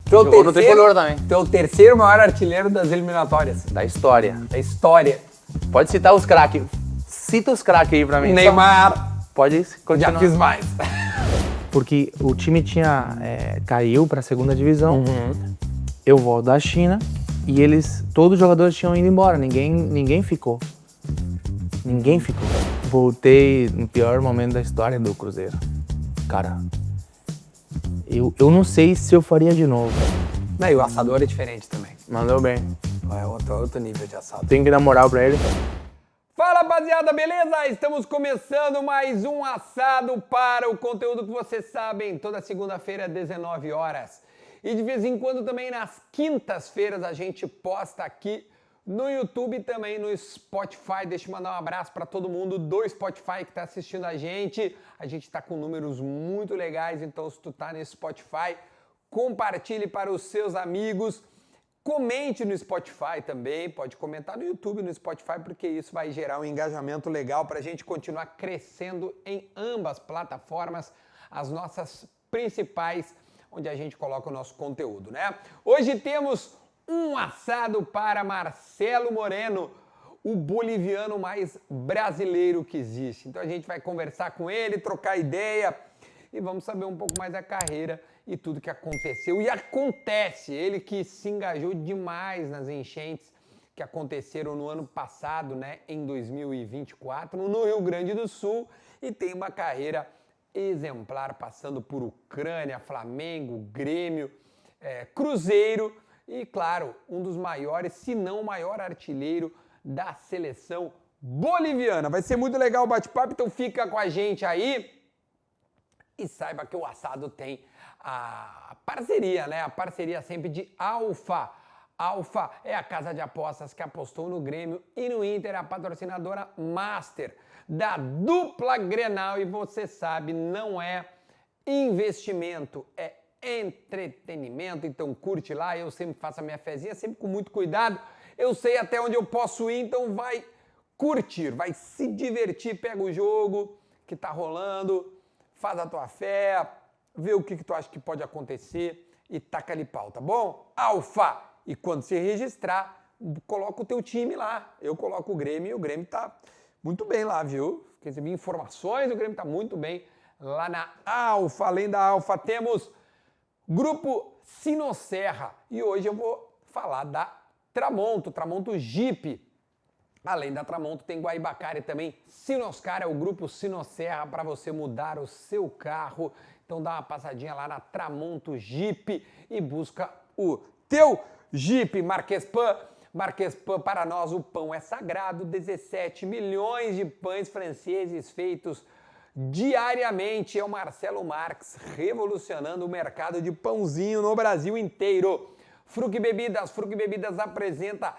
Jogou no tricolor também. Tu é o terceiro maior artilheiro das eliminatórias. Da história. Da história. Pode citar os craques. Cita os craques aí pra mim. Neymar. Pode continuar. Já fiz mais. Porque o time caiu para a segunda divisão. Eu volto da China e todos os jogadores tinham ido embora. Ninguém ficou. Ninguém ficou. Voltei no pior momento da história do Cruzeiro. Cara, eu não sei se eu faria de novo. Não, e o assador é diferente também. Mandou bem. É outro nível de assado. Tenho que dar moral pra ele. Fala, rapaziada, beleza? Estamos começando mais um assado para o conteúdo que vocês sabem, toda segunda-feira, 19 horas. E de vez em quando também nas quintas-feiras a gente posta aqui no YouTube e também no Spotify. Deixa eu mandar um abraço para todo mundo do Spotify que está assistindo a gente. A gente está com números muito legais, então se tu tá no Spotify, compartilhe para os seus amigos. Comente no Spotify também, pode comentar no YouTube, no Spotify, porque isso vai gerar um engajamento legal para a gente continuar crescendo em ambas plataformas, as nossas principais, onde a gente coloca o nosso conteúdo, né? Hoje temos um assado para Marcelo Moreno, o boliviano mais brasileiro que existe. Então a gente vai conversar com ele, trocar ideia e vamos saber um pouco mais da carreira e tudo que aconteceu. E acontece, ele que se engajou demais nas enchentes que aconteceram no ano passado, né, em 2024, no Rio Grande do Sul, e tem uma carreira exemplar, passando por Ucrânia, Flamengo, Grêmio, Cruzeiro e, claro, um dos maiores, se não o maior artilheiro da seleção boliviana. Vai ser muito legal o bate-papo, então fica com a gente aí e saiba que o assado tem a parceria, né? A parceria sempre de Alfa. Alfa é a casa de apostas que apostou no Grêmio e no Inter, a patrocinadora master da dupla Grenal. E você sabe, não é investimento, é entretenimento. Então curte lá, eu sempre faço a minha fezinha, sempre com muito cuidado. Eu sei até onde eu posso ir, então vai curtir, vai se divertir, pega o jogo que tá rolando, faz a tua fé, vê o que tu acha que pode acontecer e taca ali pau, tá bom? Alfa! E quando você registrar, coloca o teu time lá. Eu coloco o Grêmio e o Grêmio tá muito bem lá, viu? Recebi informações, o Grêmio tá muito bem lá na Alfa. Além da Alfa, temos Grupo Sinosserra. E hoje eu vou falar da Tramonto Jeep. Além da Tramonto, tem Guaibacari também. Sinoscar é o Grupo Sinosserra para você mudar o seu carro. Então dá uma passadinha lá na Tramonto Jeep e busca o teu Jeep. Marquespan, para nós o pão é sagrado. 17 milhões de pães franceses feitos diariamente. É o Marcelo Marques revolucionando o mercado de pãozinho no Brasil inteiro. Fruc Bebidas apresenta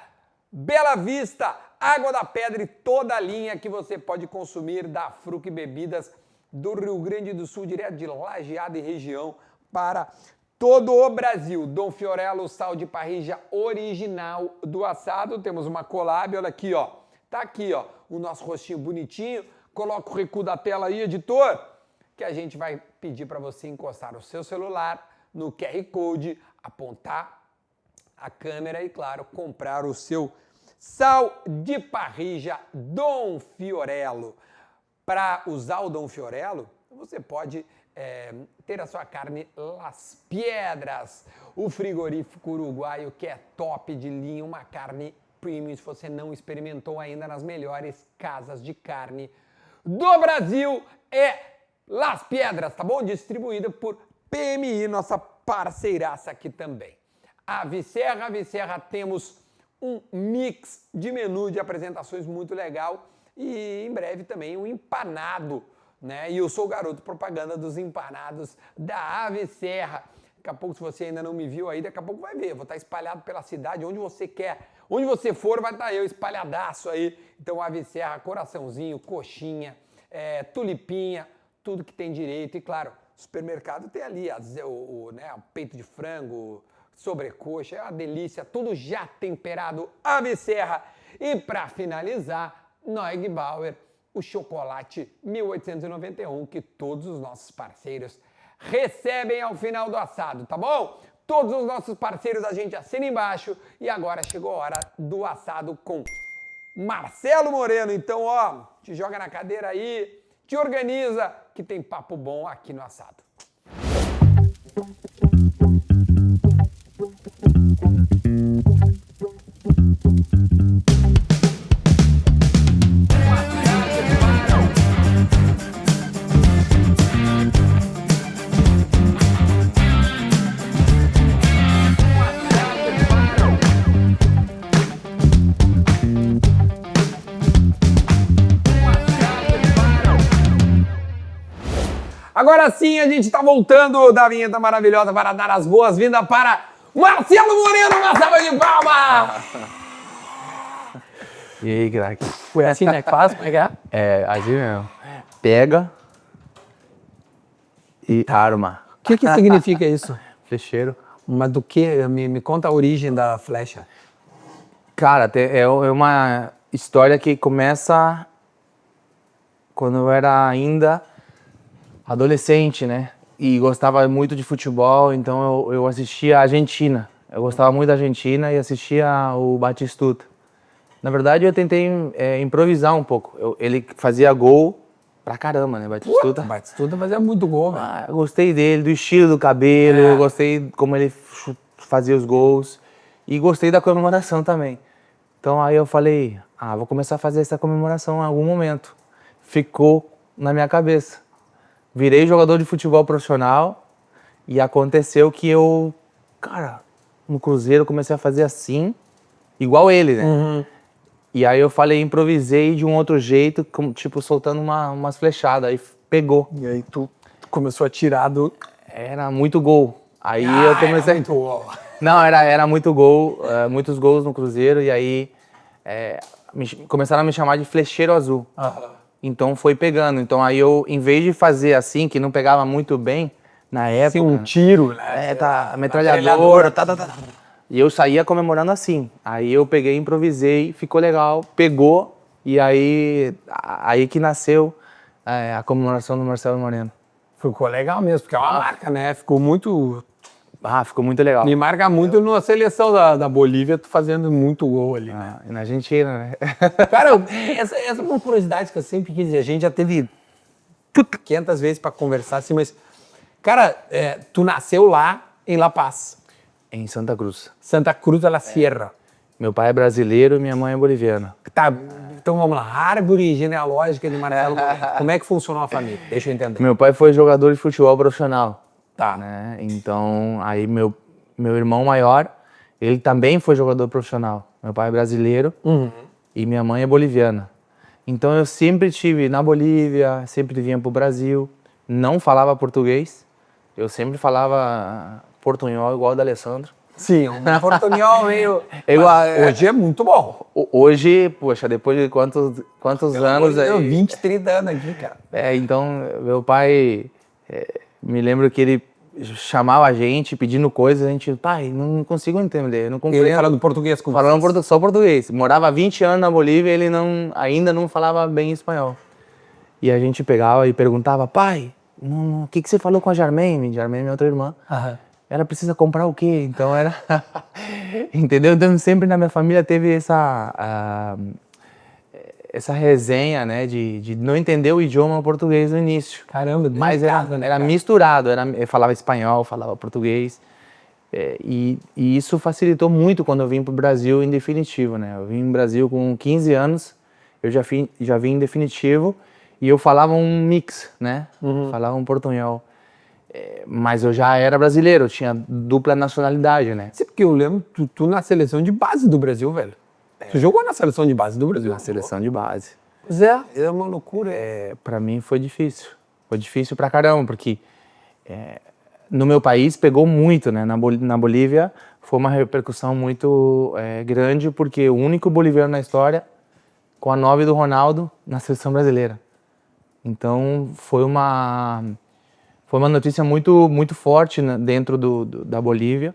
Bela Vista, Água da Pedra e toda a linha que você pode consumir da Fruc Bebidas do Rio Grande do Sul, direto de Lajeado e região para todo o Brasil. Dom Fiorello, sal de parrilla original do assado. Temos uma collab, olha aqui, ó. Tá aqui, ó, o nosso rostinho bonitinho. Coloca o recuo da tela aí, editor, que a gente vai pedir para você encostar o seu celular no QR Code, apontar a câmera e, claro, comprar o seu sal de parrilla Dom Fiorello. Para usar o Dom Fiorello, você pode ter a sua carne Las Piedras, o frigorífico uruguaio que é top de linha, uma carne premium, se você não experimentou ainda nas melhores casas de carne do Brasil, é Las Piedras, tá bom? Distribuída por PMI, nossa parceiraça aqui também. Ave Serra temos um mix de menu de apresentações muito legal e em breve também um empanado, né? E eu sou o garoto propaganda dos empanados da Ave Serra. Daqui a pouco, se você ainda não me viu aí, daqui a pouco vai ver. Eu vou estar espalhado pela cidade, onde você quer. Onde você for, vai estar eu espalhadaço aí. Então, Ave Serra, coraçãozinho, coxinha, tulipinha, tudo que tem direito. E, claro, supermercado tem ali o peito de frango, sobrecoxa, é uma delícia, tudo já temperado, Ave Serra. E para finalizar, Neugbauer, o chocolate 1891 que todos os nossos parceiros recebem ao final do assado, tá bom? todos os nossos parceiros, a gente assina embaixo. E agora chegou a hora do assado com Marcelo Moreno. Então, ó, te joga na cadeira aí, te organiza, que tem papo bom aqui no assado. Agora sim, a gente tá voltando da vinheta maravilhosa para dar as boas-vindas para Marcelo Moreno, uma salva de palmas! E aí, craque? Foi assim, né? Quase, como é que é? É, assim mesmo. Pega e arma. O que significa isso? Flecheiro. Mas do que? Me conta a origem da flecha. Cara, é uma história que começa quando eu era ainda adolescente, né? E gostava muito de futebol, então eu assistia a Argentina. Eu gostava muito da Argentina e assistia o Batistuta. Na verdade, eu tentei improvisar um pouco. Ele fazia gol pra caramba, né, Batistuta? Batistuta fazia muito gol, velho. Eu gostei dele, do estilo do cabelo, gostei como ele fazia os gols e gostei da comemoração também. Então aí eu falei, vou começar a fazer essa comemoração em algum momento. Ficou na minha cabeça. Virei jogador de futebol profissional e aconteceu que eu, cara, no Cruzeiro comecei a fazer assim, igual ele, né? Uhum. E aí eu falei, improvisei de um outro jeito, tipo soltando umas flechadas, aí pegou. E aí tu começou a tirar do... Era muito gol. Aí eu comecei... muito gol. Não, era muito gol, muitos gols no Cruzeiro, e aí começaram a me chamar de flecheiro azul. Então foi pegando. Então aí eu, em vez de fazer assim, que não pegava muito bem, na época... Assim, um tiro, né? Metralhadora, tá. E eu saía comemorando assim. Aí eu peguei, improvisei, ficou legal, pegou, e aí que nasceu a comemoração do Marcelo Moreno. Ficou legal mesmo, porque é uma marca, né? Ficou muito... Ficou muito legal. Me marca muito na seleção da Bolívia, tu fazendo muito gol ali, né? E na Argentina, né? Cara, essa é uma curiosidade que eu sempre quis dizer. A gente já teve 500 vezes pra conversar assim, mas... Cara, tu nasceu lá em La Paz. Em Santa Cruz. Santa Cruz de la Sierra. Meu pai é brasileiro e minha mãe é boliviana. Tá, então vamos lá. Árvore genealógica de Marcelo Moreno. Como é que funcionou a família? Deixa eu entender. Meu pai foi jogador de futebol profissional. Tá. Né? Então, aí meu irmão maior, ele também foi jogador profissional. Meu pai é brasileiro e minha mãe é boliviana. Então eu sempre estive na Bolívia, sempre vinha pro Brasil, não falava português, eu sempre falava portunhol igual o da Alessandro. Sim, um portunhol meio... Hoje é muito bom. Hoje, poxa, depois de quantos anos aí... 20, 30 anos aqui, cara. Então, meu pai, me lembro que ele chamava a gente, pedindo coisas, a gente, pai, não consigo entender, não compreendo. Ele falando português com Falando só português. Morava 20 anos na Bolívia, ele ainda não falava bem espanhol. E a gente pegava e perguntava, pai, o que você falou com a Jarmene? Jarmene é minha outra irmã. Ela precisa comprar o quê? Então era... Entendeu? Então sempre na minha família teve essa resenha, né, de não entender o idioma português no início. Caramba, mas era misturado, eu falava espanhol, falava português, e isso facilitou muito quando eu vim para o Brasil em definitivo, né? Eu vim no Brasil com 15 anos, eu já vim em definitivo, e eu falava um mix, né? Falava um portunhol. Mas eu já era brasileiro, eu tinha dupla nacionalidade, né? Sim, porque eu lembro tu na seleção de base do Brasil, velho. Tu jogou na seleção de base do Brasil? Na seleção de base. Pois é uma loucura. Pra mim foi difícil. Foi difícil pra caramba, porque no meu país pegou muito, né? Na Bolívia foi uma repercussão muito grande, porque o único boliviano na história com a 9 do Ronaldo na seleção brasileira. Então foi uma notícia muito, muito forte dentro da Bolívia,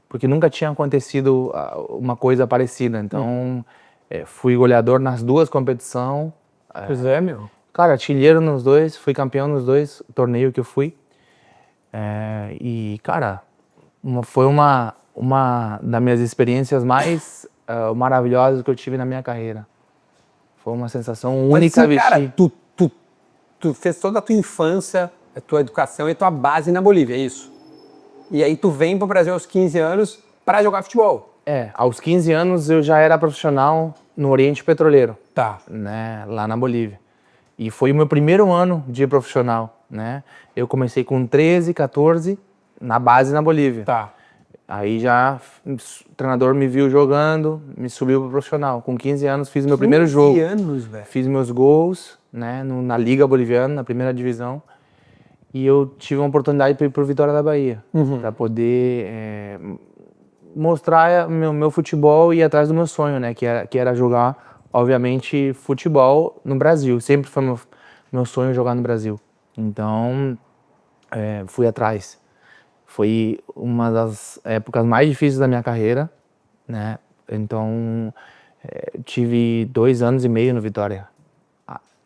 porque nunca tinha acontecido uma coisa parecida. Então, fui goleador nas duas competições. Pois é, meu. Cara, artilheiro nos dois, fui campeão nos dois torneios que eu fui. E, cara, foi uma das minhas experiências mais maravilhosas que eu tive na minha carreira. Foi uma sensação única Mas, cara, vestir. tu fez toda a tua infância, a tua educação e a tua base na Bolívia, é isso? E aí tu vem pro Brasil aos 15 anos para jogar futebol. Aos 15 anos eu já era profissional no Oriente Petroleiro, Tá. né, lá na Bolívia. E foi o meu primeiro ano de profissional, né? Eu comecei com 13, 14 na base na Bolívia. Tá. Aí já o treinador me viu jogando, me subiu pro profissional. Com 15 anos fiz meu primeiro jogo. 15 anos, velho. Fiz meus gols, né, na Liga Boliviana, na primeira divisão. E eu tive uma oportunidade para ir pro Vitória da Bahia, para poder mostrar meu futebol e ir atrás do meu sonho, né, que era jogar, obviamente, futebol no Brasil. Sempre foi meu sonho jogar no Brasil. Então, fui atrás. Foi uma das épocas mais difíceis da minha carreira, né? Então, tive 2 anos e meio no Vitória,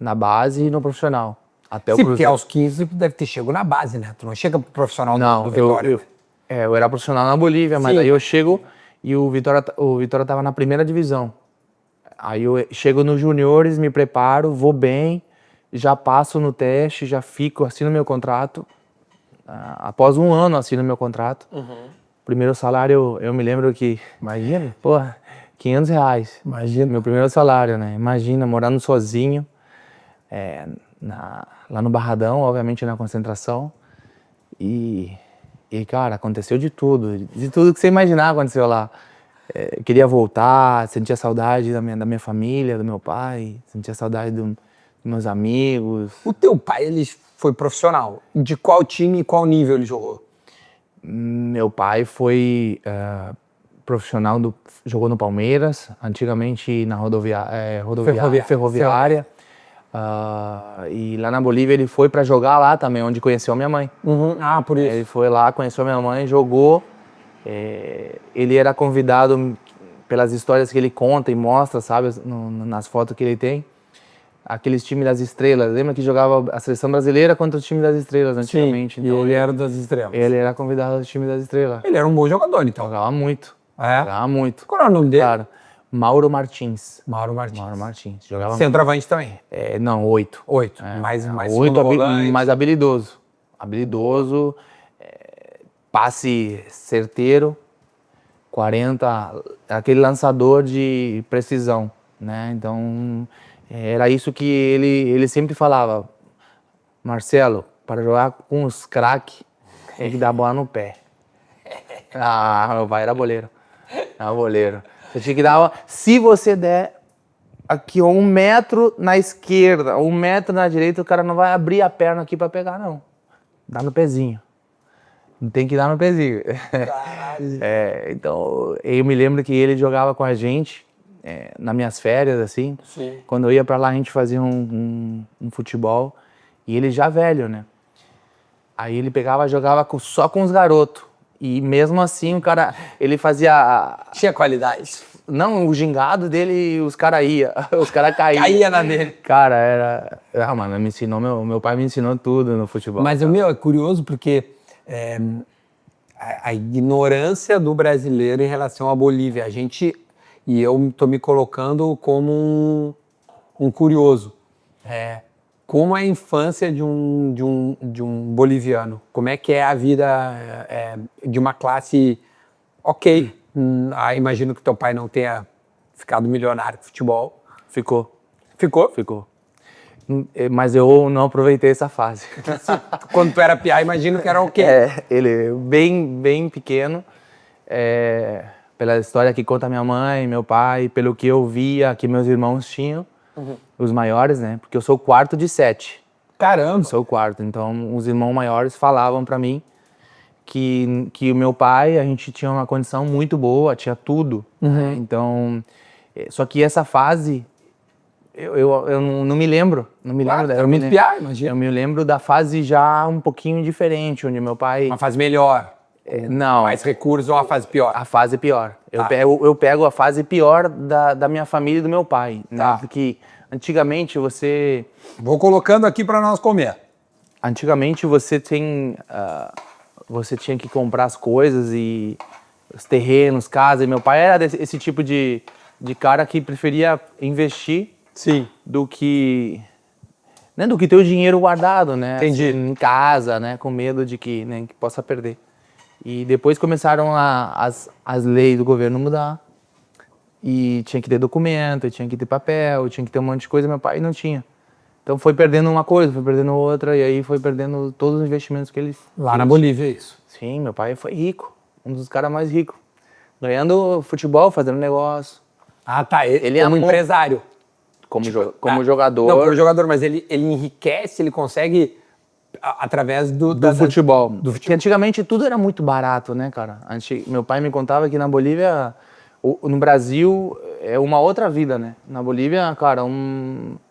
na base e no profissional. Até Sim, o porque Cruzeiro. aos 15 tu deve ter chegado na base, né? Tu não chega pro profissional Não, do Vitória. eu era profissional na Bolívia, mas Sim. aí eu chego e o Vitória tava na primeira divisão. Aí eu chego nos juniores, me preparo, vou bem, já passo no teste, já fico, assino meu contrato. Após 1 ano assino meu contrato. Primeiro salário, eu me lembro que, Imagina. porra, R$500. Imagina. Meu primeiro salário, né? Imagina, morando sozinho, lá no Barradão, obviamente na concentração. E, cara, aconteceu de tudo que você imaginar aconteceu lá. Queria voltar, sentia saudade da minha família, do meu pai, sentia saudade dos meus amigos. O teu pai, ele foi profissional. De qual time e qual nível ele jogou? Meu pai foi profissional, jogou no Palmeiras, antigamente na ferroviária. E lá na Bolívia ele foi para jogar lá também, onde conheceu a minha mãe. Ah, por isso. Ele foi lá, conheceu a minha mãe, jogou. Ele era convidado pelas histórias que ele conta e mostra, sabe, nas fotos que ele tem. Aqueles times das estrelas, lembra que jogava a seleção brasileira contra o time das estrelas antigamente? Sim, Então, e ele era das estrelas. ele era convidado do time das estrelas. Ele era um bom jogador, então. Jogava muito. É? Jogava muito. Qual era o nome dele? Claro. Mauro Martins. Mauro Martins. Mauro Martins. Jogava Centroavante também. não, 8. 8. Mais 8 segundo volante. mais habilidoso. Habilidoso, passe certeiro, 40, aquele lançador de precisão, né? Então, era isso que ele sempre falava. Marcelo, para jogar com os craques, tem que dar a bola no pé. Meu pai era boleiro. Era boleiro. Você tinha que dar. Se você der aqui 1 metro na esquerda, 1 metro na direita, o cara não vai abrir a perna aqui pra pegar, não. Dá no pezinho. Tem que dar no pezinho. Então, eu me lembro que ele jogava com a gente nas minhas férias, assim. Sim. Quando eu ia pra lá, a gente fazia um futebol. E ele já velho, né? Aí ele pegava e jogava só com os garotos. E mesmo assim, o cara, ele fazia... Tinha qualidade. Não, o gingado dele, os caras iam. Os caras caíam. Caía na dele. Cara, era... mano, me ensinou, meu pai me ensinou tudo no futebol. Mas o meu é curioso porque a ignorância do brasileiro em relação à Bolívia. E eu tô me colocando como um curioso. Como é a infância de um boliviano? Como é que é a vida de uma classe ok? Imagino que teu pai não tenha ficado milionário com futebol. Ficou. Ficou? Mas eu não aproveitei essa fase. Quando tu era piá, imagino que era ok. Ele bem pequeno. Pela história que conta minha mãe, meu pai, pelo que eu via que meus irmãos tinham. Os maiores, né? Porque eu sou o 4º de 7. Caramba! Sou o 4º. Então, os irmãos maiores falavam pra mim que o meu pai, a gente tinha uma condição muito boa, tinha tudo. Né? Então, só que essa fase, eu não me lembro. Não me Claro, lembro era muito piá, imagina. Eu me lembro da fase já um pouquinho diferente, onde meu pai... Uma fase melhor. Não. Mais recursos ou uma fase pior? A fase pior. Eu pego a fase pior da minha família e do meu pai. Né? Porque antigamente você... Vou colocando aqui para nós comer. Antigamente você tem você tinha que comprar as coisas e os terrenos, casa. E meu pai era esse tipo de cara que preferia investir Sim. do que ter o dinheiro guardado, né? Entendi. Assim, em casa, né? Com medo de que possa perder. E depois começaram as leis do governo mudar. E tinha que ter documento, tinha que ter papel, tinha que ter um monte de coisa. Meu pai não tinha. Então foi perdendo uma coisa, foi perdendo outra. E aí foi perdendo todos os investimentos que ele... Lá na Bolívia, é isso. Sim, meu pai foi rico. Um dos caras mais ricos. Ganhando futebol, fazendo negócio. Ah, tá. Ele é como um empresário. Como Ah, jogador. Não, como jogador, mas ele enriquece, ele consegue através do futebol. Do Porque antigamente tudo era muito barato, né, cara? Meu pai me contava que na Bolívia, no Brasil, é uma outra vida, né? Na Bolívia, cara,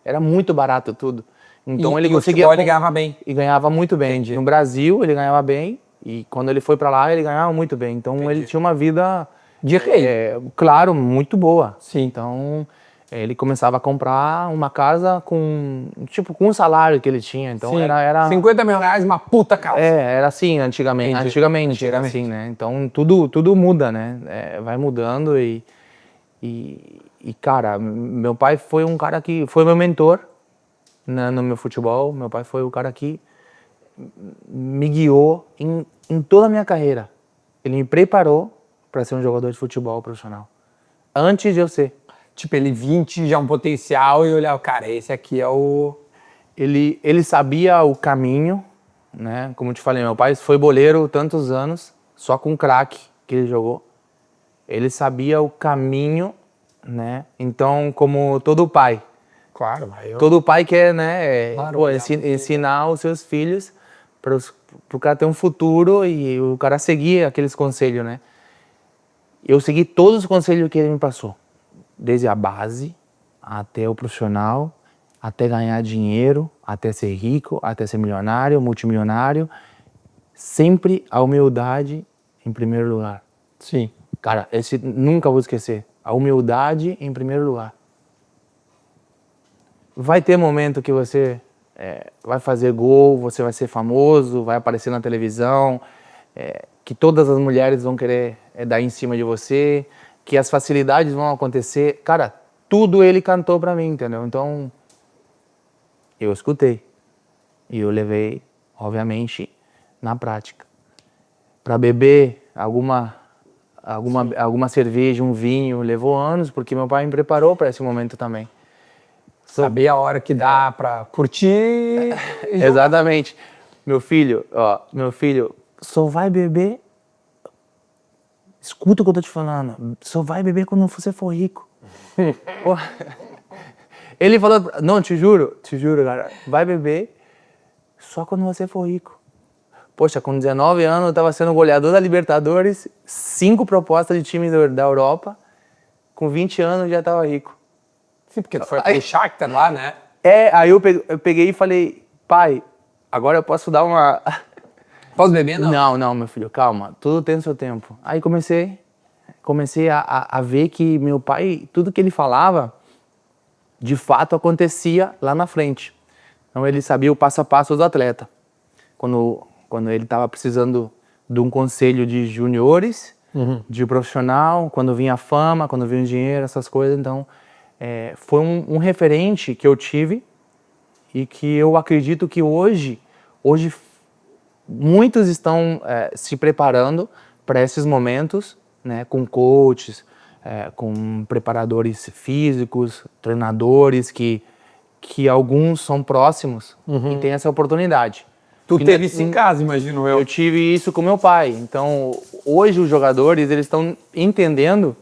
era muito barato tudo. Então ele conseguia... futebol ele ganhava bem. E ganhava muito bem. Entendi. No Brasil, ele ganhava bem. E quando ele foi pra lá, ele ganhava muito bem. Então ele tinha uma vida... De rei. Claro, muito boa. Sim. Então... ele começava a comprar uma casa com um salário que ele tinha. Então Sim. era 50 mil reais, uma puta calça. era assim antigamente. Entendi. Antigamente era assim, né? Então tudo muda, né? Vai mudando e cara, meu pai foi um cara que foi meu mentor, né, no meu futebol. Meu pai foi o cara que me guiou em toda a minha carreira. Ele me preparou para ser um jogador de futebol profissional. Antes de eu ser. Tipo, ele 20 já um potencial e olhar, cara, esse aqui é o... Ele sabia o caminho, né? Como eu te falei, meu pai foi boleiro tantos anos, só com craque que ele jogou. Ele sabia o caminho, né? Então, como todo pai. Claro, mas Todo pai quer, né? Claro, ensinar os seus filhos para o cara ter um futuro e o cara seguir aqueles conselhos, né? Eu segui todos os conselhos que ele me passou. Desde a base, até o profissional, até ganhar dinheiro, até ser rico, até ser milionário, multimilionário. Sempre a humildade em primeiro lugar. Sim. Cara, esse nunca vou esquecer. A humildade em primeiro lugar. Vai ter momento que você vai fazer gol, você vai ser famoso, vai aparecer na televisão, que todas as mulheres vão querer dar em cima de você, que as facilidades vão acontecer. Cara, tudo ele cantou pra mim, entendeu? Então, eu escutei. E eu levei, obviamente, na prática. Pra beber alguma cerveja, um vinho, levou anos, porque meu pai me preparou para esse momento também. Saber a hora que dá pra curtir. Exatamente. Meu filho, só vai beber... Escuta o que eu tô te falando. Só vai beber quando você for rico. Ele falou... Não, te juro, cara. Vai beber só quando você for rico. Poxa, com 19 anos eu tava sendo goleador da Libertadores, 5 propostas de times da Europa. Com 20 anos eu já tava rico. Sim, porque tu foi pro Shakhtar lá, né? Aí eu peguei e falei, pai, agora eu posso dar uma... Posso beber, não? Não, meu filho, calma, tudo tem o seu tempo. Aí comecei a ver que meu pai, tudo que ele falava, de fato acontecia lá na frente. Então ele sabia o passo a passo do atleta. Quando ele estava precisando de um conselho de juniores, de profissional, quando vinha a fama, quando vinha o dinheiro, essas coisas. Então, foi um referente que eu tive e que eu acredito que hoje muitos estão se preparando para esses momentos, né, com coaches, com preparadores físicos, treinadores, que alguns são próximos e têm essa oportunidade. Tu teve isso em casa, imagino eu. Eu tive isso com meu pai. Então, hoje os jogadores eles estão entendendo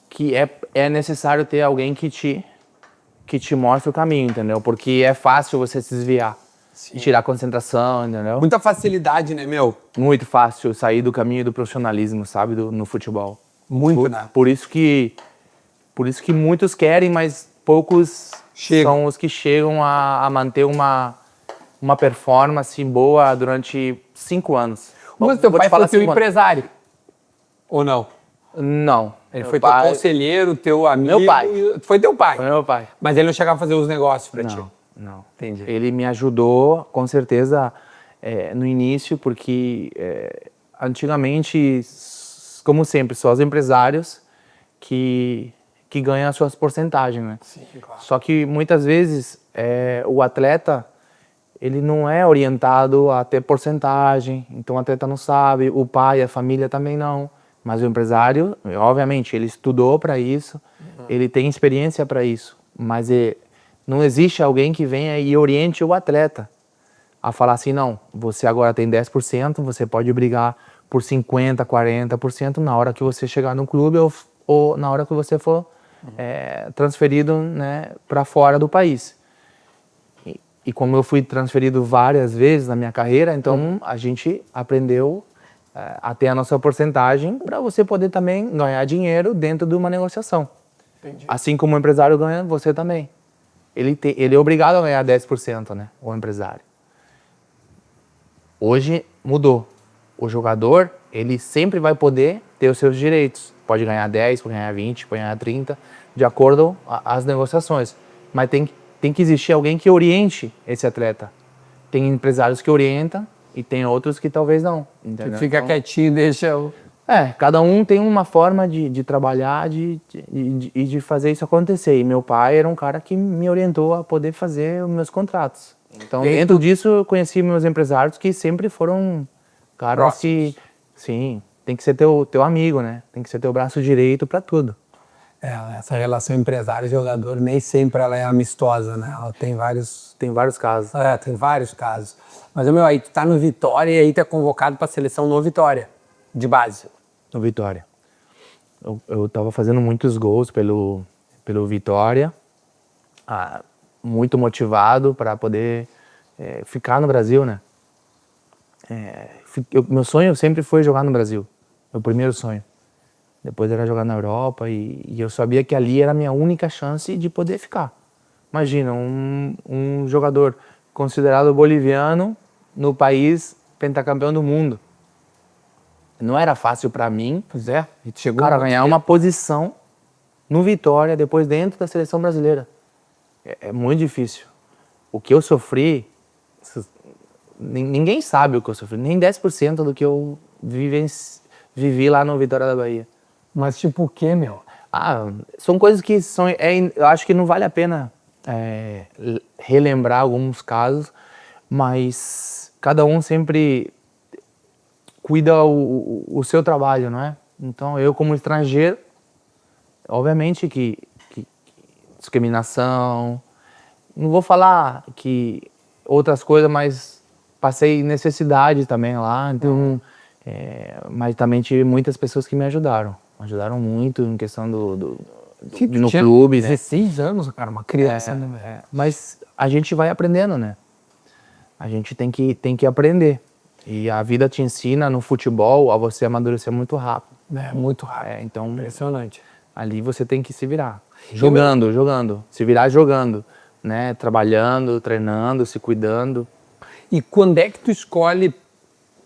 que é necessário ter alguém que te mostre o caminho, entendeu? Porque é fácil você se desviar. Sim. Tirar a concentração, entendeu? Muita facilidade, né, meu? Muito fácil sair do caminho do profissionalismo, sabe? No futebol. Muito, né? Por isso que muitos querem, mas poucos são os que chegam a manter uma performance boa durante 5 anos. Mas teu pai foi teu empresário? Ou não? Não. Ele foi teu conselheiro, teu amigo? Meu pai. Foi teu pai? Foi meu pai. Mas ele não chegava a fazer os negócios pra ti? Não. Entendi. Ele me ajudou, com certeza, no início, porque antigamente, como sempre, só os empresários que ganham as suas porcentagens, né? Sim, claro. Só que muitas vezes o atleta ele não é orientado a ter porcentagem, então o atleta não sabe, o pai, a família também não. Mas o empresário, obviamente, ele estudou para isso, ele tem experiência para isso, mas não existe alguém que venha e oriente o atleta a falar assim, não, você agora tem 10%, você pode brigar por 50%, 40% na hora que você chegar no clube ou na hora que você for transferido, né, para fora do país. E como eu fui transferido várias vezes na minha carreira, então a gente aprendeu a ter a nossa porcentagem para você poder também ganhar dinheiro dentro de uma negociação. Entendi. Assim como o empresário ganha, você também. Ele é obrigado a ganhar 10%, né, o empresário. Hoje mudou. O jogador, ele sempre vai poder ter os seus direitos. Pode ganhar 10, pode ganhar 20, pode ganhar 30, de acordo às negociações. Mas tem que existir alguém que oriente esse atleta. Tem empresários que orientam e tem outros que talvez não. Entendeu? Que fica quietinho, deixa o... Cada um tem uma forma de trabalhar e de fazer isso acontecer. E meu pai era um cara que me orientou a poder fazer os meus contratos. Então, dentro disso, eu conheci meus empresários que sempre foram caras que... Sim, tem que ser teu amigo, né? Tem que ser teu braço direito para tudo. Essa relação empresário-jogador nem sempre ela é amistosa, né? Ela tem vários... Tem vários casos. Tem vários casos. Mas, aí tu tá no Vitória e aí tu é convocado pra seleção no Vitória, de base. No Vitória. Eu tava fazendo muitos gols pelo Vitória, muito motivado para poder ficar no Brasil, né? Meu sonho sempre foi jogar no Brasil, meu primeiro sonho. Depois era jogar na Europa e eu sabia que ali era a minha única chance de poder ficar. Imagina, um jogador considerado boliviano no país pentacampeão do mundo. Não era fácil para mim, Pois é. E tu chegou cara, ganhar uma posição no Vitória, depois dentro da seleção brasileira. É muito difícil. O que eu sofri, ninguém sabe o que eu sofri, nem 10% do que eu vivi lá no Vitória da Bahia. Mas tipo o quê, meu? São coisas que eu acho que não vale a pena relembrar alguns casos, mas cada um sempre cuida o seu trabalho, não é? Então, eu como estrangeiro, obviamente que discriminação, não vou falar que outras coisas, mas passei necessidade também lá, então, mas também tive muitas pessoas que me ajudaram muito em questão no clube, né? 16 anos, cara, uma criança, né? Mas a gente vai aprendendo, né? A gente tem que aprender. E a vida te ensina no futebol a você amadurecer muito rápido. Muito rápido. Então, impressionante. Ali você tem que se virar. Jogando. Se virar jogando, né? Trabalhando, treinando, se cuidando. E quando é que tu escolhe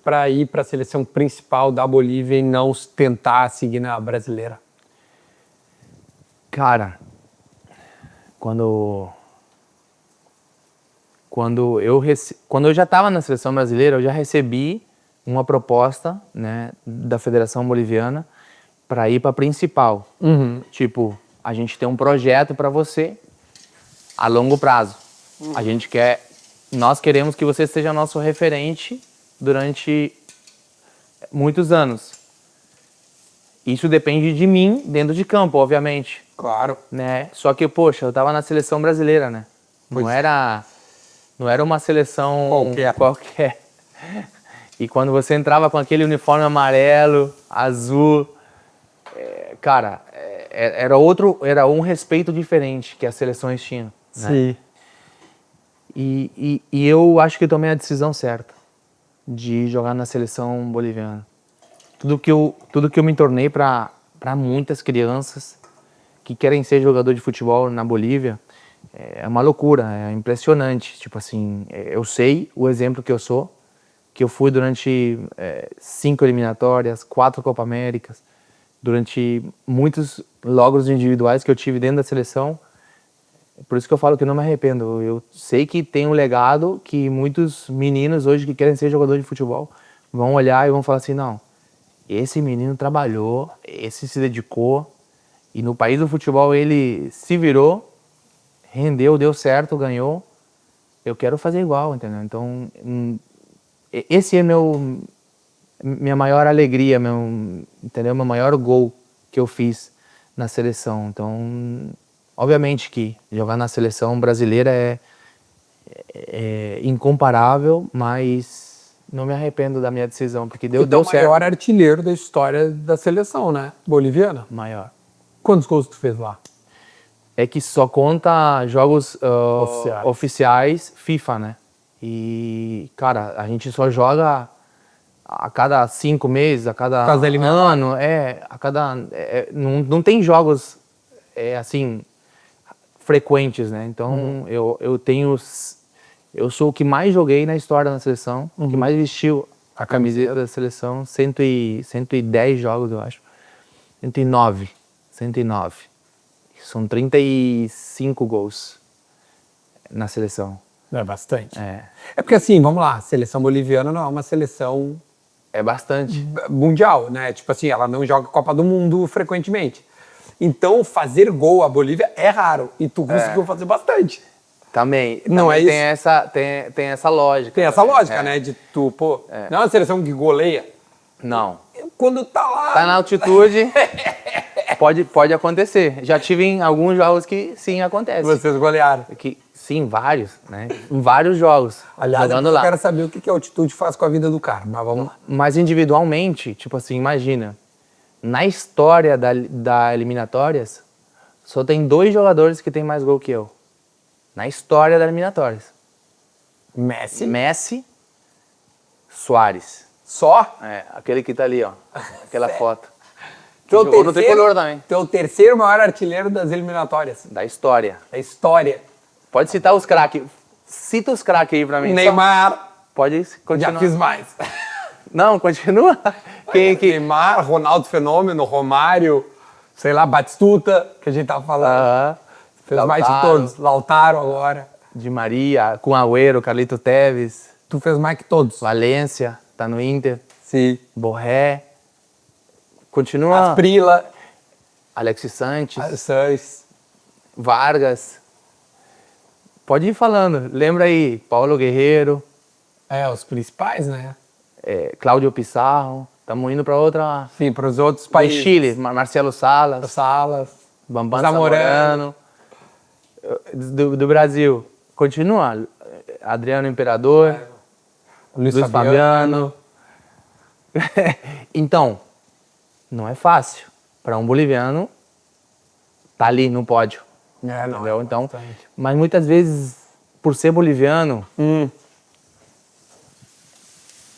para ir para a seleção principal da Bolívia e não tentar seguir na brasileira? Cara, quando eu já estava na seleção brasileira, eu já recebi uma proposta, né, da Federação Boliviana para ir para a principal. Tipo, a gente tem um projeto para você a longo prazo. Nós queremos que você seja nosso referente durante muitos anos. Isso depende de mim dentro de campo, obviamente. Claro. Né? Só que, poxa, eu estava na seleção brasileira, né? Não era uma seleção qualquer. E quando você entrava com aquele uniforme amarelo, azul, cara, era um respeito diferente que as seleções tinham. Né? Sim. E eu acho que eu tomei a decisão certa de jogar na seleção boliviana. Tudo que eu me tornei para muitas crianças que querem ser jogador de futebol na Bolívia, é uma loucura, é impressionante. Tipo assim, eu sei o exemplo que eu sou, que eu fui durante 5 eliminatórias, 4 Copa Américas, durante muitos logros individuais que eu tive dentro da seleção. Por isso que eu falo que eu não me arrependo. Eu sei que tem um legado que muitos meninos hoje que querem ser jogador de futebol vão olhar e vão falar assim, não, esse menino trabalhou, esse se dedicou e no país do futebol ele se virou, rendeu, deu certo, ganhou. Eu quero fazer igual, entendeu? Então, esse é minha maior alegria, entendeu? Meu maior gol que eu fiz na seleção. Então, obviamente que jogar na seleção brasileira é incomparável, mas não me arrependo da minha decisão, porque deu o certo. maior artilheiro da história da seleção, né? Boliviana. Maior. Quantos gols tu fez lá? É que só conta jogos Oficiais. oficiais FIFA, né? E, cara, a gente só joga a cada 5 meses, a cada causa da eliminatória. ano, não tem jogos, assim, frequentes, né? Então, eu sou o que mais joguei na história da seleção, o que mais vestiu a camiseta da seleção, 110 jogos, eu acho. 109. São 35 gols na seleção. É bastante. É porque assim, vamos lá, a seleção boliviana não é uma seleção bastante. mundial, né? Tipo assim, ela não joga Copa do Mundo frequentemente. Então, fazer gol à Bolívia é raro. E tu conseguiu fazer bastante. Também. Não Também é isso? Tem essa lógica. Tem essa lógica, né? De tu, pô, não é uma seleção que goleia. Não. Quando tá lá... Tá na altitude, pode acontecer. Já tive em alguns jogos que sim, acontece. Vocês golearam. Sim, vários, né? Em vários jogos. Aliás, jogando eu lá. quero saber o que a altitude faz com a vida do cara, mas vamos lá. Mas individualmente, tipo assim, imagina, na história da eliminatórias, só tem 2 jogadores que tem mais gol que eu. Na história da eliminatórias. Messi, Suárez. Só? Aquele que tá ali, ó. Aquela foto. Teu Jogou no tricolor também. Teu terceiro maior artilheiro das eliminatórias. Da história. Da história. Pode citar os craques. Cita os craques aí pra mim. Neymar. Pode continuar. Já fiz mais. Não, continua. Neymar, Ronaldo Fenômeno, Romário, sei lá, Batistuta, que a gente tava falando. Fez Lautaro. mais de todos. Lautaro agora. Di Maria, com Agüero, Carlito Tevez. Tu fez mais que todos. Valência, tá no Inter. Sim. Borré. Continua. Asprila. Alexis Sanches. Sanz. Vargas. Pode ir falando. Lembra aí, Paulo Guerreiro. Os principais, né? Cláudio Pizarro. Estamos indo para outra. Sim, para os outros Do países. Chile, Marcelo Salas. Salas. Bambam Zamorano. Zamorano. Do Brasil. Continua. Adriano Imperador. Luiz Luiz Fabiano. Então, não é fácil para um boliviano tá ali no pódio. Não, Entendeu? Então, bastante. mas muitas vezes, por ser boliviano,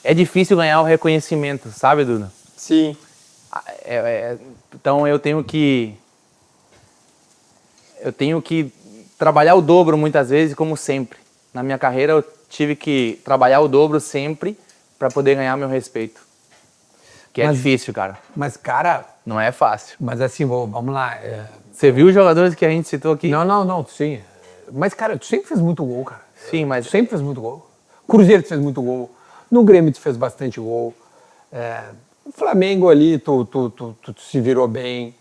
é difícil ganhar o reconhecimento, sabe, Duda? Sim. Então eu tenho que trabalhar o dobro muitas vezes, como sempre. Na minha carreira eu tive que trabalhar o dobro sempre para poder ganhar meu respeito. Que é difícil, cara. Mas, cara... Não é fácil. Mas assim, vamos lá. Você viu os jogadores que a gente citou aqui? Não, sim. Mas, cara, tu sempre fez muito gol, cara. Sim, mas... Tu sempre fez muito gol. Cruzeiro tu fez muito gol. No Grêmio tu fez bastante gol. No Flamengo ali tu se virou bem.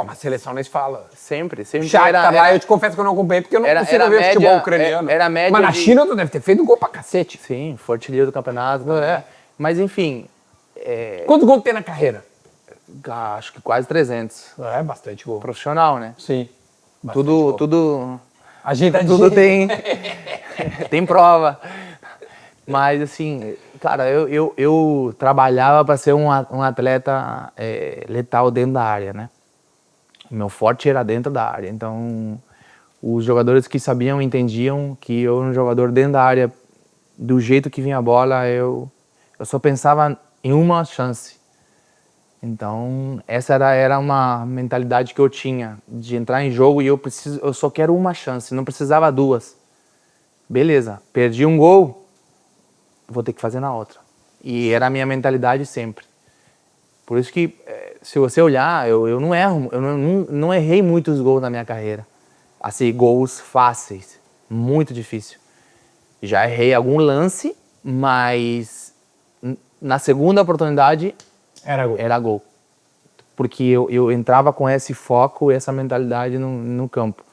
Mas seleção nem se fala. Sempre. Shakhtar lá, eu te confesso que eu não acompanhei porque eu não consigo ver futebol ucraniano. Era média Mas na China tu deve ter feito gol pra cacete. Sim, foi artilheiro do campeonato. Mas enfim... Quantos gols tem na carreira? Acho que quase 300. É bastante gol. Profissional, né? Sim. Tudo Ajeitadinho. tem prova. Mas assim, cara, eu trabalhava para ser um atleta letal dentro da área, né? Meu forte era dentro da área. Então, os jogadores que sabiam, entendiam que eu era um jogador dentro da área, do jeito que vinha a bola, eu só pensava em uma chance. Então, essa era uma mentalidade que eu tinha, de entrar em jogo e eu só quero uma chance, não precisava 2. Beleza, perdi um gol, vou ter que fazer na outra. E era a minha mentalidade sempre. Por isso que, se você olhar, eu não erro, eu não errei muitos gols na minha carreira. assim, gols fáceis. Muito difícil. Já errei algum lance, mas na segunda oportunidade era gol. Porque eu entrava com esse foco, essa mentalidade no campo.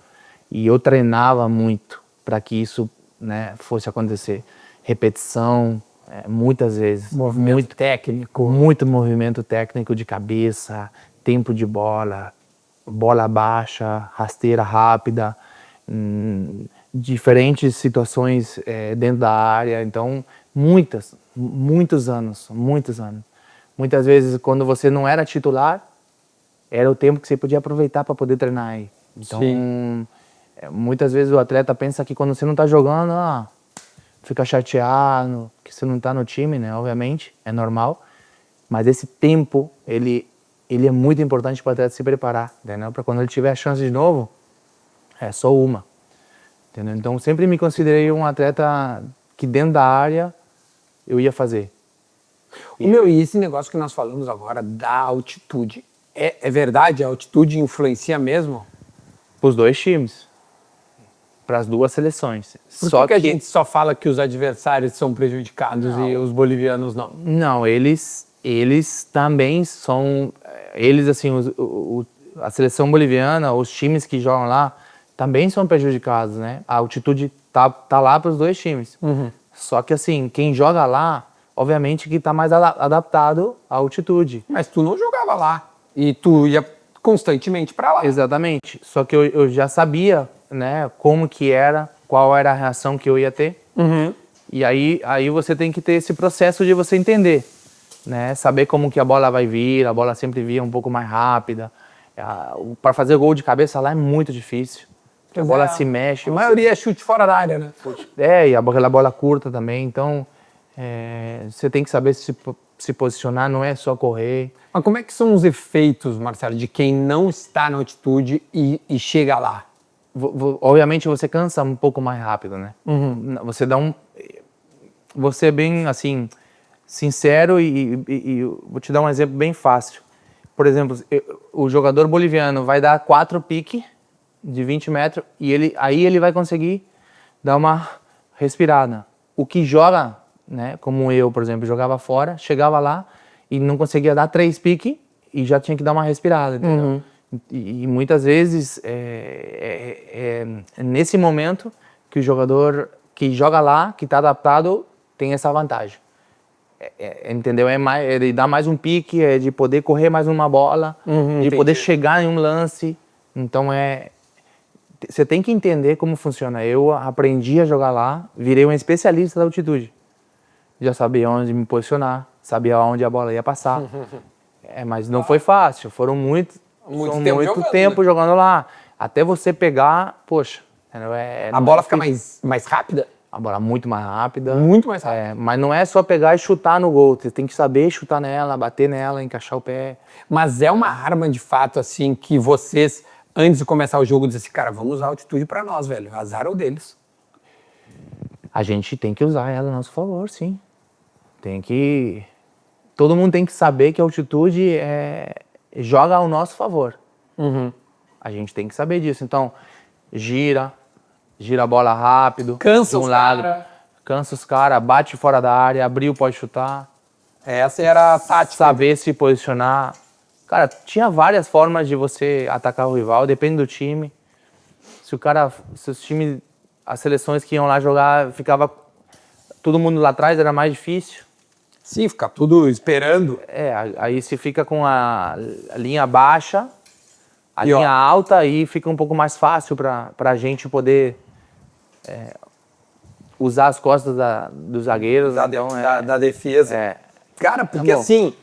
E eu treinava muito para que isso, né, fosse acontecer. Repetição, muitas vezes. Movimento técnico. Muito movimento técnico de cabeça, tempo de bola, bola baixa, rasteira rápida, diferentes situações dentro da área. Então, muitos anos. Muitas vezes, quando você não era titular, era o tempo que você podia aproveitar para poder treinar aí. Então, muitas vezes o atleta pensa que quando você não está jogando, fica chateado, que você não está no time, né? Obviamente, é normal. Mas esse tempo, ele é muito importante para o atleta se preparar, entendeu? Para quando ele tiver a chance de novo, é só uma. Entendeu? Então, sempre me considerei um atleta que dentro da área eu ia fazer. E esse negócio que nós falamos agora da altitude, é verdade? A altitude influencia mesmo? Para os dois times. Para as duas seleções. Por que a gente só fala que os adversários são prejudicados e os bolivianos não? Não, eles também são... Eles, assim, a seleção boliviana, os times que jogam lá, também são prejudicados, né? A altitude tá lá para os dois times. Só que, assim, quem joga lá, obviamente que está mais adaptado à altitude. Mas tu não jogava lá e tu ia constantemente para lá. Exatamente. Só que eu já sabia, né, como que era, qual era a reação que eu ia ter. E aí você tem que ter esse processo de você entender, né? Saber como que a bola vai vir, a bola sempre via um pouco mais rápida. Para fazer gol de cabeça lá é muito difícil. A bola se mexe. A maioria é chute fora da área, né? E aquela bola curta também. Então, você tem que saber se posicionar, não é só correr. Mas como é que são os efeitos, Marcelo, de quem não está na altitude e chega lá? Obviamente você cansa um pouco mais rápido, né? Você dá você é bem, assim, sincero e vou te dar um exemplo bem fácil. Por exemplo, o jogador boliviano vai dar 4 piques de 20 metros e aí ele vai conseguir dar uma respirada. O que joga, né, como eu, por exemplo, jogava fora, chegava lá e não conseguia dar 3 piques e já tinha que dar uma respirada, entendeu? E muitas vezes é nesse momento que o jogador que joga lá, que está adaptado, tem essa vantagem. Entendeu? É de dar mais um pique, é de poder correr mais uma bola, de poder chegar em um lance. Então você tem que entender como funciona. Eu aprendi a jogar lá, virei um especialista da altitude. Já sabia onde me posicionar, sabia onde a bola ia passar. Mas não foi fácil, foram muito tempo jogando lá. Até você pegar, poxa... a bola fica mais rápida? A bola muito mais rápida. Muito mais rápida. Mas não é só pegar e chutar no gol. Você tem que saber chutar nela, bater nela, encaixar o pé. Mas é uma arma, de fato, assim, que vocês, antes de começar o jogo, dizem assim, cara, vamos usar a altitude pra nós, velho. Azar é o deles. A gente tem que usar ela a nosso favor, sim. Todo mundo tem que saber que a altitude joga ao nosso favor. A gente tem que saber disso. Então, gira a bola rápido. Cansa de um lado, cansa os caras, bate fora da área, abriu, pode chutar. Essa era a tática. Saber se posicionar. Cara, tinha várias formas de você atacar o rival, depende do time. Se os times, as seleções que iam lá jogar, ficava todo mundo lá atrás, era mais difícil. Sim, ficar tudo esperando. Aí se fica com a linha baixa, a linha alta, aí fica um pouco mais fácil pra gente poder usar as costas dos zagueiros. Da defesa. Cara, porque Tá assim,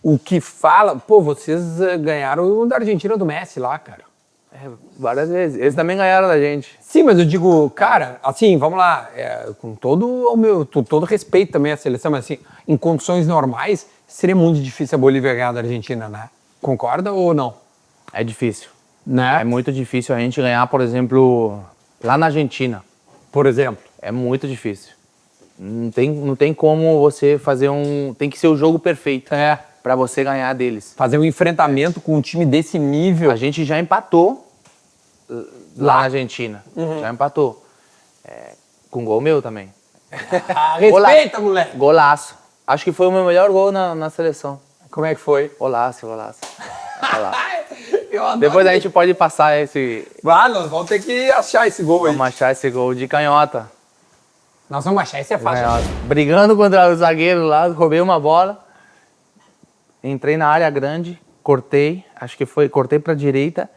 o que fala... Pô, vocês ganharam da Argentina do Messi lá, cara. Várias vezes. Eles também ganharam da gente. Sim, mas eu digo, cara, assim, vamos lá, com todo respeito também à seleção, mas assim, em condições normais, seria muito difícil a Bolívia ganhar da Argentina, né? Concorda ou não? É difícil. Né? É muito difícil a gente ganhar, por exemplo, lá na Argentina. Por exemplo. É muito difícil. Não tem como você fazer tem que ser o jogo perfeito para você ganhar deles. Fazer um enfrentamento com um time desse nível. A gente já empatou lá na Argentina. Já empatou. Com gol meu também. Respeita, moleque! Golaço. Acho que foi o meu melhor gol na seleção. Como é que foi? Golaço. Olha lá. Eu adoro. Depois a gente pode passar esse... Nós vamos ter que achar esse gol aí. Vamos achar esse gol de canhota. Nós vamos achar, esse é fácil. Brigando contra o zagueiro lá, roubei uma bola. Entrei na área grande, cortei pra direita.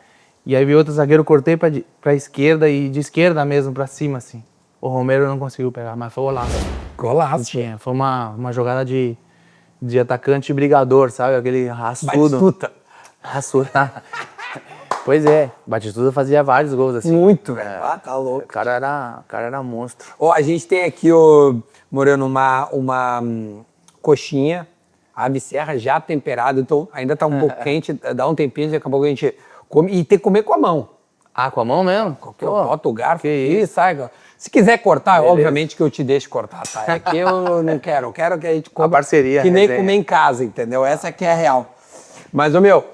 E aí vi outro zagueiro, cortei pra esquerda e de esquerda mesmo, pra cima, assim. O Romero não conseguiu pegar, mas foi golaço. Golaço. Foi uma jogada de atacante brigador, sabe? Aquele raçudo. Batistuta. Raçudo. Pois é, Batistuta fazia vários gols assim. Muito, velho. Tá louco. O cara era monstro. Ó, a gente tem aqui, ô, Moreno, uma coxinha, ave serra já temperada, então ainda tá um pouco quente, dá um tempinho, daqui a pouco a gente come, e tem que comer com a mão. Ah, com a mão mesmo? Bota o garfo que e isso. sai. Se quiser cortar, obviamente que eu te deixo cortar, tá? Aqui eu não quero, eu quero que a gente coma. A parceria, que nem resenha. comer em casa, entendeu? Essa aqui é a real. Mas, ô meu,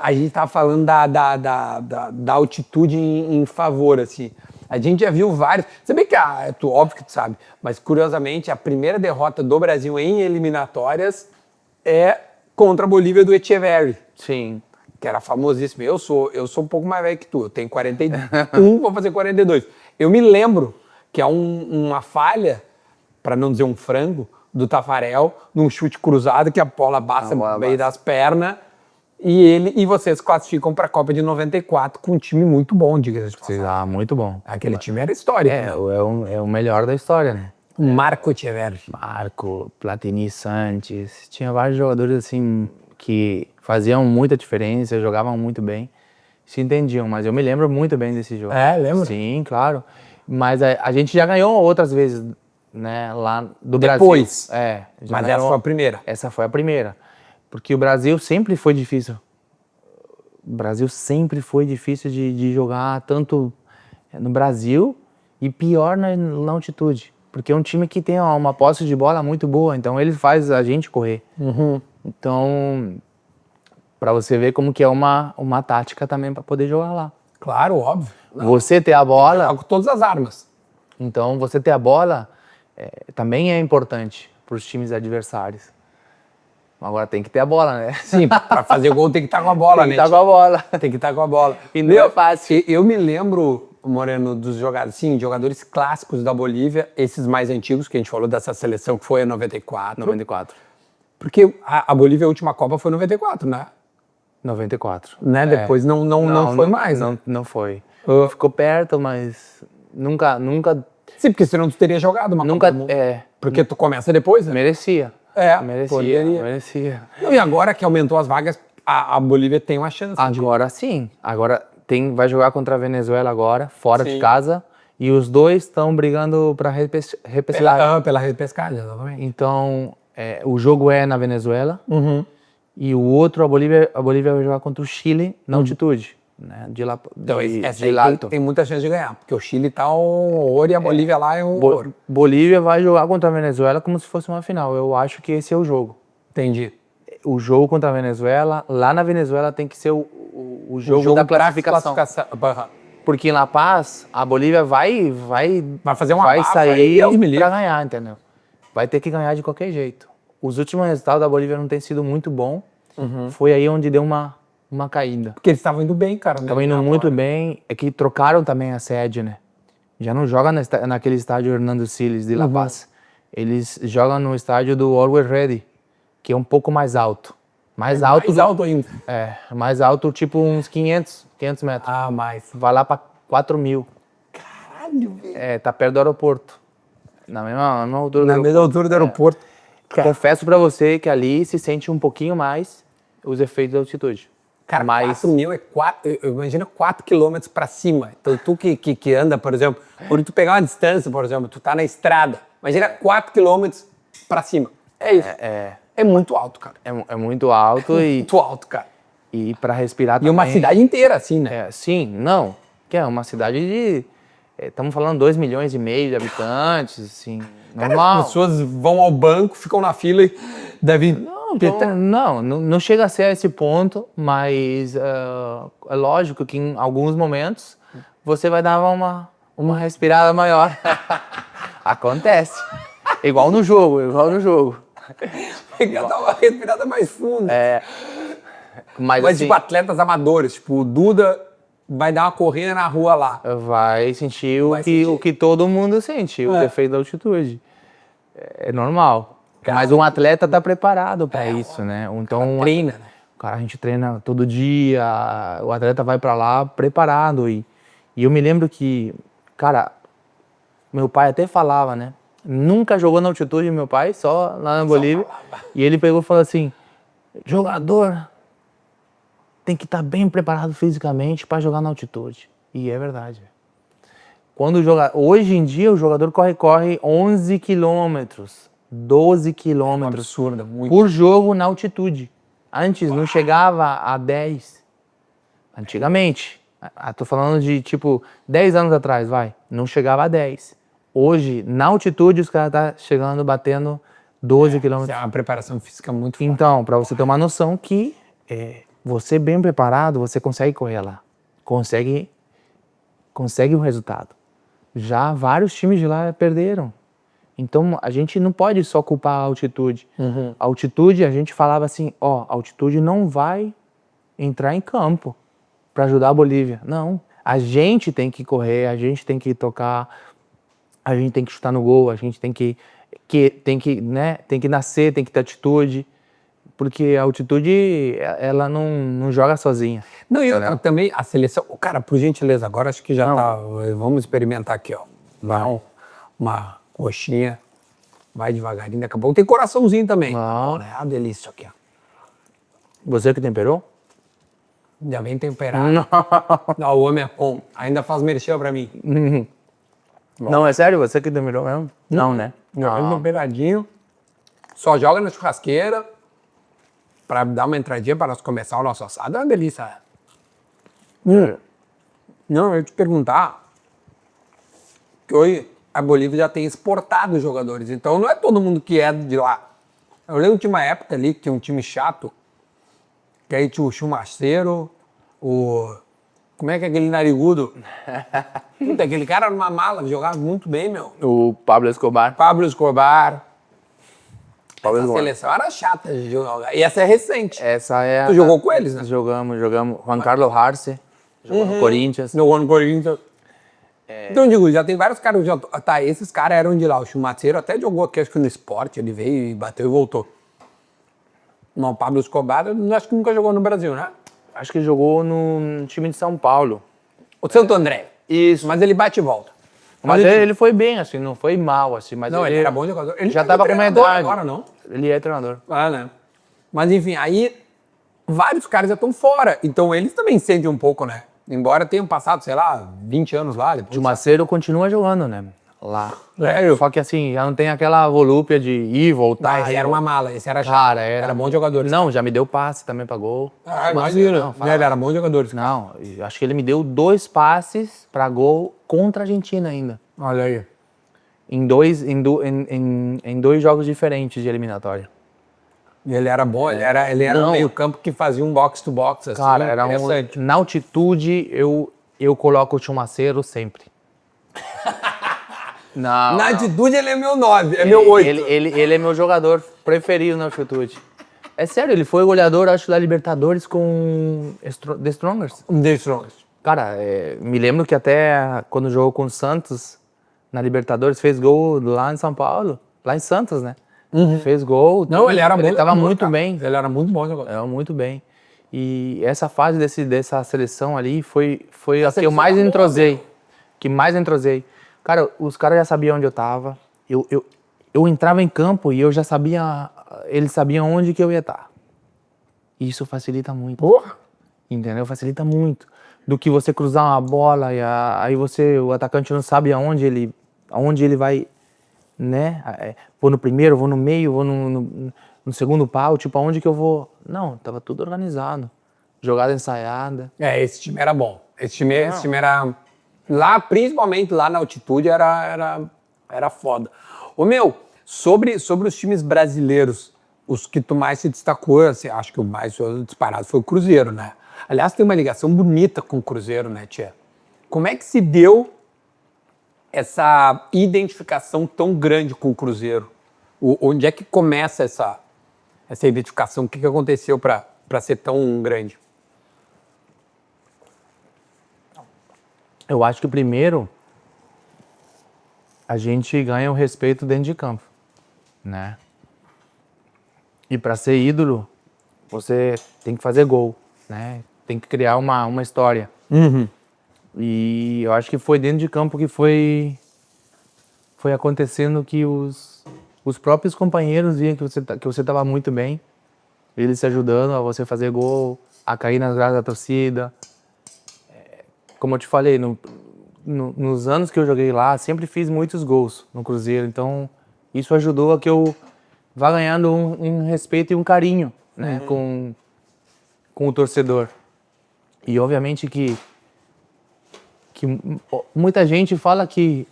a gente tava falando da altitude em favor, assim. A gente já viu vários. Se bem que, óbvio que tu sabe, mas curiosamente, a primeira derrota do Brasil em eliminatórias é contra a Bolívia do Echeverri. Sim. Que era famosíssimo. Eu sou um pouco mais velho que tu. Eu tenho 41, vou fazer 42. Eu me lembro que é uma falha, para não dizer um frango, do Tafarel, num chute cruzado, que a bola passa no meio das pernas, e vocês classificam para a Copa de 94 com um time muito bom, diga-se de passagem. Ah, muito bom. Aquele time era histórico. É o melhor da história, né? Marco Echeverri. Marco, Platini, Santos, tinha vários jogadores assim que faziam muita diferença, jogavam muito bem, se entendiam, mas eu me lembro muito bem desse jogo. Lembra? Sim, claro. Mas a gente já ganhou outras vezes, né, lá do Depois. Brasil. Mas essa foi a primeira. Essa foi a primeira. Porque o Brasil sempre foi difícil. O Brasil sempre foi difícil de jogar, tanto no Brasil e pior na altitude. Porque é um time que tem uma posse de bola muito boa, então ele faz a gente correr. Então, para você ver como que é uma tática também para poder jogar lá. Claro, óbvio. Você ter a bola... Com todas as armas. Então, você ter a bola também é importante para os times adversários. Agora tem que ter a bola, né? Sim, para fazer gol tem que estar com a bola, Tem né? que estar com a bola. Tem que estar com a bola. E não é fácil. Eu me lembro, Moreno, dos jogadores clássicos da Bolívia, esses mais antigos, que a gente falou dessa seleção que foi a 94. 94. Porque a Bolívia, a última Copa foi 94, né? 94. Né? Depois não foi mais. Né? Não foi. Ficou perto, mas nunca Sim, porque senão tu teria jogado uma nunca Copa do Mundo. Porque tu começa depois, né? merecia. Merecia. Não, e agora que aumentou as vagas, a Bolívia tem uma chance. Agora sim. Agora vai jogar contra a Venezuela agora, fora Sim. de casa. E os dois estão brigando para repescar. Pela repescagem, exatamente. Então, o jogo é na Venezuela. E o outro, a Bolívia vai jogar contra o Chile na altitude. Né? De lá, Então, essa de aí lá. tem muita chance de ganhar, porque o Chile tá um ouro e a Bolívia lá é um ouro. Bolívia vai jogar contra a Venezuela como se fosse uma final. Eu acho que esse é o jogo. Entendi. O jogo contra a Venezuela, lá na Venezuela tem que ser o jogo da pra classificação. Aham. Porque em La Paz, a Bolívia vai fazer uma vai bafa sair aí, Deus me livre. pra ganhar, entendeu? Vai ter que ganhar de qualquer jeito. Os últimos resultados da Bolívia não têm sido muito bons. Foi aí onde deu uma caída. Porque eles estavam indo bem, cara. Estavam indo muito bem. É que trocaram também a sede, né? Já não joga naquele estádio Hernando Siles de La Paz. Eles jogam no estádio do Always Ready, que é um pouco mais alto. Mais alto ainda. Mais alto, tipo uns 500 metros. Ah, mais. Vai lá pra 4.000. Caralho, velho. Tá perto do aeroporto. Na mesma altura do Na aeroporto. mesma altura do aeroporto. Confesso pra você que ali se sente um pouquinho mais os efeitos da altitude. Cara, mas 4.000 é 4, imagina 4 quilômetros pra cima. Então tu que anda, por exemplo, quando tu pegar uma distância, por exemplo, tu tá na estrada, imagina 4 quilômetros pra cima. É isso. É muito alto, cara. é muito alto Muito alto, cara. e para respirar E também. uma cidade inteira, assim, né? Sim, não. Que é uma cidade de... Estamos falando 2,5 milhões de habitantes, assim, normal. As pessoas vão ao banco, ficam na fila e devem... Não chega a ser a esse ponto, mas é lógico que em alguns momentos você vai dar uma respirada maior. Acontece. Igual no jogo. Pegar dar uma respirada mais funda. Mas assim, tipo, atletas amadores, tipo, o Duda vai dar uma corrida na rua lá. vai sentir Vai o que todo mundo sente, o efeito da altitude. É normal. Mas um atleta tá preparado para isso, né? Então, Treina, né? cara, a gente treina todo dia, o atleta vai para lá preparado. E eu me lembro que, cara, meu pai até falava, né? Nunca jogou na altitude, meu pai, só lá na Bolívia. E ele pegou e falou assim, jogador tem que estar bem preparado fisicamente para jogar na altitude. E é verdade. Hoje em dia o jogador corre 11 quilômetros, 12 quilômetros Absurda, muito. por jogo na altitude. Antes não chegava a 10. Antigamente. Tô falando de tipo 10 anos atrás, não chegava a 10. Hoje, na altitude, os caras tá chegando, batendo 12 quilômetros. É uma preparação física muito forte. Então, para você ter uma noção que você bem preparado, você consegue correr lá. Consegue o resultado. Já vários times de lá perderam. Então, a gente não pode só culpar a altitude. A altitude, a gente falava assim, a altitude não vai entrar em campo para ajudar a Bolívia. Não. A gente tem que correr, a gente tem que tocar, a gente tem que chutar no gol, a gente tem que nascer, tem que ter atitude. Porque a altitude, ela não joga sozinha. Não, eu também, a seleção... Cara, por gentileza, agora acho que já tá... Vamos experimentar aqui, ó. Vai. Uma coxinha. Vai devagarinho, daqui a pouco tem coraçãozinho também. Não. É uma delícia aqui, ó. Você que temperou? Já vem temperado. Não, o homem é bom. Ainda faz merchan pra mim. Não, é sério? Você que temperou mesmo? Não, né? Já vem temperadinho. Só joga na churrasqueira pra dar uma entradinha para nós começar o nosso assado. É uma delícia. Não, eu ia te perguntar que hoje a Bolívia já tem exportado os jogadores. Então não é todo mundo que é de lá. Eu lembro que tinha uma época ali que tinha um time chato, que aí tinha o Chumaceiro, como é que é aquele narigudo? Puta, aquele cara era uma mala, jogava muito bem, meu. O Pablo Escobar. Pablo Escobar. Pablo Essa Escobar. seleção era chata de jogar. E essa é recente. Essa é Tu jogou com eles, né? Jogamos. Juan Carlos Arce, jogou no Corinthians. Jogou no Corinthians. Então, eu digo, já tem vários caras. Tá, esses caras eram de lá. O Chumaceiro até jogou aqui, acho que no esporte. Ele veio e bateu e voltou. Mas o Pablo Escobar, eu acho que nunca jogou no Brasil, né? Acho que jogou no time de São Paulo. O Santo André. Isso. Mas ele bate e volta. Mas ele foi bem, assim, não foi mal, assim. Mas Não, ele era bom jogador. Ele já tá tava com uma treinador idade. agora, não? Ele é treinador. Ah, né? Mas enfim, aí vários caras já estão fora. Então eles também sentem um pouco, né? Embora tenham passado, sei lá, 20 anos lá. Depois, Chumaceiro continua jogando, né? Lá. Sério? Só que assim, já não tem aquela volúpia de ir e voltar. Mas era uma mala, esse era chato. Cara, Era bom jogador. Não, já me deu passe também pra gol. Ah, imagina. Não, fala. Ele era bom jogador. Esse cara. Não, eu acho que ele me deu 2 passes pra gol contra a Argentina ainda. Olha aí. Em dois jogos diferentes de eliminatória. E ele era bom, ele era Não. um meio campo que fazia um box-to-box, assim. Cara, era interessante. na altitude eu coloco o Chumaceiro sempre. Não. Na altitude ele é meu 9, é meu 8. Ele é meu jogador preferido na altitude. É sério, ele foi goleador, acho, da Libertadores com The Strongers. The Strongest. Cara, me lembro que até quando jogou com o Santos na Libertadores, fez gol lá em São Paulo, lá em Santos, né? Fez gol. Não, ele era bom. Ele tava era bom, muito cara. bem. Ele era muito bom jogador. Era muito bem. E essa fase dessa seleção ali foi a que eu seleção mais era boa, entrosei. Que mais entrosei. Cara, os caras já sabiam onde eu tava. Eu entrava em campo e eu já sabia, eles sabiam onde que eu ia estar. Isso facilita muito. Porra. Entendeu? Facilita muito. Do que você cruzar uma bola e aí o atacante não sabe aonde ele vai, né? Vou no primeiro, vou no meio, vou no segundo pau, tipo, aonde que eu vou? Não, tava tudo organizado. Jogada ensaiada. Esse time era bom. Esse time era... Lá, principalmente lá na altitude, era foda. Ô, meu, sobre os times brasileiros, os que tu mais se destacou, assim, acho que o mais disparado foi o Cruzeiro, né? Aliás, tem uma ligação bonita com o Cruzeiro, né, tia? como é que se deu essa identificação tão grande com o Cruzeiro? Onde é que começa essa identificação? O que aconteceu para ser tão grande? Eu acho que primeiro a gente ganha o respeito dentro de campo, né? E para ser ídolo, você tem que fazer gol, né? Tem que criar uma história. E eu acho que foi dentro de campo que foi acontecendo que os próprios companheiros viam que você estava muito bem, eles se ajudando a você fazer gol, a cair nas gradas da torcida. Como eu te falei, nos anos que eu joguei lá, sempre fiz muitos gols no Cruzeiro, então isso ajudou a que eu vá ganhando um respeito e um carinho, né, com o torcedor. E obviamente que muita gente fala que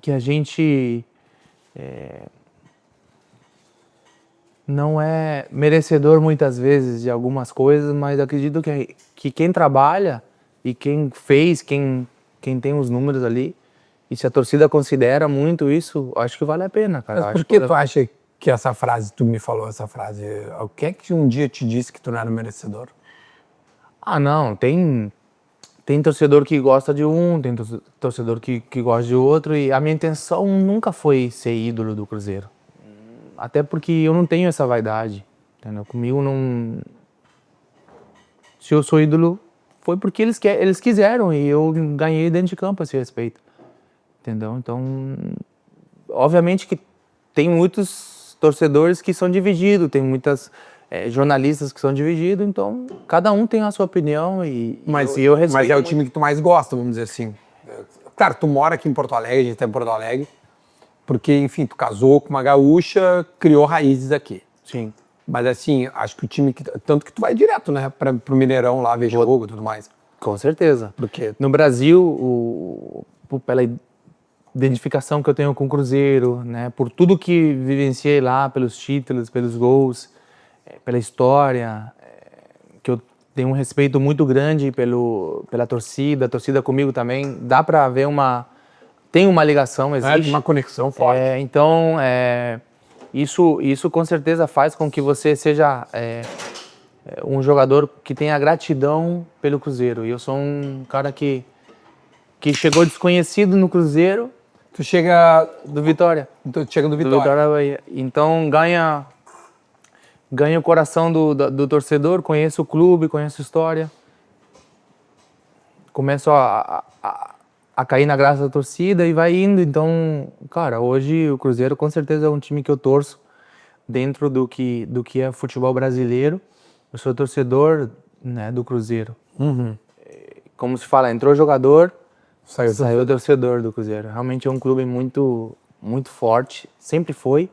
a gente não é merecedor muitas vezes de algumas coisas, mas acredito que quem trabalha e quem fez, quem tem os números ali, e se a torcida considera muito isso, acho que vale a pena, cara. Mas por que tu acha que essa frase, tu me falou essa frase, o que é que um dia te disse que tu não era merecedor? Ah, não, tem torcedor que gosta de um, tem torcedor que gosta de outro, e a minha intenção nunca foi ser ídolo do Cruzeiro. Até porque eu não tenho essa vaidade, entendeu? Comigo não... Se eu sou ídolo, foi porque eles quiseram e eu ganhei dentro de campo esse respeito, entendeu? Então, obviamente que tem muitos torcedores que são divididos, tem muitas jornalistas que são divididos, então cada um tem a sua opinião e eu respeito. Mas é o time que tu mais gosta, vamos dizer assim. Claro, tu mora aqui em Porto Alegre, a gente tá em Porto Alegre, porque, enfim, tu casou com uma gaúcha, criou raízes aqui. Sim. Mas assim, acho que o time, tanto que tu vai direto, né, pro Mineirão lá, ver jogo e tudo mais. Com certeza. Porque no Brasil, pela identificação que eu tenho com o Cruzeiro, né, por tudo que vivenciei lá, pelos títulos, pelos gols, pela história, que eu tenho um respeito muito grande pela torcida, a torcida comigo também, dá pra ver tem uma ligação, existe. uma conexão forte. Então, isso com certeza faz com que você seja um jogador que tenha gratidão pelo Cruzeiro. E eu sou um cara que chegou desconhecido no Cruzeiro. Tu chega do Vitória. Tu chega do Vitória. Do Vitória Bahia. Então ganha o coração do torcedor, conheço o clube, conheço a história. Começo a cair na graça da torcida e vai indo. Então, cara, hoje o Cruzeiro com certeza é um time que eu torço dentro do que é futebol brasileiro. Eu sou torcedor, né, do Cruzeiro. Como se fala, entrou jogador, saiu torcedor do Cruzeiro. Realmente é um clube muito, muito forte, sempre foi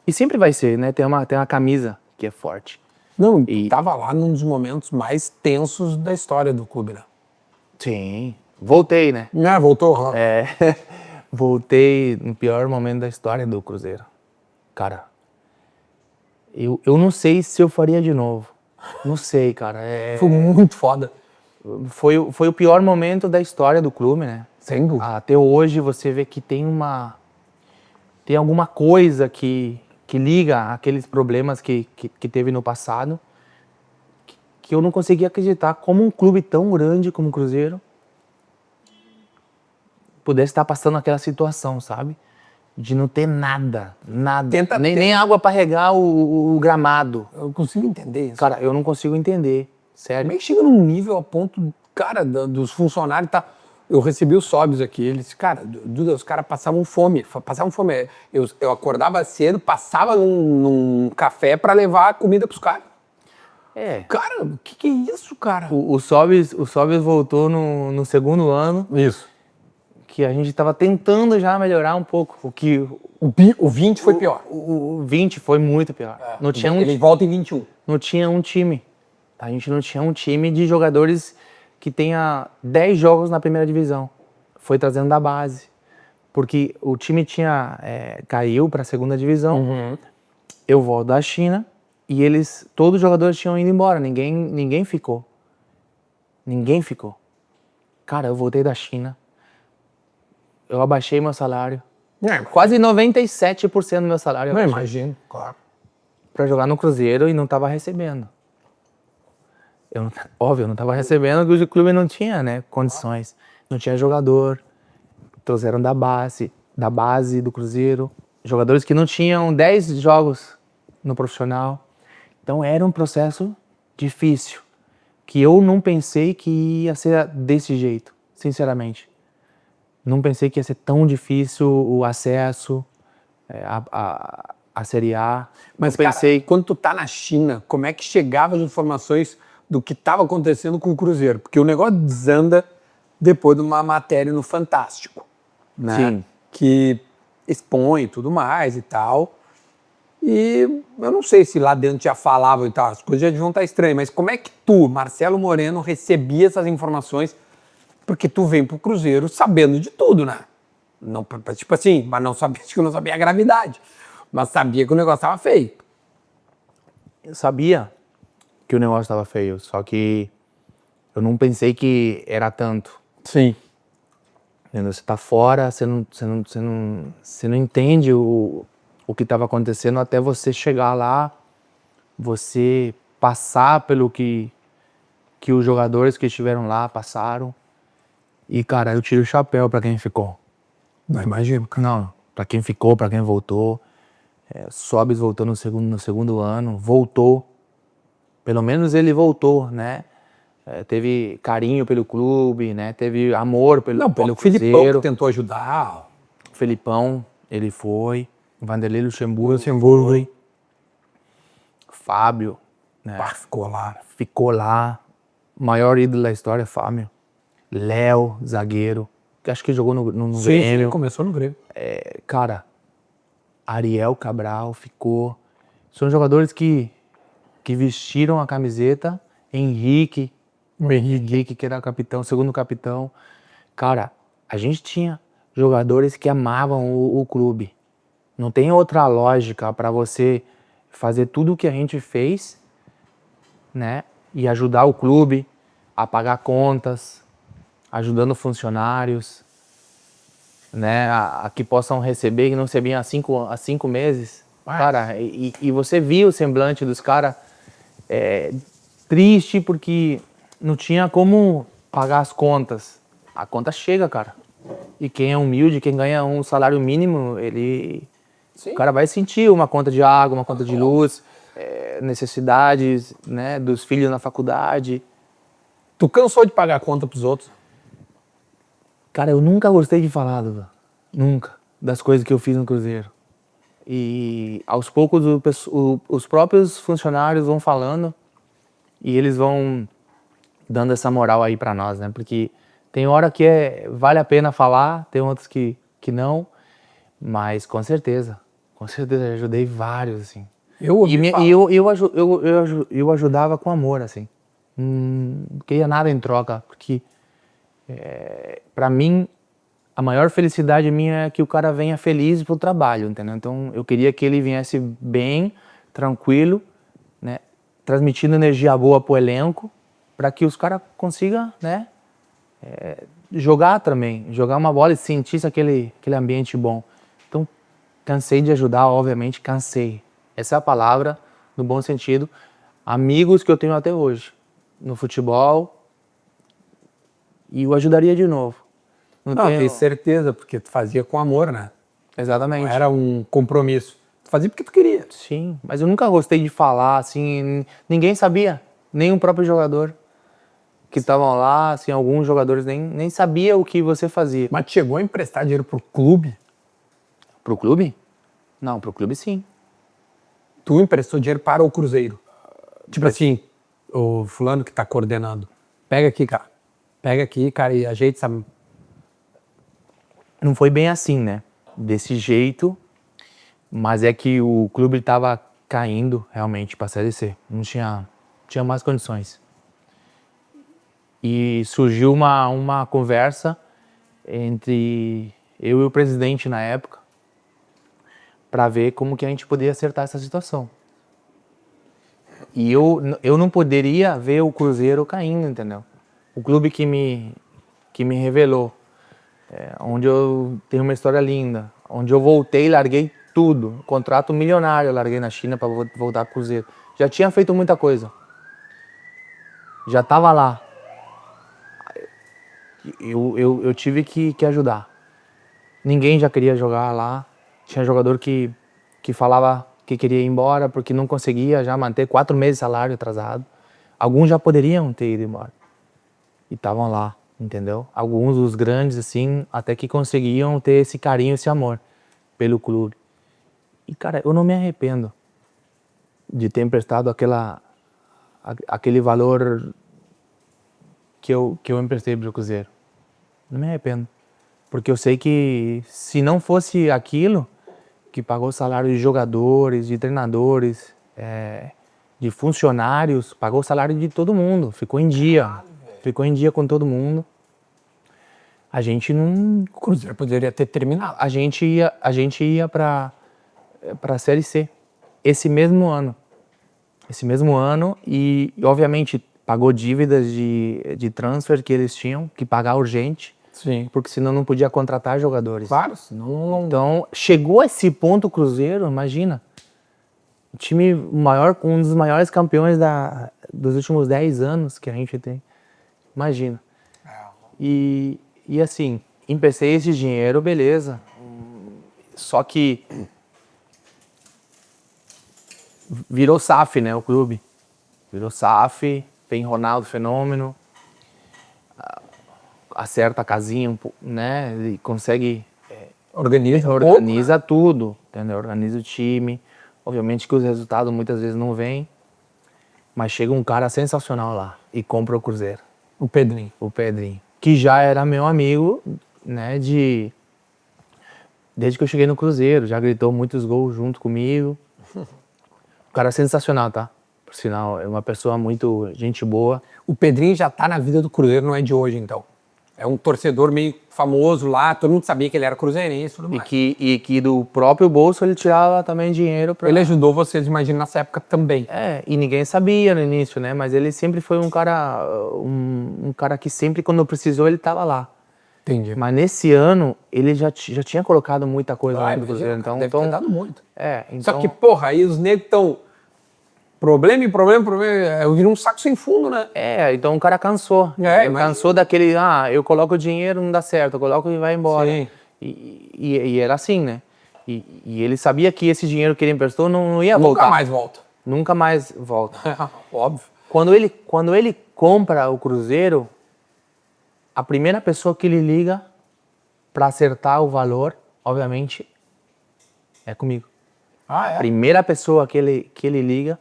e sempre vai ser, né? Tem uma camisa que é forte. Não, e tava lá num dos momentos mais tensos da história do clube, né? Sim. Voltei, né? Voltou. Voltei no pior momento da história do Cruzeiro. Cara, eu não sei se eu faria de novo. Não sei, cara. Foi muito foda. Foi o pior momento da história do clube, né? Sem dúvida. Até hoje você vê que tem alguma coisa que liga aqueles problemas que teve no passado, que eu não conseguia acreditar como um clube tão grande como o Cruzeiro pudesse estar passando aquela situação, sabe? De não ter nada. Nem água para regar o gramado. Eu consigo entender isso. Cara, eu não consigo entender, sério. Como é que chega num nível a ponto, cara, dos funcionários, tá? Eu recebi os sóbios aqui, eles, cara, Duda, os caras passavam fome. Eu acordava cedo, passava num café para levar comida pros caras. Cara, o que é isso, cara? O Sobis voltou no segundo ano. Isso. Que a gente estava tentando já melhorar um pouco. O 20 foi pior. O 20 foi muito pior. Não tinha ele volta em 21. Não tinha um time. A gente não tinha um time de jogadores que tenha 10 jogos na primeira divisão. Foi trazendo da base. Porque o time caiu para a segunda divisão. Eu volto da China e todos os jogadores tinham ido embora. Ninguém ficou. Ninguém ficou. Cara, eu voltei da China. Eu abaixei meu salário. É, Quase 97% do meu salário eu não abaixei imagino, claro. pra jogar no Cruzeiro e não tava recebendo. Óbvio, eu não tava recebendo porque o clube não tinha, né, condições. Não tinha jogador. Trouxeram da base do Cruzeiro. Jogadores que não tinham 10 jogos no profissional. Então era um processo difícil. Que eu não pensei que ia ser desse jeito, sinceramente. Não pensei que ia ser tão difícil o acesso à Série A. Mas, eu pensei... cara, quando tu tá na China, como é que chegavam as informações do que estava acontecendo com o Cruzeiro? Porque o negócio desanda depois de uma matéria no Fantástico, né? Sim. Que expõe e tudo mais e tal. E eu não sei se lá dentro já falavam e tal, as coisas já deviam estar estranhas, mas como é que tu, Marcelo Moreno, recebia essas informações? Porque tu vem pro Cruzeiro sabendo de tudo, né? Não, tipo assim, mas não sabia, acho que eu não sabia a gravidade, mas sabia que o negócio estava feio. Eu sabia que o negócio estava feio, só que eu não pensei que era tanto. Sim. Entendeu? Você tá fora, você não entende o que estava acontecendo até você chegar lá, você passar pelo que os jogadores que estiveram lá passaram. E, cara, eu tiro o chapéu pra quem ficou. Não imagino. Não, pra quem ficou, pra quem voltou. Sobis voltou no segundo ano, voltou. Pelo menos ele voltou, né? Teve carinho pelo clube, né? Teve amor pelo O Filipão Cruzeiro. que tentou ajudar. O Felipão, ele foi. O Vanderlei Luxemburgo Luxemburgo. Fábio, né? Pá, ficou lá. Ficou lá. O maior ídolo da história, Fábio. Léo, zagueiro, que acho que jogou no Grêmio. Sim, começou no Grêmio. Cara, Ariel Cabral ficou. São jogadores que vestiram a camiseta. Henrique, que era capitão, segundo capitão. Cara, a gente tinha jogadores que amavam o clube. Não tem outra lógica para você fazer tudo o que a gente fez, né? E ajudar o clube a pagar contas, ajudando funcionários, né? A que possam receber, que não recebiam há 5 meses. Cara, e você via o semblante dos caras triste porque não tinha como pagar as contas. A conta chega, cara. E quem é humilde, quem ganha um salário mínimo, o cara vai sentir uma conta de água, uma conta de luz, necessidades, né, dos filhos na faculdade. Tu cansou de pagar a conta pros outros? Cara, eu nunca gostei de falar, Duda. Nunca. Das coisas que eu fiz no Cruzeiro. E aos poucos os próprios funcionários vão falando e eles vão dando essa moral aí pra nós, né? Porque tem hora que vale a pena falar, tem outras que não, mas com certeza eu ajudei vários, assim. Eu ajudava com amor, assim. Não queria nada em troca, porque pra mim a maior felicidade minha é que o cara venha feliz pro trabalho, entendeu? Então eu queria que ele viesse bem, tranquilo, né? Transmitindo energia boa pro elenco, para que os caras consigam, né? Jogar também, jogar uma bola e sentir aquele ambiente bom. Então cansei de ajudar, obviamente, cansei. Essa é a palavra, no bom sentido. Amigos que eu tenho até hoje no futebol, e eu ajudaria de novo. Não, tenho certeza, porque tu fazia com amor, né? Exatamente. Não era um compromisso. Tu fazia porque tu queria. Sim, mas eu nunca gostei de falar, assim, ninguém sabia, nem o próprio jogador que estavam lá, assim, alguns jogadores nem sabia o que você fazia. Mas tu chegou a emprestar dinheiro pro clube? Pro clube? Não, pro clube sim. Tu emprestou dinheiro para o Cruzeiro? Tipo assim, o fulano que tá coordenando. Pega aqui, cara. Pega aqui, cara, e ajeita essa... Não foi bem assim, né? Desse jeito, mas é que o clube estava caindo realmente para a Série C. Não tinha mais condições. E surgiu uma conversa entre eu e o presidente na época para ver como que a gente poderia acertar essa situação. E eu não poderia ver o Cruzeiro caindo, entendeu? O clube que que me revelou, onde eu tenho uma história linda, onde eu voltei e larguei tudo, contrato milionário eu larguei na China para voltar pro Cruzeiro. Já tinha feito muita coisa, já estava lá. Eu tive que ajudar. Ninguém já queria jogar lá. Tinha jogador que falava que queria ir embora porque não conseguia já manter 4 meses de salário atrasado. Alguns já poderiam ter ido embora. E estavam lá, entendeu? Alguns dos grandes, assim, até que conseguiam ter esse carinho, esse amor pelo clube. E, cara, eu não me arrependo de ter emprestado aquele valor que eu emprestei pro Cruzeiro. Não me arrependo. Porque eu sei que se não fosse aquilo que pagou o salário de jogadores, de treinadores, de funcionários, pagou o salário de todo mundo, ficou em dia com todo mundo. A gente não... O Cruzeiro poderia ter terminado. A gente ia para a Série C esse mesmo ano. E obviamente pagou dívidas de transfer que eles tinham que pagar urgente. Sim. Porque senão não podia contratar jogadores. Claro, senão não... Então, chegou a esse ponto o Cruzeiro, imagina. O time maior, um dos maiores campeões dos últimos 10 anos que a gente tem. Imagina. E assim, emprestei esse dinheiro, beleza. Só que virou SAF, né, o clube. Virou SAF, vem Ronaldo Fenômeno, acerta a casinha, né, e consegue... Organiza tudo, entendeu? Organiza o time. Obviamente que os resultados muitas vezes não vêm, mas chega um cara sensacional lá e compra o Cruzeiro. O Pedrinho. O Pedrinho. Que já era meu amigo, né, desde que eu cheguei no Cruzeiro, já gritou muitos gols junto comigo. O cara é sensacional, tá? Por sinal, é uma pessoa muito gente boa. O Pedrinho já tá na vida do Cruzeiro, não é de hoje, então. É um torcedor meio famoso lá, todo mundo sabia que ele era cruzeirense e tudo mais. E que do próprio bolso ele tirava também dinheiro pra... Ele ajudou vocês, imagina, nessa época também. E ninguém sabia no início, né? Mas ele sempre foi um cara que sempre, quando precisou, ele tava lá. Entendi. Mas nesse ano, ele já tinha colocado muita coisa lá no Cruzeiro. Então, deve ter dado muito. Então... Só que, porra, aí os negros estão... Problema. Eu viro um saco sem fundo, né? Então o cara cansou. Cansou daquele, eu coloco o dinheiro, não dá certo, eu coloco e vai embora. Sim. E era assim, né? E ele sabia que esse dinheiro que ele emprestou não ia voltar. Nunca mais volta. Óbvio. Quando ele compra o Cruzeiro, a primeira pessoa que ele liga para acertar o valor, obviamente, é comigo. A primeira pessoa que ele liga.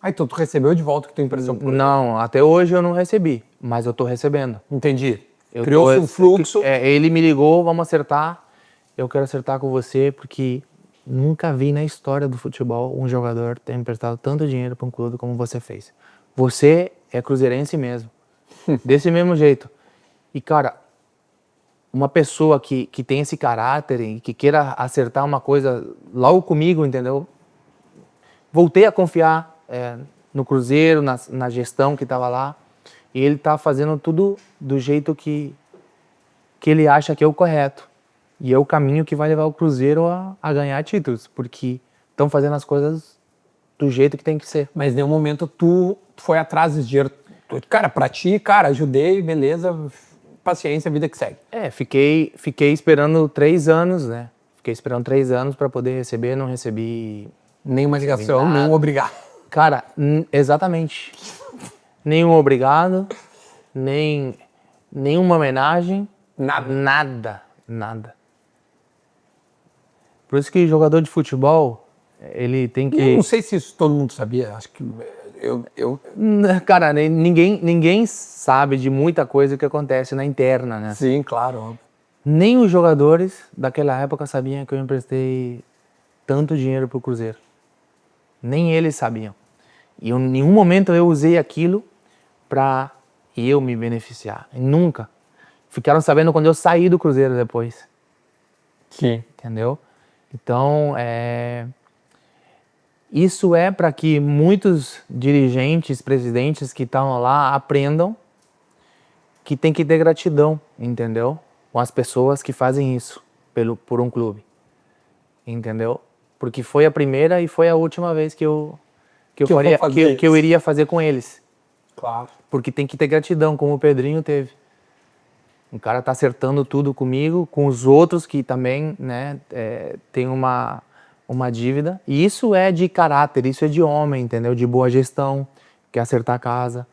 Então tu recebeu de volta que tu emprestou por ele? Não, até hoje eu não recebi, mas eu tô recebendo. Entendi. Criou-se um fluxo. Ele me ligou, vamos acertar. Eu quero acertar com você porque nunca vi na história do futebol um jogador ter emprestado tanto dinheiro para um clube como você fez. Você é cruzeirense mesmo, desse mesmo jeito. E cara, uma pessoa que tem esse caráter e que queira acertar uma coisa logo comigo, entendeu? Voltei a confiar no Cruzeiro, na gestão que estava lá, e ele tá fazendo tudo do jeito que ele acha que é o correto. E é o caminho que vai levar o Cruzeiro a ganhar títulos, porque estão fazendo as coisas do jeito que tem que ser. Mas em nenhum momento tu foi atrás desse dinheiro. Cara, pra ti, cara, ajudei, beleza, paciência, vida que segue. Fiquei esperando 3 anos, né? Fiquei esperando 3 anos para poder receber, não recebi... Nenhuma ligação, nenhum obrigado. Cara, exatamente. Nenhum obrigado, nenhuma homenagem. Nada. Por isso que jogador de futebol, ele tem que... Eu não sei se isso todo mundo sabia, acho que Cara, ninguém sabe de muita coisa que acontece na interna, né? Sim, claro. Nem os jogadores daquela época sabiam que eu emprestei tanto dinheiro pro Cruzeiro. Nem eles sabiam. E em nenhum momento eu usei aquilo para eu me beneficiar. Nunca. Ficaram sabendo quando eu saí do Cruzeiro depois. Sim. Entendeu? Então, isso é para que muitos dirigentes, presidentes que estão lá aprendam que tem que ter gratidão, entendeu? Com as pessoas que fazem isso por um clube, entendeu? Porque foi a primeira e foi a última vez que eu iria fazer com eles. Claro. Porque tem que ter gratidão, como o Pedrinho teve. O cara tá acertando tudo comigo, com os outros que também, né, tem uma dívida. E isso é de caráter, isso é de homem, entendeu? De boa gestão, quer acertar a casa.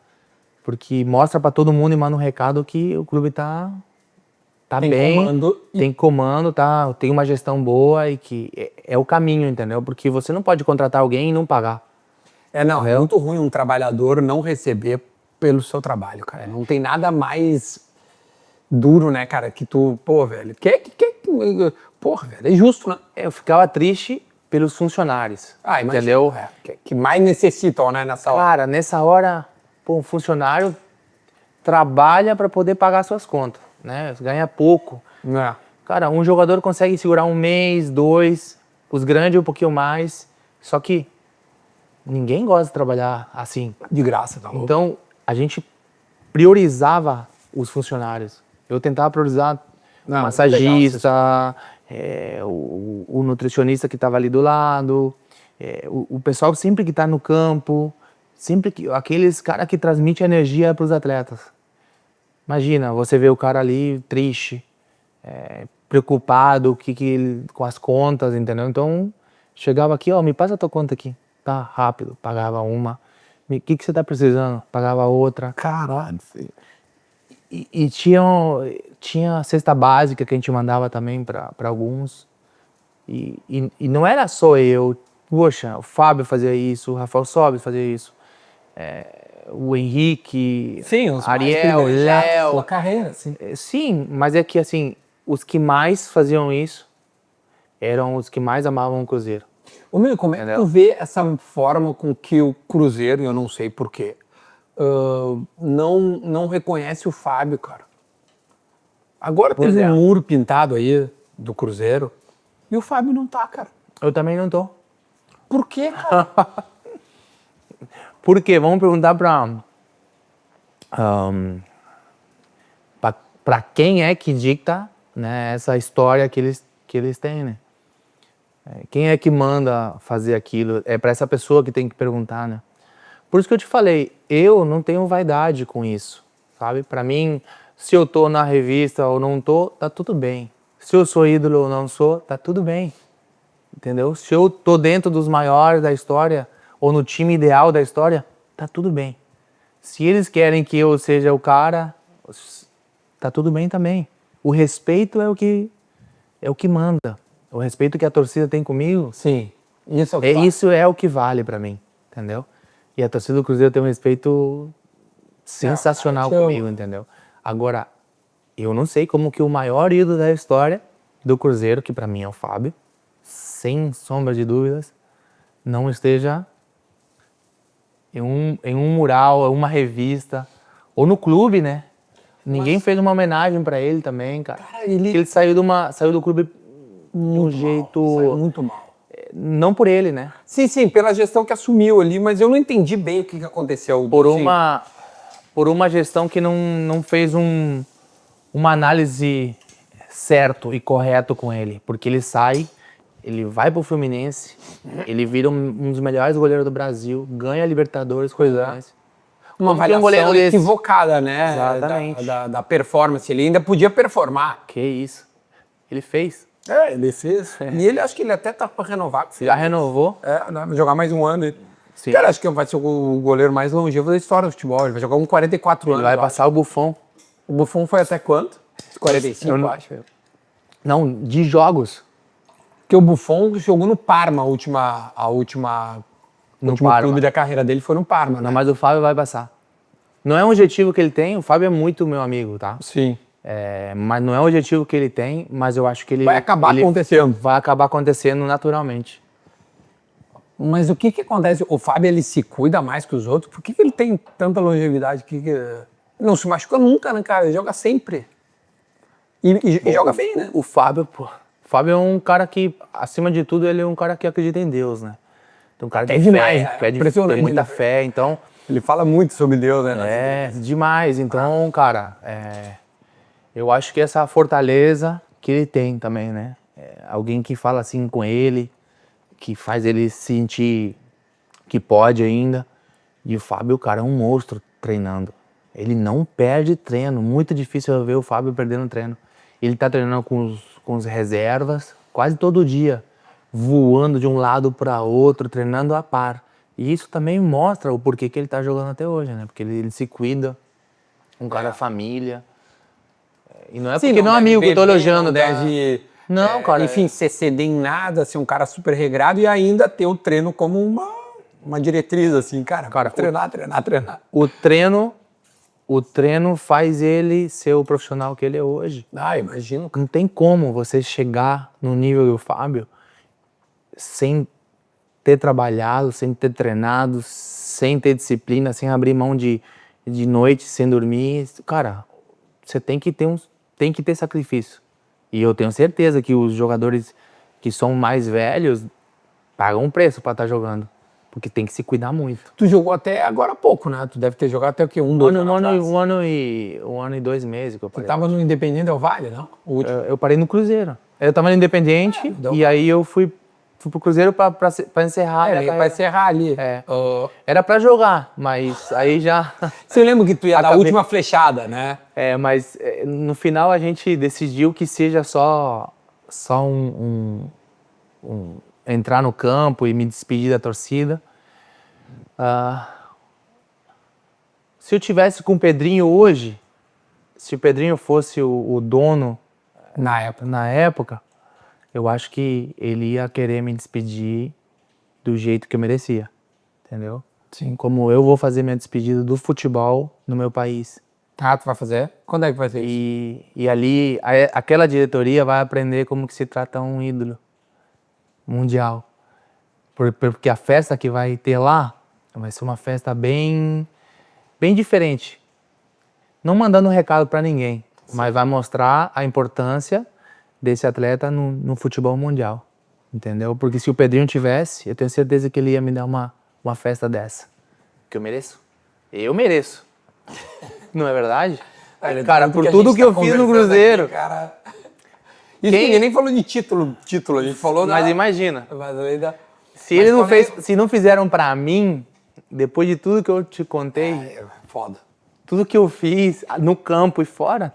Porque mostra pra todo mundo e manda um recado que o clube tá Tem bem, comando tem comando, tem uma gestão boa e que é o caminho, entendeu? Porque você não pode contratar alguém e não pagar. É muito ruim um trabalhador não receber pelo seu trabalho, cara. Não tem nada mais duro, né, cara, que tu, pô, velho, porra, velho, é justo, né? Eu ficava triste pelos funcionários, entendeu? Que mais necessitam, né, nessa hora. Cara, nessa hora, pô, um funcionário trabalha para poder pagar suas contas, né? Ganha pouco. É. Cara, um jogador consegue segurar 1 mês, 2, os grandes um pouquinho mais, só que ninguém gosta de trabalhar assim. De graça, tá louco? Então, a gente priorizava os funcionários. Eu tentava priorizar o massagista, o nutricionista que estava ali do lado, o pessoal sempre que está no campo, aqueles caras que transmitem energia para os atletas. Imagina, você vê o cara ali triste, preocupado com as contas, entendeu? Então, chegava aqui, me passa a tua conta aqui. Tá, rápido, pagava uma. O que você tá precisando? Pagava outra. Caralho, filho. E tinha a cesta básica que a gente mandava também para alguns. E não era só eu. Poxa, o Fábio fazia isso, o Rafael Sobis fazia isso. O Henrique, Sim, os Ariel, Léo. sua carreira, sim. Sim, mas é que assim, os que mais faziam isso eram os que mais amavam o Cruzeiro. Ô, meu, como é que tu vê essa forma com que o Cruzeiro, e eu não sei porquê, não reconhece o Fábio, cara? Agora teve um muro pintado aí do Cruzeiro e o Fábio não tá, cara. Eu também não tô. Por quê, cara? Por quê? Vamos perguntar para quem é que dicta, né, essa história que eles têm, né? Quem é que manda fazer aquilo? É para essa pessoa que tem que perguntar, né? Por isso que eu te falei, eu não tenho vaidade com isso, sabe? Para mim, se eu tô na revista ou não tô, tá tudo bem. Se eu sou ídolo ou não sou, tá tudo bem. Entendeu? Se eu tô dentro dos maiores da história ou no time ideal da história, tá tudo bem. Se eles querem que eu seja o cara, tá tudo bem também. O respeito é o que manda. O respeito que a torcida tem comigo, Sim, isso é o que vale. Isso é o que vale pra mim, entendeu? E a torcida do Cruzeiro tem um respeito sensacional comigo, entendeu? Agora, eu não sei como que o maior ídolo da história do Cruzeiro, que pra mim é o Fábio, sem sombra de dúvidas, não esteja em um mural, em uma revista, ou no clube, né? Ninguém fez uma homenagem pra ele também, cara. Ele saiu do clube muito jeito... Saiu muito mal. Não por ele, né? Sim, pela gestão que assumiu ali, mas eu não entendi bem o que aconteceu. Por uma gestão que não fez uma análise certo e correto com ele. Porque ele sai, ele vai pro Fluminense, ele vira um dos melhores goleiros do Brasil, ganha a Libertadores com o Fluminense. Uma avaliação equivocada, né? Exatamente. Da performance. Ele ainda podia performar. Que isso. Ele fez. Ele fez. E ele, acho que ele até tá pra renovar. Já renovou? Vai jogar mais um ano. Sim. Cara, acho que vai ser o goleiro mais longevo da história do futebol. Ele vai jogar com 44 anos. Ele vai passar o Buffon. O Buffon foi até quanto? 45, eu acho. Não, de jogos. Porque o Buffon jogou no Parma, o último clube da carreira dele foi no Parma, né? Não, mas o Fábio vai passar. Não é um objetivo que ele tem, o Fábio é muito meu amigo, tá? Sim. Mas não é o objetivo que ele tem, mas eu acho que ele... Vai acabar acontecendo. Vai acabar acontecendo naturalmente. Mas o que acontece? O Fábio, ele se cuida mais que os outros? Por que ele tem tanta longevidade? Ele não se machuca nunca, né, cara? Ele joga sempre. E joga bem, né? O Fábio é um cara que, acima de tudo, ele é um cara que acredita em Deus, né? Então, um cara de fé, impressionante. tem muita fé. Então, Ele fala muito sobre Deus, né? É, demais. Então, cara, eu acho que essa fortaleza que ele tem também, né? Alguém que fala assim com ele, que faz ele sentir que pode ainda. E o Fábio, cara, é um monstro treinando. Ele não perde treino. Muito difícil eu ver o Fábio perdendo treino. Ele tá treinando com os reservas quase todo dia, voando de um lado para outro, treinando a par. E isso também mostra o porquê que ele tá jogando até hoje, né? Porque ele se cuida, um cara família. E não é porque não é amigo que eu tô elogiando. Não deve, Não, cara. enfim, ser ceder em nada, ser um cara super regrado e ainda ter o treino como uma diretriz, assim, cara, treinar. O treino faz ele ser o profissional que ele é hoje. Ah, imagino. Não tem como você chegar no nível do Fábio sem ter trabalhado, sem ter treinado, sem ter disciplina, sem abrir mão de noite, sem dormir. Cara, você tem que ter sacrifício. E eu tenho certeza que os jogadores que são mais velhos pagam um preço para estar jogando. Porque tem que se cuidar muito. Tu jogou até agora há pouco, né? Tu deve ter jogado até o quê? Um ano e 2 meses que eu Tu parei. tava no Independente Del Valle, não? O último. Eu parei no Cruzeiro. Eu tava no Independente e aí eu fui pro Cruzeiro pra encerrar. Pra encerrar ali. Era pra jogar, mas aí já... Você lembra que tu ia dar a última flechada, né? Mas no final a gente decidiu que seja só entrar no campo e me despedir da torcida. Se eu tivesse com o Pedrinho hoje, se o Pedrinho fosse o dono na época, eu acho que ele ia querer me despedir do jeito que eu merecia, entendeu? Sim. Como eu vou fazer minha despedida do futebol no meu país. Tu vai fazer? Quando é que vai ser isso? E ali, aquela diretoria vai aprender como que se trata um ídolo mundial. Porque a festa que vai ter lá vai ser uma festa bem diferente. Não mandando um recado para ninguém, mas vai mostrar a importância desse atleta no futebol mundial. Entendeu? Porque se o Pedrinho tivesse, eu tenho certeza que ele ia me dar uma festa dessa. Que eu mereço. Eu mereço. Não é verdade? Cara, por tudo que eu fiz no Cruzeiro. Aqui, cara. Isso ninguém nem falou de título, a gente falou Mas imagina. Mas se não fizeram pra mim, depois de tudo que eu te contei, foda. Tudo que eu fiz no campo e fora,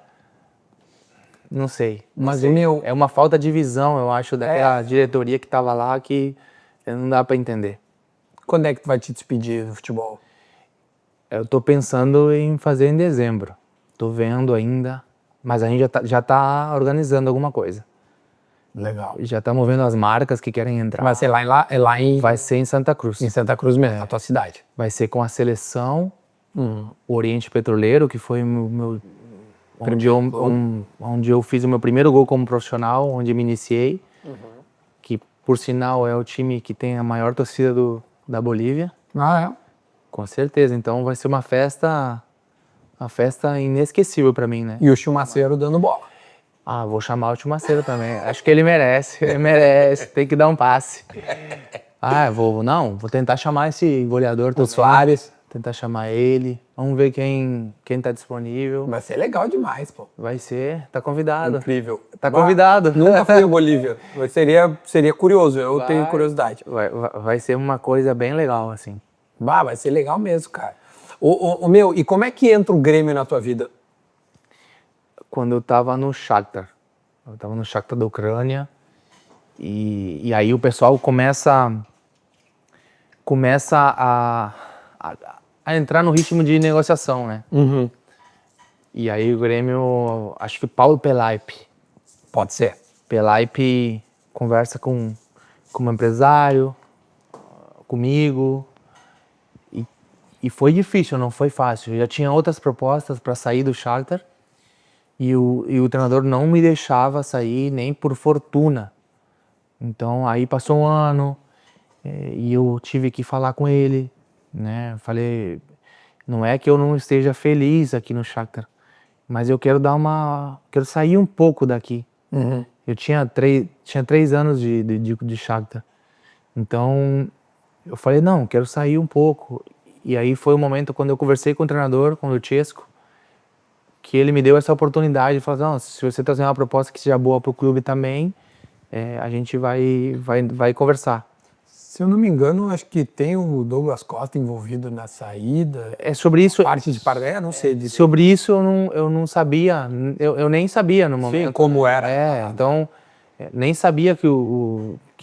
não sei. Mas o meu... É uma falta de visão, eu acho, daquela diretoria que tava lá que não dá pra entender. Quando é que tu vai te despedir do futebol? Eu tô pensando em fazer em dezembro. Tô vendo ainda, mas a gente já tá organizando alguma coisa. Legal. Já estamos vendo as marcas que querem entrar. Vai ser lá em... Vai ser em Santa Cruz. Em Santa Cruz mesmo, na tua cidade. Vai ser com a seleção, o Oriente Petroleiro, que foi onde eu fiz o meu primeiro gol como profissional, onde me iniciei. Que, por sinal, é o time que tem a maior torcida da Bolívia. Com certeza. Então vai ser uma festa inesquecível para mim, né? E o Chumaceiro dando bola. Vou chamar o Chumaceiro também. Acho que ele merece. Ele merece. Tem que dar um passe. Vou tentar chamar esse goleador também. O Soares. Tentar chamar ele. Vamos ver quem tá disponível. Vai ser legal demais, pô. Vai ser. Tá convidado. Incrível. Tá convidado. Nunca fui à Bolívia. Seria curioso. Eu tenho curiosidade. Vai ser uma coisa bem legal, assim. Vai ser legal mesmo, cara. Meu, e como é que entra o Grêmio na tua vida? Quando eu tava no Shakhtar. Eu tava no Shakhtar da Ucrânia. E aí o pessoal começa a entrar no ritmo de negociação, né? E aí o Grêmio, acho que Paulo Pelaipe. Pode ser. Pelaipe conversa com um empresário, comigo. E foi difícil, não foi fácil. Eu já tinha outras propostas para sair do Shakhtar. E o treinador não me deixava sair nem por fortuna. Então aí passou um ano e eu tive que falar com ele, né? Falei, não é que eu não esteja feliz aqui no Shakhtar, mas eu quero quero sair um pouco daqui. Eu tinha 3 anos de Shakhtar. Então eu falei, não, quero sair um pouco. E aí foi o momento quando eu conversei com o treinador, com o Luchesco, que ele me deu essa oportunidade de falar, não, se você trazer uma proposta que seja boa para o clube também, a gente vai conversar. Se eu não me engano, acho que tem o Douglas Costa envolvido na saída. É sobre isso. Parte de Paré, não sei dizer. Sobre isso eu não sabia, eu nem sabia no momento. Sim, como era. Então, nem sabia que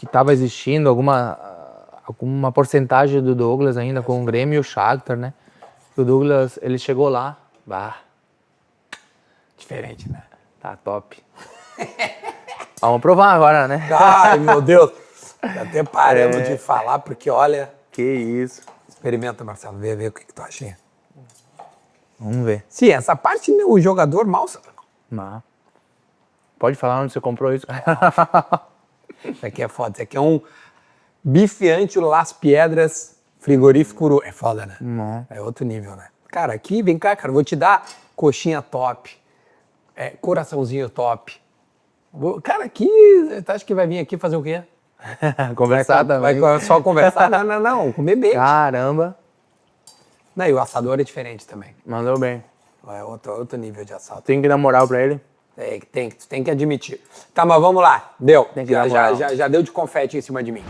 estava existindo alguma porcentagem do Douglas ainda com o Grêmio e o Shakhtar, né? O Douglas, ele chegou lá, Diferente, né? tá top. Vamos provar agora, né? Ai, meu Deus. Até paramos de falar, porque olha... Que isso. Experimenta, Marcelo, vê o que tu acha aí. Vamos ver. Sim, essa parte o jogador mal... Não. Pode falar onde você comprou isso? Isso aqui é foda. Isso aqui é um bife Ancho Las Piedras frigorífico. É foda, né? Não. É outro nível, né? Cara, aqui, vem cá, cara. Vou te dar coxinha top. Coraçãozinho top. Cara, aqui... Tu acha que vai vir aqui fazer o quê? Conversar também. Vai só conversar? Não. Comer bem. Caramba. Não, e o assador é diferente também. Mandou bem. É outro nível de assado. Tem que dar moral pra ele. Tem que admitir. Tá, mas vamos lá. Deu. Tem que dar moral. Já deu de confete em cima de mim.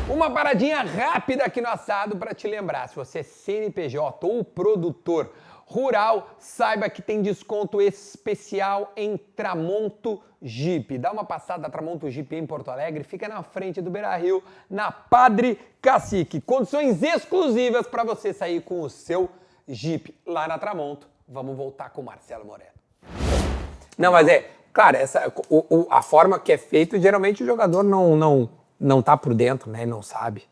Uma paradinha rápida aqui no assado para te lembrar. Se você é CNPJ ou produtor rural, saiba que tem desconto especial em Tramonto Jeep. Dá uma passada na Tramonto Jeep em Porto Alegre, fica na frente do Beira-Rio, na Padre Cacique. Condições exclusivas para você sair com o seu Jeep lá na Tramonto. Vamos voltar com o Marcelo Moreno. Não, mas claro, a forma que é feito, geralmente o jogador não tá por dentro, né? Não sabe,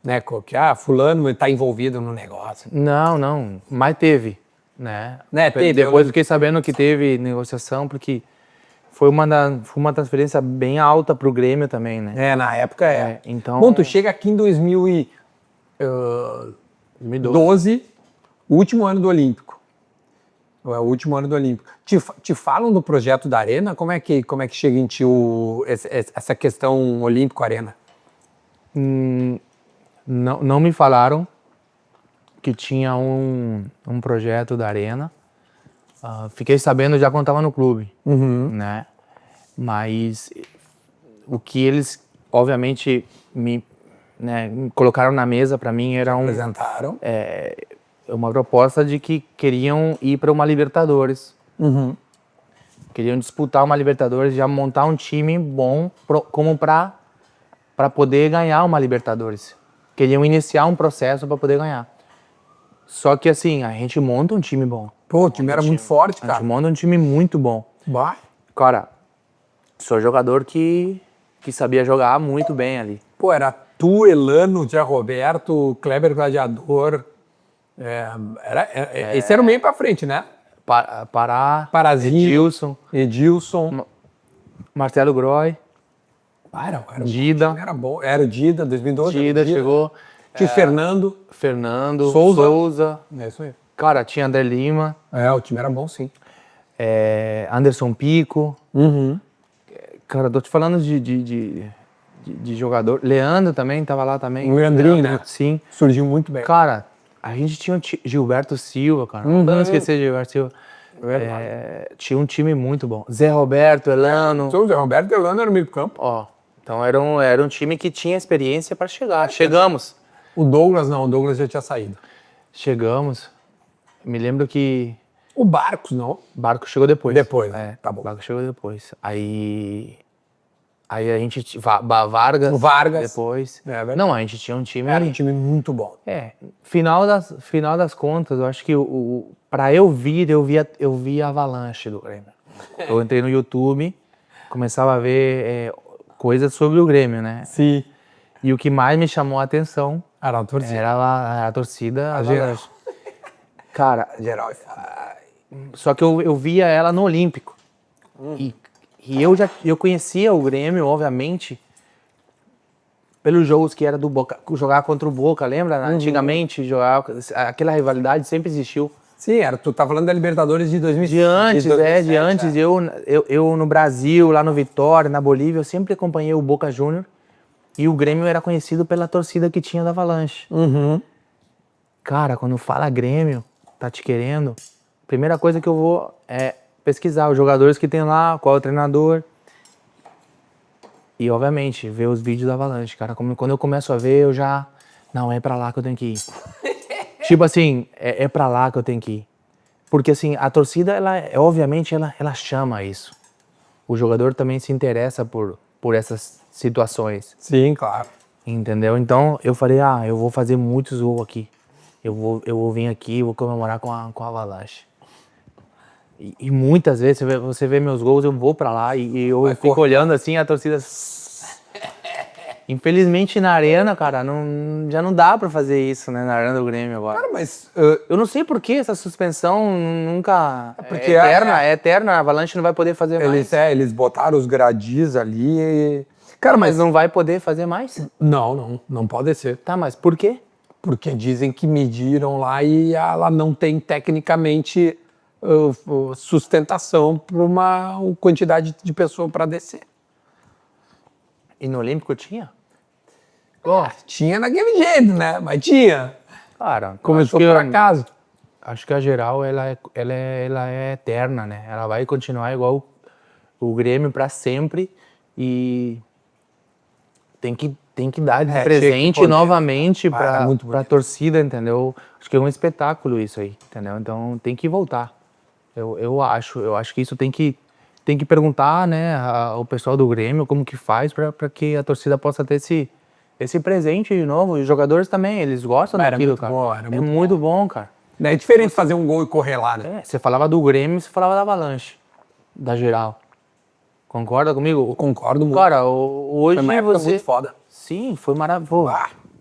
né? Que fulano tá envolvido no negócio. Não, mas teve, né? Teve. Depois eu fiquei sabendo que teve negociação, porque foi uma transferência bem alta pro Grêmio também, né? Na época então... Bom, tu chega aqui em 2012, o último ano do Olímpico. É o último ano do Olímpico. Te falam do projeto da Arena? Como é que chega em ti essa questão Olímpico-Arena? Não me falaram que tinha um projeto da Arena. Fiquei sabendo já quando estava no clube, né? Mas o que eles, obviamente, me colocaram na mesa para mim era apresentaram. Uma proposta de que queriam ir para uma Libertadores. Queriam disputar uma Libertadores, já montar um time bom como para poder ganhar uma Libertadores. Queriam iniciar um processo para poder ganhar. Só que assim, a gente monta um time bom. Pô, o time era muito forte, cara. A gente monta um time muito bom. Bah. Cara, sou jogador que sabia jogar muito bem ali. Pô, era tu, Elano, Zé Roberto, Kleber Gladiador. Esse era o meio pra frente, né? Pará, Parazinho, Edilson. Marcelo Groy. Era Dida. Era bom. Era o Dida, 2012. Dida chegou. Tinha Fernando. Souza. É isso aí. Cara, tinha André Lima. O time era bom, sim. Anderson Pico. Cara, tô te falando de jogador. Leandro também tava lá também. O Leandrinho, né? Sim. Surgiu muito bem. Cara, a gente tinha Gilberto Silva, cara. Não esquecer de Gilberto Silva. Tinha um time muito bom. Zé Roberto, Elano. O Zé Roberto e Elano eram no meio do campo. Então era um time que tinha experiência para chegar. Chegamos. O Douglas não, o Douglas já tinha saído. Chegamos. Me lembro que... O Barcos não. Barco chegou depois. Depois, tá bom. Barco chegou depois. Aí a gente... Vargas. O Vargas. Depois. Não, a gente tinha um time... Era um time muito bom. Final das contas, eu acho que pra eu vi a Avalanche do Grêmio. Eu entrei no YouTube, começava a ver coisas sobre o Grêmio, né? Sim. E o que mais me chamou a atenção era a torcida. Era a torcida Avalanche. Cara, geral. Só que eu via ela no Olímpico. E eu conhecia o Grêmio, obviamente, pelos jogos que era do Boca, jogar contra o Boca, lembra? Antigamente, aquela rivalidade sempre existiu. Sim, tu tá falando da Libertadores de 2007. De antes. Eu no Brasil, lá no Vitória, na Bolívia, eu sempre acompanhei o Boca Júnior. E o Grêmio era conhecido pela torcida que tinha da Avalanche. Cara, quando fala Grêmio, tá te querendo, primeira coisa que eu vou é pesquisar os jogadores que tem lá, qual é o treinador. E, obviamente, ver os vídeos da Avalanche, cara. Quando eu começo a ver, eu já... Não, é pra lá que eu tenho que ir. Tipo assim, é pra lá que eu tenho que ir. Porque, assim, a torcida, obviamente, ela chama isso. O jogador também se interessa por essas situações. Sim, claro. Entendeu? Então, eu falei, eu vou fazer muitos gols aqui. Eu vou vir aqui, vou comemorar com a Avalanche. E muitas vezes, você vê meus gols, eu vou pra lá e eu fico olhando assim, a torcida... Infelizmente, na arena, cara, já não dá pra fazer isso, né? Na arena do Grêmio agora. Cara, mas... Eu não sei por que essa suspensão nunca... porque é eterna, a Avalanche não vai poder fazer mais. Eles botaram os gradis ali e... Cara, Mas não vai poder fazer mais? Não pode ser. Tá, mas por quê? Porque dizem que mediram lá e ela não tem tecnicamente sustentação para uma quantidade de pessoa para descer. E no Olímpico tinha? Tinha daquele jeito, né? Mas tinha. Cara, Começou por acaso. Acho que a geral, ela é eterna, né? Ela vai continuar igual o Grêmio pra sempre e tem que dar de presente novamente pra torcida, entendeu? Acho que é um espetáculo isso aí, entendeu? Então tem que voltar. Eu acho que isso tem que perguntar, né, ao pessoal do Grêmio como que faz pra que a torcida possa ter esse presente de novo. E os jogadores também, eles gostam daquilo, cara. É muito bom, cara. É diferente fazer um gol e correr lá, né? Você falava do Grêmio, você falava da Avalanche, da geral. Concorda comigo? Concordo muito. Cara, hoje foi uma época muito foda. Sim, foi maravilhoso.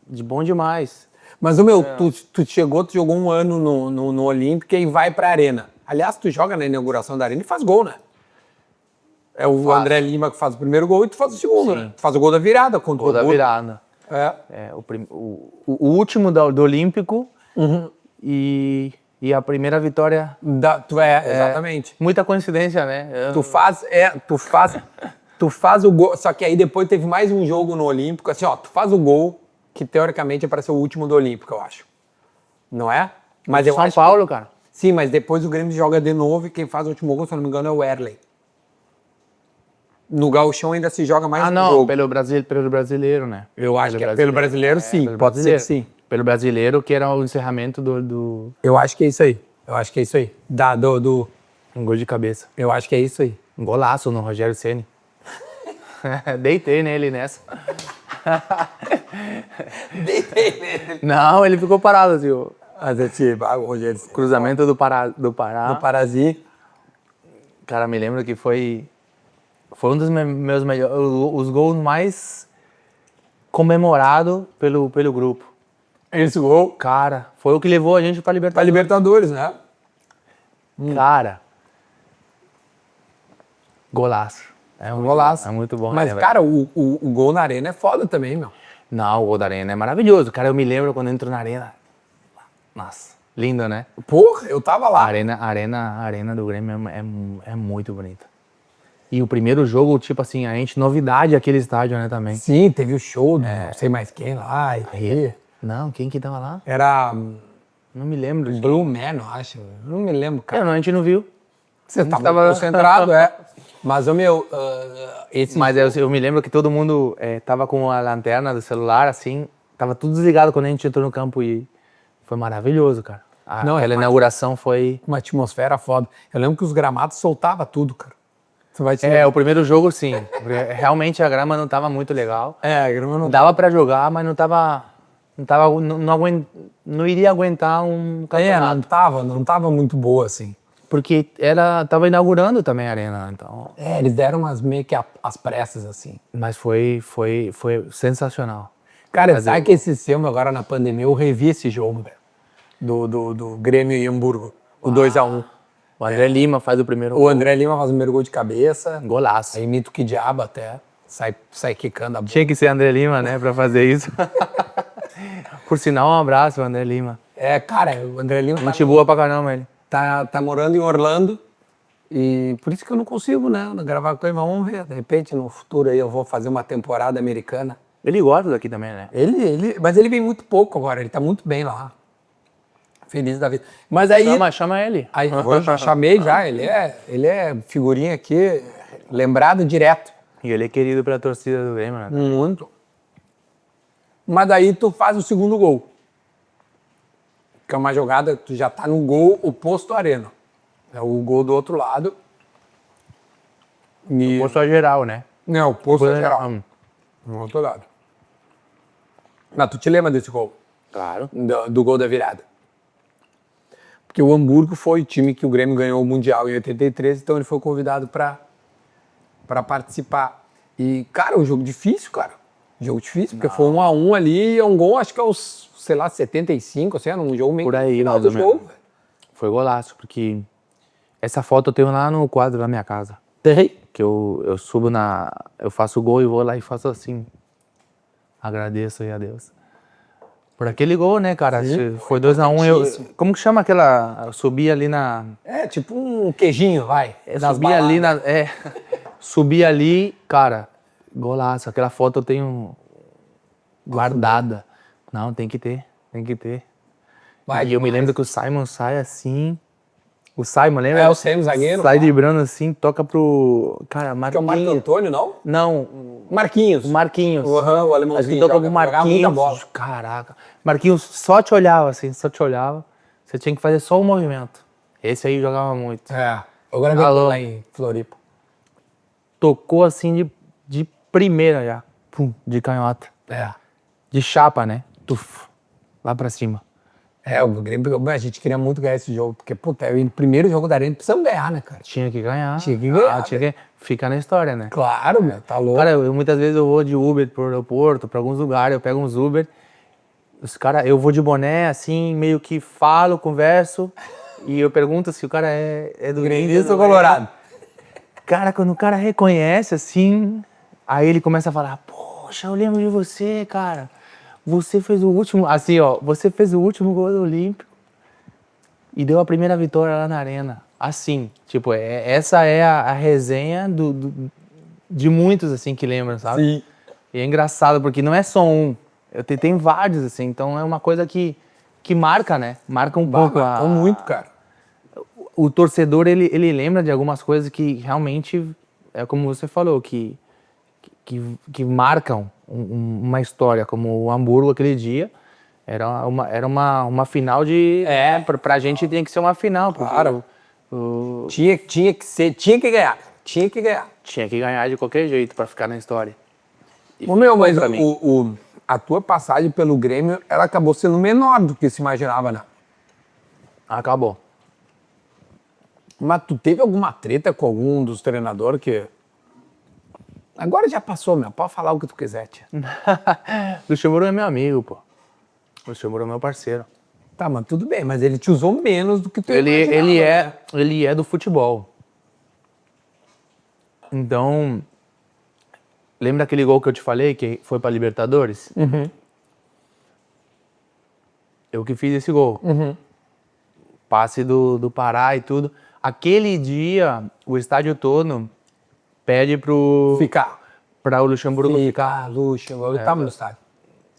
De bom demais. Mas, tu jogou um ano no Olímpico e vai pra Arena. Aliás, tu joga na inauguração da Arena e faz gol, né? É o André Lima que faz o primeiro gol e tu faz o segundo, né? Tu faz o gol da virada contra o gol da virada. O último do Olímpico e a primeira vitória. Exatamente. Muita coincidência, né? Tu faz o gol, só que aí depois teve mais um jogo no Olímpico, assim, tu faz o gol que teoricamente é para ser o último do Olímpico, eu acho. Não é? Mas São Paulo, cara. Sim, mas depois o Grêmio joga de novo e quem faz o último gol, se eu não me engano, é o Erley. No Gauchão ainda se joga mais um jogo. Pelo brasileiro, né? Eu acho que pelo brasileiro, sim. Pode ser que sim. Pelo brasileiro, que era o encerramento do... Eu acho que é isso aí. Um gol de cabeça. Eu acho que é isso aí. Um golaço no Rogério Ceni. Deitei nele nessa. Deitei nele. Não, ele ficou parado, assim. O Rogério Ceni. Cruzamento do Pará. Do Parazi. Cara, me lembro que foi um dos meus melhores... Os gols mais comemorados pelo grupo. Esse gol, cara, foi o que levou a gente pra Libertadores. Pra Libertadores, né? Cara, golaço. É um golaço. É muito bom. Mas, cara, o gol na Arena é foda também, meu. Não, o gol da Arena é maravilhoso. Cara, eu me lembro quando eu entro na Arena. Nossa, lindo, né? Porra, eu tava lá. A arena do Grêmio é muito bonita. E o primeiro jogo, tipo assim, a gente, novidade aquele estádio, né, também. Sim, teve o show, não sei mais quem lá. Aí. Não, quem que tava lá? Era... Não me lembro. Blue Man, eu acho. Não me lembro, cara. A gente não viu. Você tava concentrado, Mas, Mas eu me lembro que todo mundo tava com a lanterna do celular, assim, tava tudo desligado quando a gente entrou no campo e foi maravilhoso, cara. Aquela inauguração foi... Uma atmosfera foda. Eu lembro que os gramados soltavam tudo, cara. O primeiro jogo, sim. Realmente a grama não tava muito legal. A grama não... Dava pra jogar, mas não iria aguentar um campeonato. Não tava muito boa, assim. Porque tava inaugurando também a arena, então... eles deram meio que as pressas, assim. Mas foi sensacional. Cara, sabe que esse filme, agora na pandemia, eu revi esse jogo, velho. Do Grêmio e Hamburgo, o 2-1. O André Lima faz o primeiro gol. O André Lima faz o primeiro gol de cabeça. Golaço. Aí imita o que diabo até. Sai quicando a bola. Tinha que ser André Lima, né, pra fazer isso. Por sinal, um abraço, André Lima. Cara, o André Lima... Gente boa pra caramba, ele. Tá morando em Orlando e por isso que eu não consigo, né, gravar com ele, mas vamos ver. De repente, no futuro aí, eu vou fazer uma temporada americana. Ele gosta daqui também, né? Mas ele vem muito pouco agora, ele tá muito bem lá. Feliz da vida. Mas aí... Chama ele. Aí, eu já chamei já, ele é figurinha aqui, lembrado direto. E ele é querido pela torcida do Grêmio, né? Muito. Mas daí tu faz o segundo gol. Que é uma jogada, tu já tá no gol oposto à arena. É o gol do outro lado. E... Posto a geral, né? Não, o posto é geral. No outro lado. Mas tu te lembra desse gol? Claro. Do gol da virada. Porque o Hamburgo foi o time que o Grêmio ganhou o Mundial em 83, então ele foi convidado para participar. E, cara, um jogo difícil, cara. Jogo difícil, porque foi 1-1 ali, é um gol, acho que é os, sei lá, 75, assim, um jogo meio Por aí, final mais do ou menos. jogo. Foi golaço, porque essa foto eu tenho lá no quadro da minha casa. Tem. Que eu subo eu faço o gol e vou lá e faço assim. Agradeço aí a Deus. Por aquele gol, né, cara? Foi 2-1. Como que chama aquela... Eu subi ali na... É, tipo um queijinho, vai. Subi ali na... Subi ali, cara, golaço. Aquela foto eu tenho guardada. Não, tem que ter. Vai E eu me lembro que o Simon sai assim... O Simon, lembra? É, o Simon, zagueiro. Sai driblando assim, toca pro... Cara, Que é o Marco Marquinhos. Antônio, não? Não, Marquinhos. o Marquinhos. O Acho alemãozinho. que toca pro jogava muita bola. Marquinhos. Caraca. Marquinhos só te olhava assim, só te olhava. Você tinha que fazer só o movimento. Esse aí jogava muito. É. Agora vem Alô. lá em Floripa. Tocou assim de primeira já. Pum, de canhota. É. De chapa, né? Tuf, lá pra cima. É, o Grêmio, a gente queria muito ganhar esse jogo, porque, puta, é o primeiro jogo da Arena, precisamos ganhar, né, cara? Tinha que ganhar. Tinha que ganhar, Tinha que... Fica na história, né? Claro, meu, tá louco. Cara, muitas vezes eu vou de Uber pro aeroporto, pra alguns lugares, eu pego uns Uber. Os cara, eu vou de boné, assim, meio que falo, converso, e eu pergunto se o cara é do Gremista ou Colorado? Cara, quando o cara reconhece, assim, aí ele começa a falar, poxa, eu lembro de você, cara. Você fez o último, assim, ó, você fez o último gol do Olímpico e deu a primeira vitória lá na Arena. Assim, tipo, essa é a resenha de muitos, assim, que lembram, sabe? Sim. E é engraçado, porque não é só um. Tem vários, assim, então é uma coisa que marca, né? Marca um pouco. Marcou muito, cara. O torcedor, ele lembra de algumas coisas que realmente, é como você falou, que marcam uma história, como o Hamburgo aquele dia. Era uma final de... pra gente tinha que ser uma final. Claro. Tinha que ganhar. Tinha que ganhar. Tinha que ganhar de qualquer jeito pra ficar na história. Mas pra mim. a tua passagem pelo Grêmio, ela acabou sendo menor do que se imaginava, né? Acabou. Mas tu teve alguma treta com algum dos treinadores que... Agora já passou, meu. Pode falar o que tu quiser, tia. Luxemburgo é meu amigo, pô. Luxemburgo é meu parceiro. Tá, mas tudo bem. Mas ele te usou menos do que tu imaginava, né? Ele é do futebol. Então, lembra aquele gol que eu te falei, que foi pra Libertadores? Uhum. Eu que fiz esse gol. Uhum. Passe do Pará e tudo. Aquele dia, o estádio todo pede pra o Luxemburgo ficar. Luxemburgo. Ele tava no estádio.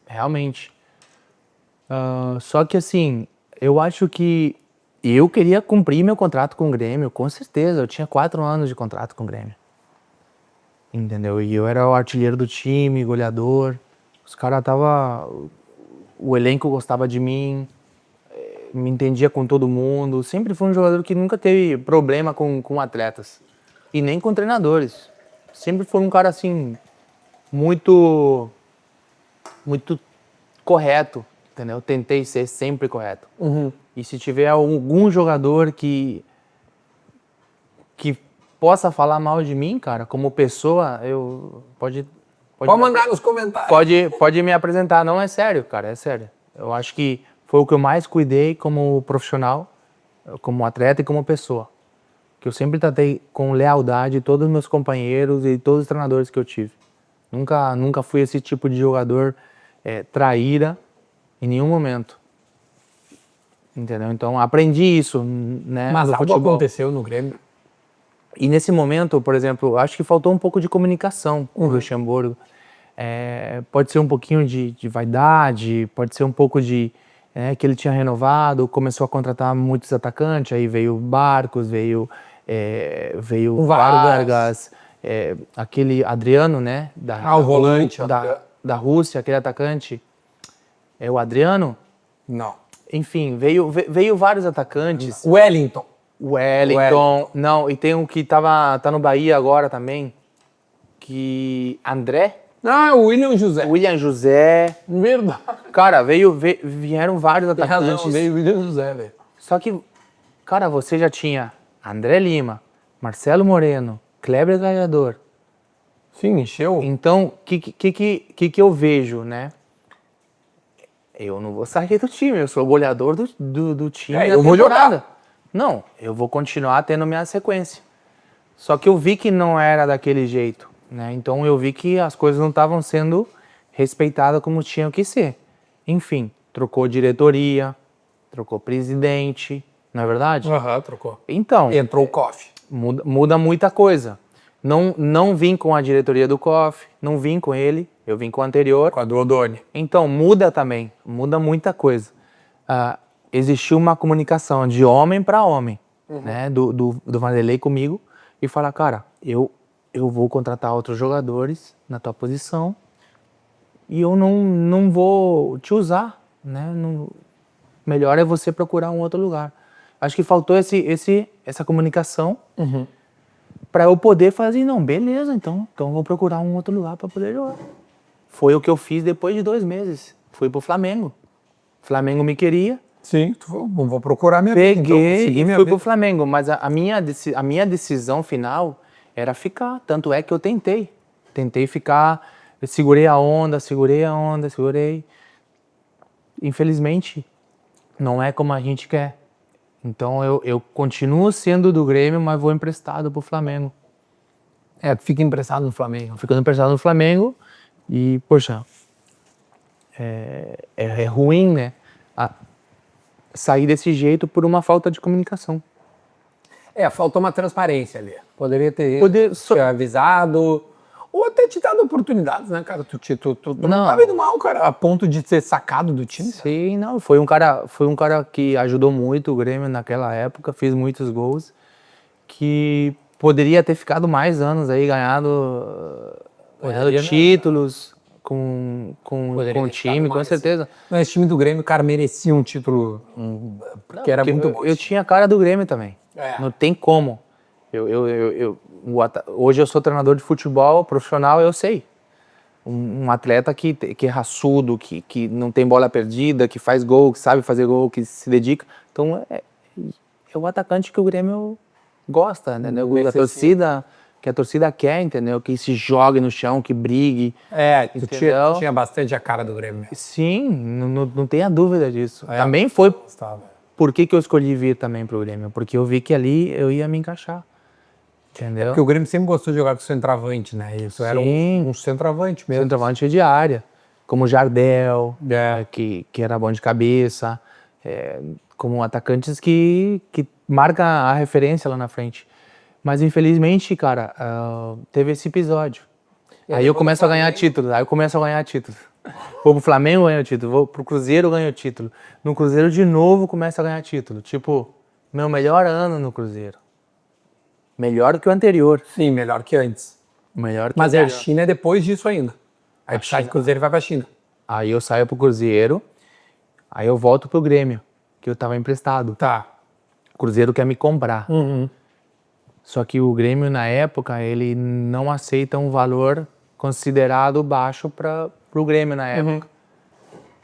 Realmente. Só que assim, eu acho que eu queria cumprir meu contrato com o Grêmio, com certeza. Eu tinha 4 anos de contrato com o Grêmio. Entendeu? E eu era o artilheiro do time, goleador. Os caras estavam... O elenco gostava de mim, me entendia com todo mundo. Sempre fui um jogador que nunca teve problema com atletas. E nem com treinadores. Sempre foi um cara, assim, muito correto, entendeu? Tentei ser sempre correto. Uhum. E se tiver algum jogador que possa falar mal de mim, cara, como pessoa, pode mandar nos comentários. pode me apresentar. Não, é sério, cara, é sério. Eu acho que foi o que eu mais cuidei como profissional, como atleta e como pessoa. Que eu sempre tratei com lealdade todos os meus companheiros e todos os treinadores que eu tive. Nunca fui esse tipo de jogador traíra em nenhum momento. Entendeu? Então, aprendi isso, né? Mas no algo futebol. aconteceu no Grêmio. E nesse momento, por exemplo, acho que faltou um pouco de comunicação com o Luxemburgo. Pode ser um pouquinho de vaidade, pode ser um pouco de que ele tinha renovado, começou a contratar muitos atacantes, aí veio Barcos, veio O Vargas. Vargas, aquele Adriano, né? O volante. Da Rússia, aquele atacante. É o Adriano? Não. Enfim, veio vários atacantes. Wellington. Wellington. Não, e tem um que tá no Bahia agora também. André? Não, é o William José. William José. Verdade. Cara, vieram vários Tem atacantes. razão, veio o William José, velho. Só que, cara, você já tinha André Lima, Marcelo Moreno, Kleber Gallador. Sim, encheu. Então, o que eu vejo, né? Eu não vou sair do time, eu sou o goleador do time. Eu vou jogar. Não, eu vou continuar tendo minha sequência. Só que eu vi que não era daquele jeito, né? Então eu vi que as coisas não estavam sendo respeitadas como tinham que ser. Enfim, trocou diretoria, trocou presidente, não é verdade? Aham, trocou. Então, Entrou o COF. muda muita coisa. Não vim com a diretoria do COF, não vim com ele, eu vim com o anterior. Com a do Odoni. Então, muda também, muda muita coisa. Existiu uma comunicação de homem para homem, né, do Vanderlei comigo, e falar, cara, eu vou contratar outros jogadores na tua posição e eu não vou te usar, né? Melhor é você procurar um outro lugar. Acho que faltou essa comunicação para eu poder fazer, não, beleza, então eu vou procurar um outro lugar para poder jogar. Foi o que eu fiz depois de 2 meses. Fui pro Flamengo. O Flamengo me queria. Sim, vou procurar minha vida. Peguei e fui pro Flamengo. Mas a minha decisão final era ficar. Tanto é que eu tentei. Tentei ficar. Eu segurei a onda. Infelizmente, não é como a gente quer. Então eu continuo sendo do Grêmio, mas vou emprestado pro Flamengo. Tu fica emprestado no Flamengo. Ficando emprestado no Flamengo. E, poxa, é ruim, né? Sair desse jeito por uma falta de comunicação. Faltou uma transparência ali. Poderia ter avisado, ou até te dado oportunidades, né, cara? Tu não tava indo mal, cara, a ponto de ser sacado do time. Sim, não. Foi um cara que ajudou muito o Grêmio naquela época, fez muitos gols, que poderia ter ficado mais anos aí, ganhado títulos com o time, com certeza. Mas esse time do Grêmio, cara, merecia um título, porque era muito bom. Eu tinha a cara do Grêmio também. Não tem como. Hoje eu sou treinador de futebol profissional, eu sei. Um atleta que é raçudo, que não tem bola perdida, que faz gol, que sabe fazer gol, que se dedica. Então é o atacante que o Grêmio gosta, né? Que a torcida quer, entendeu? Que se jogue no chão, que brigue. Tu tinha bastante a cara do Grêmio mesmo. Sim, não tenha dúvida disso. Também foi por que eu escolhi vir também pro Grêmio, porque eu vi que ali eu ia me encaixar, entendeu? Porque o Grêmio sempre gostou de jogar com centroavante, né? Isso era um centroavante mesmo. Centroavante de área, como o Jardel, que era bom de cabeça, como atacantes que marca a referência lá na frente. Mas infelizmente, cara, teve esse episódio. Aí eu começo a ganhar títulos, Vou pro Flamengo, ganho título. Vou pro Cruzeiro, ganho título. No Cruzeiro de novo começo a ganhar título. Tipo, meu melhor ano no Cruzeiro. Melhor que o anterior. Sim, melhor que antes. Mas a China é depois disso ainda. Aí sai do Cruzeiro e vai pra China. Aí eu saio pro Cruzeiro, aí eu volto pro Grêmio, que eu tava emprestado. Tá. O Cruzeiro quer me comprar. Só que o Grêmio, na época, ele não aceita um valor considerado baixo pro Grêmio na época.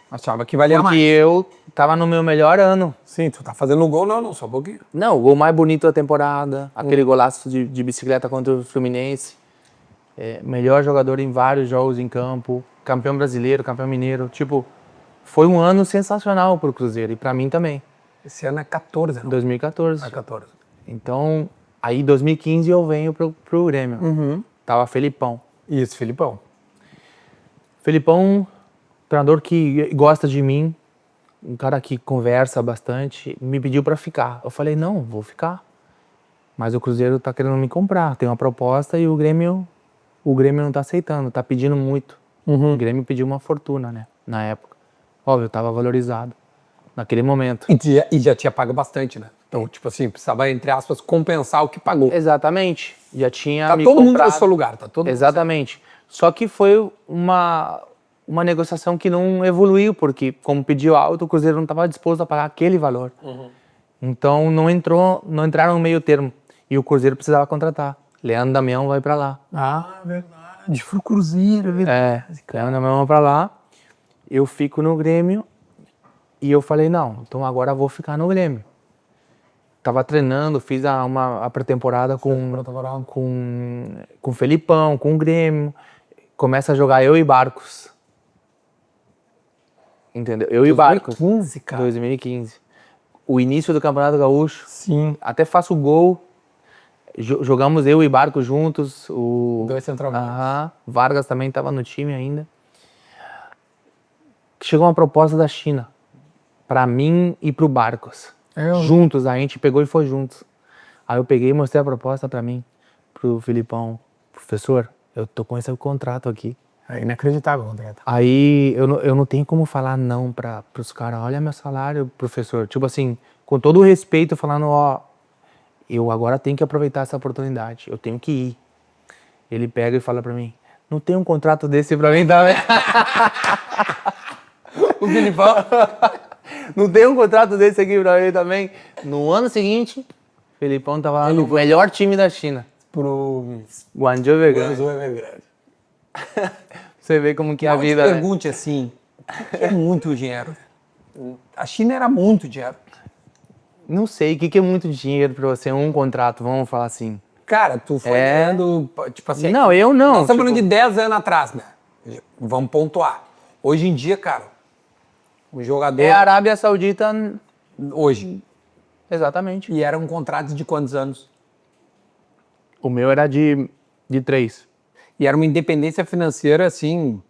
Achava que valia mais. Porque eu tava no meu melhor ano. Sim, tu tá fazendo gol, não, só um pouquinho. Não, o gol mais bonito da temporada, aquele golaço de bicicleta contra o Fluminense. Melhor jogador em vários jogos em campo, campeão brasileiro, campeão mineiro. Tipo, foi um ano sensacional pro Cruzeiro e pra mim também. Esse ano é 14, não? 2014. 14. Então, aí em 2015 eu venho pro Grêmio. Tava Felipão. Isso, Felipão. Felipão, treinador que gosta de mim, um cara que conversa bastante, me pediu pra ficar. Eu falei, não, vou ficar. Mas o Cruzeiro tá querendo me comprar, tem uma proposta e o Grêmio não tá aceitando, tá pedindo muito. O Grêmio pediu uma fortuna, né, na época. Óbvio, eu tava valorizado. naquele momento. E já tinha pago bastante, né? Então, tipo assim, precisava, entre aspas, compensar o que pagou. Exatamente. Já tinha Tá me todo mundo comprado. no seu lugar, tá todo mundo. Exatamente. Só que foi uma negociação que não evoluiu, porque como pediu alto, o Cruzeiro não estava disposto a pagar aquele valor. Então não entraram no meio termo. E o Cruzeiro precisava contratar. Leandro Damião vai para lá. Ah, verdade. Foi o Cruzeiro, verdade. Leandro Damião vai para lá. Eu fico no Grêmio. E eu falei, não, então agora eu vou ficar no Grêmio. Tava treinando, fiz a pré-temporada com o Felipão, com o Grêmio. Começa a jogar eu e Barcos. Entendeu? Eu e Barcos. 2015, cara. 2015. O início do Campeonato Gaúcho. Sim. Até faço gol. Jogamos eu e Barcos juntos. O 2 centroavantes. Vargas também estava no time ainda. Chegou uma proposta da China. Pra mim e pro Barcos. Juntos, a gente pegou e foi juntos. Aí eu peguei e mostrei a proposta pra mim, pro Filipão. Professor, eu tô com esse contrato aqui. É inacreditável o contrato. Aí eu não tenho como falar não pros caras. Olha meu salário, professor. Tipo assim, com todo o respeito, falando, ó, eu agora tenho que aproveitar essa oportunidade. Eu tenho que ir. Ele pega e fala pra mim, não tem um contrato desse pra mim também? O Filipão... Não tem um contrato desse aqui pra mim também. No ano seguinte, o Felipão tava lá no melhor time da China. Pro Guangzhou Evergrande. Evergrande. Você vê como que é a Não, vida, né? pergunte assim, o que é muito dinheiro? A China era muito dinheiro. Não sei, o que é muito dinheiro pra você? Um contrato, vamos falar assim. Cara, tu foi ganhando, tipo assim... Não, eu não. Nós estamos falando tipo, de 10 anos atrás, né? Vamos pontuar. Hoje em dia, cara, o jogador... É a Arábia Saudita... Hoje. Exatamente. E era um contrato de quantos anos? O meu era de 3. E era uma independência financeira, assim,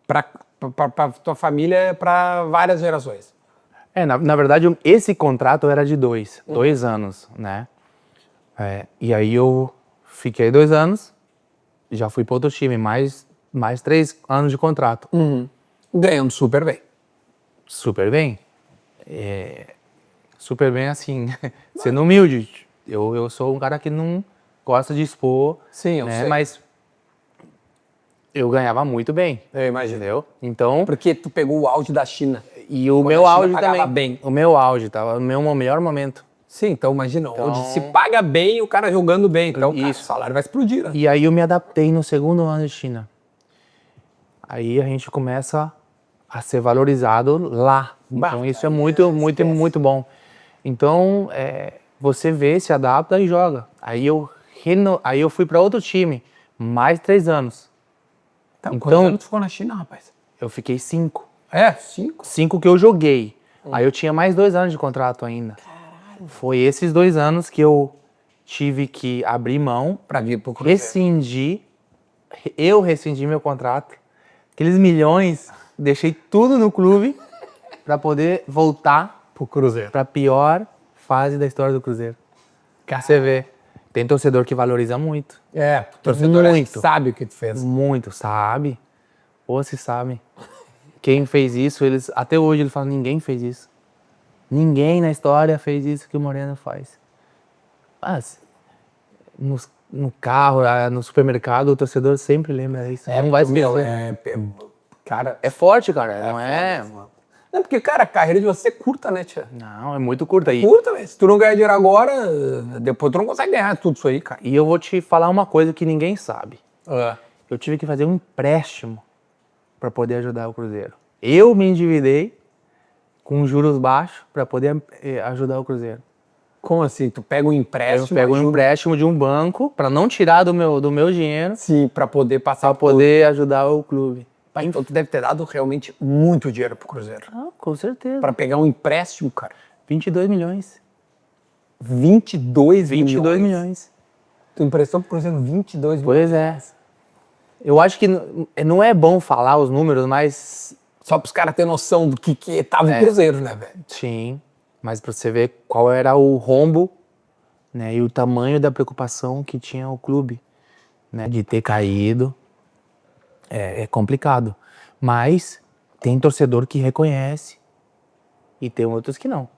pra tua família, pra várias gerações. Na verdade, esse contrato era de 2 anos, né? E aí eu fiquei 2 anos, já fui para outro time, mais 3 anos de contrato. Ganhando super bem. Super bem. Super bem assim, sendo humilde. Eu sou um cara que não gosta de expor, Sim, eu né? sei. Mas eu ganhava muito bem, Eu imagino. entendeu? Então, Porque tu pegou o auge da China. e o Quando meu a China auge pagava também. bem. O meu auge, tava no meu melhor momento. Sim, então imagina, onde se paga bem, o cara jogando bem. Então, cara, o Isso. salário vai explodir, né? E aí eu me adaptei no segundo ano de China. Aí a gente começa a ser valorizado lá. Então isso é muito bom. Então você vê, se adapta e joga. Aí eu fui para outro time, mais 3 anos. Então, quantos anos tu ficou na China, rapaz? Eu fiquei 5. 5? 5 que eu joguei. Aí eu tinha mais 2 anos de contrato ainda. Caralho. Foi esses 2 anos que eu tive que abrir mão, Pra vir pro Cruzeiro. rescindi meu contrato. Aqueles milhões, deixei tudo no clube para poder voltar Pro Cruzeiro. para a pior fase da história do Cruzeiro. Você vê, tem torcedor que valoriza muito. O torcedor Muito. sabe o que tu fez. Muito, sabe? Ou se sabe. Quem fez isso, até hoje ele fala, ninguém fez isso. Ninguém na história fez isso que o Moreno faz. Mas, no carro, no supermercado, o torcedor sempre lembra isso. Não vai esquecer. Cara, É forte, cara. Não é. não, porque, cara, a carreira de você é curta, né, tia? Não, é muito curta aí. Curta, velho. Se tu não ganhar dinheiro agora, depois tu não consegue ganhar tudo isso aí, cara. E eu vou te falar uma coisa que ninguém sabe. Eu tive que fazer um empréstimo para poder ajudar o Cruzeiro. Eu me endividei com juros baixos para poder ajudar o Cruzeiro. Como assim? Tu pega um empréstimo? Eu pego um empréstimo de um banco para não tirar do meu dinheiro, Sim, pra poder passar para poder ajudar o clube. Então tu deve ter dado realmente muito dinheiro pro Cruzeiro. Ah, com certeza. Pra pegar um empréstimo, cara. 22 milhões. 22 milhões. Tu emprestou pro Cruzeiro 22 milhões. Pois é. Eu acho que não é bom falar os números, mas Só pros caras terem noção do que tava o Cruzeiro, né, velho? sim. Mas para você ver qual era o rombo, né, e o tamanho da preocupação que tinha o clube, né, de ter caído. É complicado. Mas tem torcedor que reconhece E tem outros que não.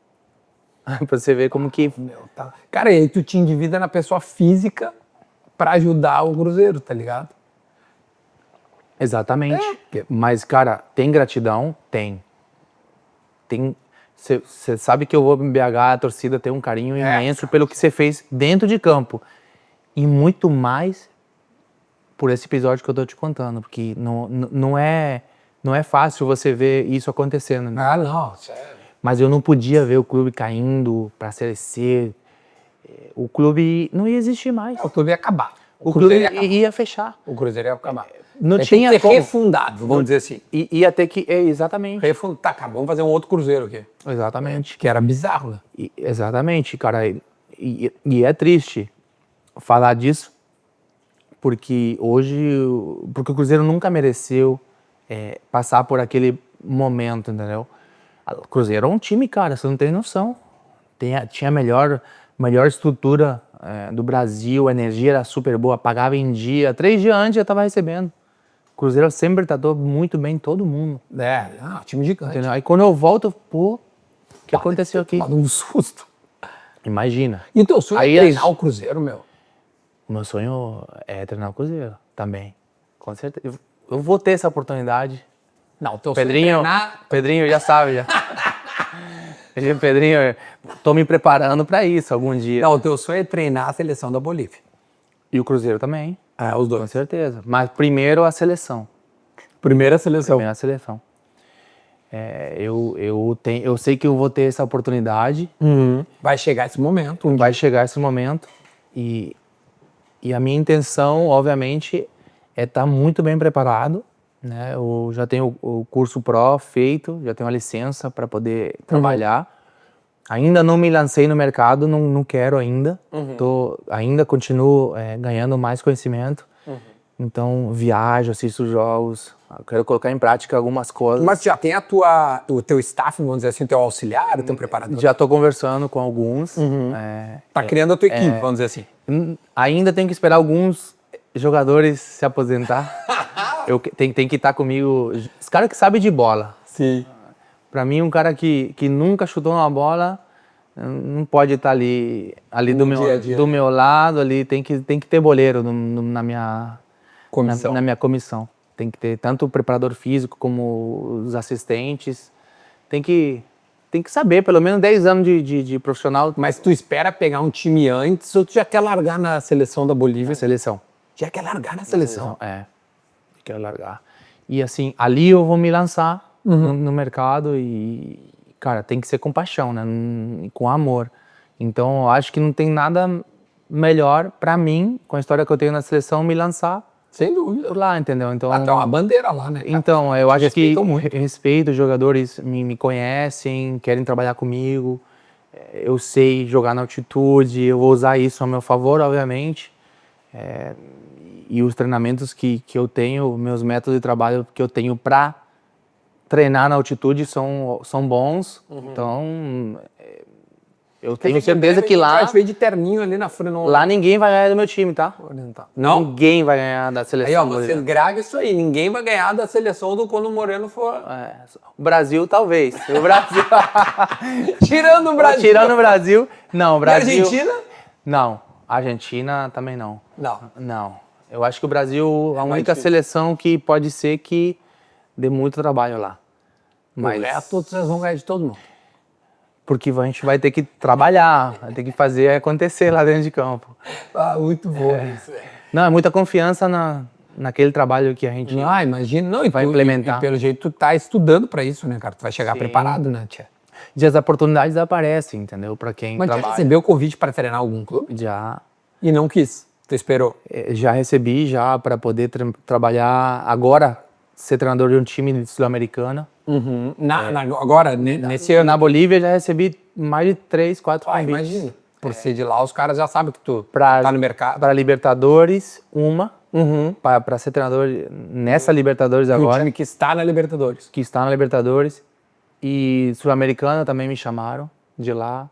Pra você ver como que... Meu, tá. Cara, e aí tu te endivida na pessoa física pra ajudar o Cruzeiro, tá ligado? Exatamente. Mas, cara, tem gratidão? Tem. Você sabe que eu vou em BH, a torcida tem um carinho imenso pelo que você fez dentro de campo. E muito mais por esse episódio que eu tô te contando. Porque não é fácil você ver isso acontecendo. Né? Ah, não, sério. Mas eu não podia ver o clube caindo pra Série C. O clube não ia existir mais. O clube ia acabar. O clube ia fechar. O Cruzeiro ia acabar. Não Ia tinha ter que ser como. refundado, vamos dizer assim. Ia ter que... exatamente. Tá, vamos fazer um outro Cruzeiro aqui. Exatamente. Que era bizarro, né? Exatamente, cara. E é triste falar disso, porque porque o Cruzeiro nunca mereceu passar por aquele momento, entendeu? O Cruzeiro é um time, cara, você não tem noção. Tinha a melhor estrutura do Brasil, a energia era super boa, pagava em dia, 3 dias antes já tava recebendo. O Cruzeiro sempre tratou muito bem todo mundo. Time gigante. Entendeu? Aí quando eu volto, o que aconteceu aqui? Um susto. Imagina. E o teu sonho Aí é treinar o Cruzeiro, meu? O meu sonho é treinar o Cruzeiro também. Com certeza. Eu vou ter essa oportunidade. Não, o teu Pedrinho, sonho é treinar... Pedrinho já sabe, já. Pedrinho, tô me preparando pra isso algum dia. Não, o teu sonho é treinar a seleção da Bolívia. E o Cruzeiro também. Os Com dois. certeza. Mas primeiro a seleção. Primeira seleção. Primeiro a seleção. Eu sei que eu vou ter essa oportunidade. Vai chegar esse momento. Vai chegar esse momento. E a minha intenção, obviamente, é estar muito bem preparado. Né? Eu já tenho o curso Pro feito, já tenho a licença para poder trabalhar. Ainda não me lancei no mercado, não quero ainda. Ainda continuo ganhando mais conhecimento. Então, viajo, assisto jogos, quero colocar em prática algumas coisas. Mas já tem o teu staff, vamos dizer assim, o teu auxiliar, o teu preparador? Já estou conversando com alguns. Tá criando a tua equipe, vamos dizer assim. Ainda tenho que esperar alguns jogadores se aposentar. Tem que estar comigo. Os caras que sabem de bola. Sim. Pra mim, um cara que nunca chutou uma bola não pode estar ali do meu lado. Ali tem que ter boleiro na minha comissão. Na minha comissão. Tem que ter tanto o preparador físico como os assistentes. Tem que saber, pelo menos 10 anos de profissional. Mas tu espera pegar um time antes ou tu já quer largar na seleção da Bolívia? Seleção. Já quer largar na seleção? Quero largar. E assim, ali eu vou me lançar no mercado e, cara, tem que ser com paixão, né? Com amor. Então, eu acho que não tem nada melhor pra mim, com a história que eu tenho na seleção, me lançar Sem dúvida. por lá, entendeu? Então, Até uma bandeira lá, né? Cara? Então, eu acho que muito. respeito, os jogadores me conhecem, querem trabalhar comigo. Eu sei jogar na altitude, eu vou usar isso a meu favor, obviamente. E os treinamentos que eu tenho, meus métodos de trabalho que eu tenho para treinar na altitude são bons. Então, eu tenho certeza que lá... A gente veio de terninho ali na frente. Lá ninguém vai ganhar do meu time, tá? Não? Ninguém vai ganhar da seleção. Aí, ó, brasileira. vocês gravem isso aí. Ninguém vai ganhar da seleção do quando o Moreno for... O Brasil, talvez. O Brasil... Tirando o Brasil. Tirando o Brasil. Não, o Brasil... E a Argentina? Não. A Argentina também não. Não. Eu acho que o Brasil é a única seleção que pode ser que dê muito trabalho lá. Mas o resto, vocês vão ganhar de todo mundo. Porque a gente vai ter que trabalhar, vai ter que fazer acontecer lá dentro de campo. Muito bom isso. Não, é muita confiança naquele trabalho que a gente imagina. Não, vai implementar. E pelo jeito, tu tá estudando pra isso, né, cara? Tu vai chegar preparado, né, tia? E as oportunidades aparecem, entendeu? Pra quem Mas trabalha. já recebeu o convite para treinar algum clube? Já. E não quis? Tu esperou? Já recebi, para poder trabalhar agora, ser treinador de um time sul-americano. Agora, nesse ano? Na Bolívia, já recebi mais de 3, 4 convites. Imagina. Por ser de lá, os caras já sabem que tu Pra- tá no mercado. Para Libertadores, para ser treinador nessa Libertadores Um agora, time que está na Libertadores. que está na Libertadores. E Sul-Americana também me chamaram de lá.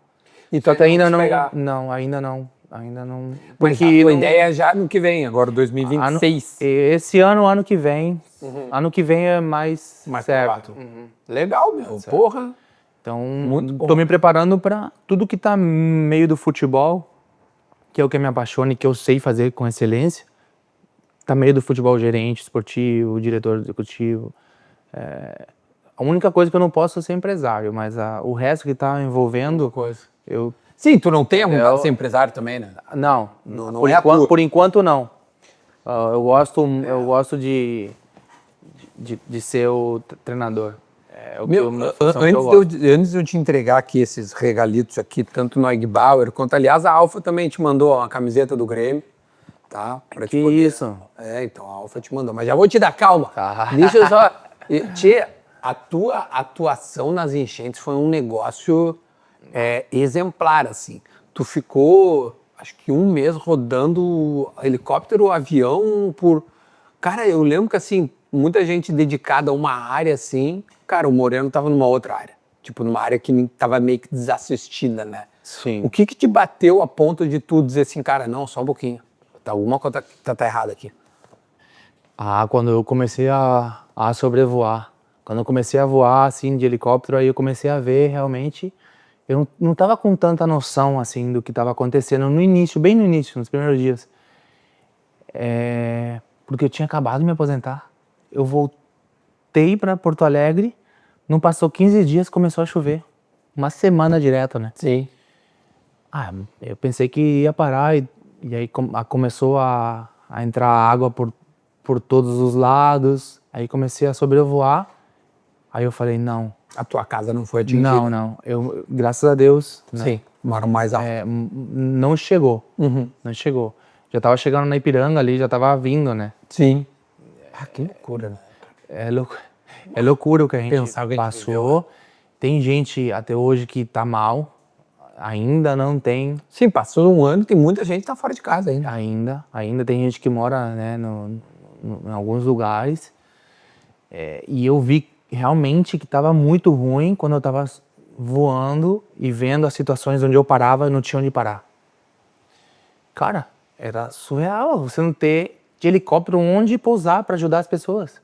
E Só que ainda não. pegar. Não, ainda não. Ainda não. Porque a tua ideia é já no que vem, agora 2026. Esse ano que vem. Ano que vem é mais certo. Legal, meu. Porra. Então, Muito bom. tô me preparando para tudo que tá meio do futebol, que é o que me apaixona e que eu sei fazer com excelência. Tá meio do futebol, gerente esportivo, diretor executivo. A única coisa que eu não posso é ser empresário, mas o resto que tá envolvendo, eu Sim, tu não tem a vontade de ser empresário também, né? não, Não por, é a tua. por enquanto não. Eu gosto de ser o treinador. É o que eu, a função que eu gosto. Antes de eu te entregar aqui esses regalitos aqui, tanto no Eggbauer quanto, aliás, a Alfa também te mandou uma camiseta do Grêmio, tá? Pra Que te poder- isso? Então a Alfa te mandou, mas já vou te dar calma. Tá. Deixa eu só... Tchê, a tua atuação nas enchentes foi um negócio exemplar, assim. Tu ficou, acho que 1 mês rodando helicóptero, avião por... Cara, eu lembro que, assim, muita gente dedicada a uma área, assim... Cara, o Moreno tava numa outra área. Tipo, numa área que tava meio que desassistida, né? Sim. O que te bateu a ponto de tu dizer assim, cara, não, só um pouquinho. Tá alguma coisa tá errada aqui. Quando eu comecei a sobrevoar. Quando eu comecei a voar, assim, de helicóptero, aí eu comecei a ver realmente... Eu não tava com tanta noção, assim, do que tava acontecendo no início, bem no início, nos primeiros dias. Porque eu tinha acabado de me aposentar. Eu voltei para Porto Alegre, não passou 15 dias, começou a chover. Uma semana direto, né? Sim. Eu pensei que ia parar e aí começou a entrar água por todos os lados. Aí comecei a sobrevoar. Aí eu falei, não. A tua casa não foi atingida? Não. Graças a Deus, né? Sim, moro mais alto. Não chegou. Não chegou. Já tava chegando na Ipiranga ali, já tava vindo, né? Sim. Que loucura, né? É loucura o que a gente Pensar o que a gente passou. Tem gente até hoje que tá mal. Ainda não tem. Sim, passou 1 ano, tem muita gente que tá fora de casa ainda. Ainda tem gente que mora, né, em alguns lugares. E eu vi realmente que tava muito ruim quando eu tava voando e vendo as situações onde eu parava e não tinha onde parar. Cara, era surreal você não ter de helicóptero onde pousar para ajudar as pessoas.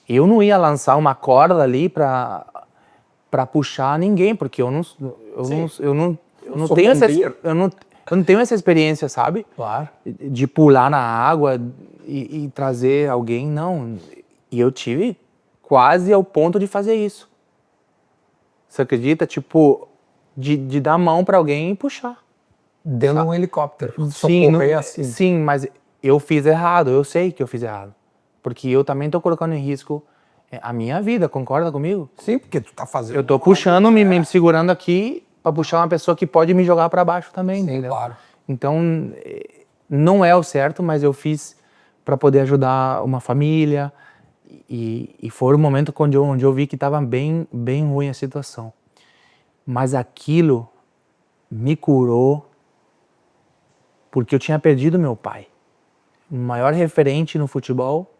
Eu não ia lançar uma corda ali para puxar ninguém, porque eu não tenho essa experiência, sabe? Claro. De pular na água e trazer alguém, não. E eu tive quase ao ponto de fazer isso. Você acredita? Tipo, de dar a mão para alguém e puxar. Dentro de um helicóptero. Sim, Assim. sim, mas eu fiz errado, eu sei que eu fiz errado. Porque eu também tô colocando em risco a minha vida, concorda comigo? Sim, porque tu tá fazendo... Eu tô puxando, me segurando aqui para puxar uma pessoa que pode me jogar para baixo também, Sim, entendeu? claro. Então, não é o certo, mas eu fiz para poder ajudar uma família e foi um momento onde eu vi que estava bem ruim a situação. Mas aquilo me curou porque eu tinha perdido meu pai. O maior referente no futebol,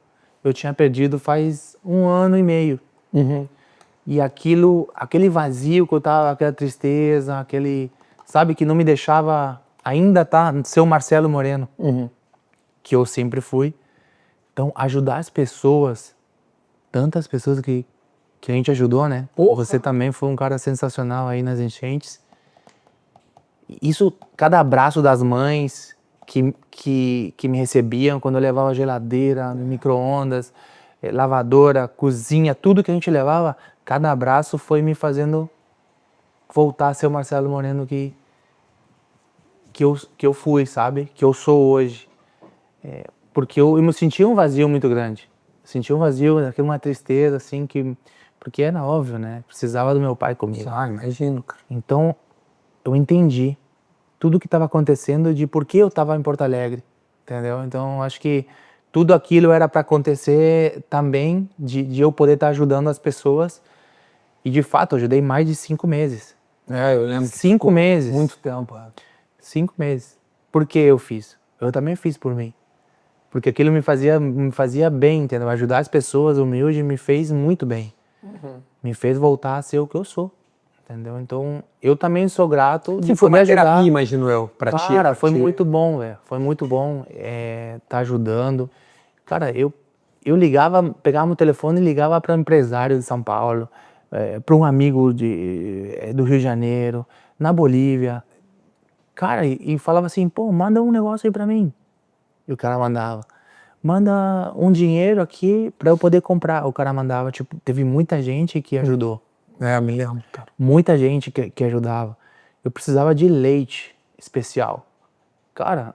eu tinha perdido faz 1 ano e meio. E aquele vazio que eu tava, aquela tristeza, sabe, que não me deixava ainda ser o Marcelo Moreno, que eu sempre fui. Então, ajudar as pessoas, tantas pessoas que a gente ajudou, né? Porra. Você também foi um cara sensacional aí nas enchentes. Isso, cada abraço das mães que me recebiam quando eu levava geladeira, micro-ondas, lavadora, cozinha, tudo que a gente levava, cada abraço foi me fazendo voltar a ser o Marcelo Moreno que eu fui, sabe? Que eu sou hoje. Porque eu me sentia um vazio muito grande. Sentia um vazio, uma tristeza, assim, porque era óbvio, né? Precisava do meu pai comigo. Imagino, cara. Então, eu entendi tudo o que estava acontecendo de por que eu estava em Porto Alegre, entendeu? Então, acho que tudo aquilo era para acontecer também, de eu poder estar ajudando as pessoas. E, de fato, eu ajudei mais de 5 meses. Eu lembro. 5 meses. Muito tempo. 5 meses. Por que eu fiz? Eu também fiz por mim. Porque aquilo me fazia bem, entendeu? Ajudar as pessoas, humilde, me fez muito bem. Me fez voltar a ser o que eu sou, entendeu? Então, eu também sou grato de foi poder uma ajudar. terapia, imagino eu, pra ti. Cara, foi muito bom, velho. Foi muito bom tá ajudando. Cara, eu ligava, pegava o telefone e ligava para empresário de São Paulo, para um amigo do Rio de Janeiro, na Bolívia. Cara, e falava assim, pô, manda um negócio aí pra mim. E o cara mandava, manda um dinheiro aqui pra eu poder comprar. O cara mandava, tipo, teve muita gente que ajudou. Eu me lembro, cara. Muita gente que ajudava. Eu precisava de leite especial. Cara,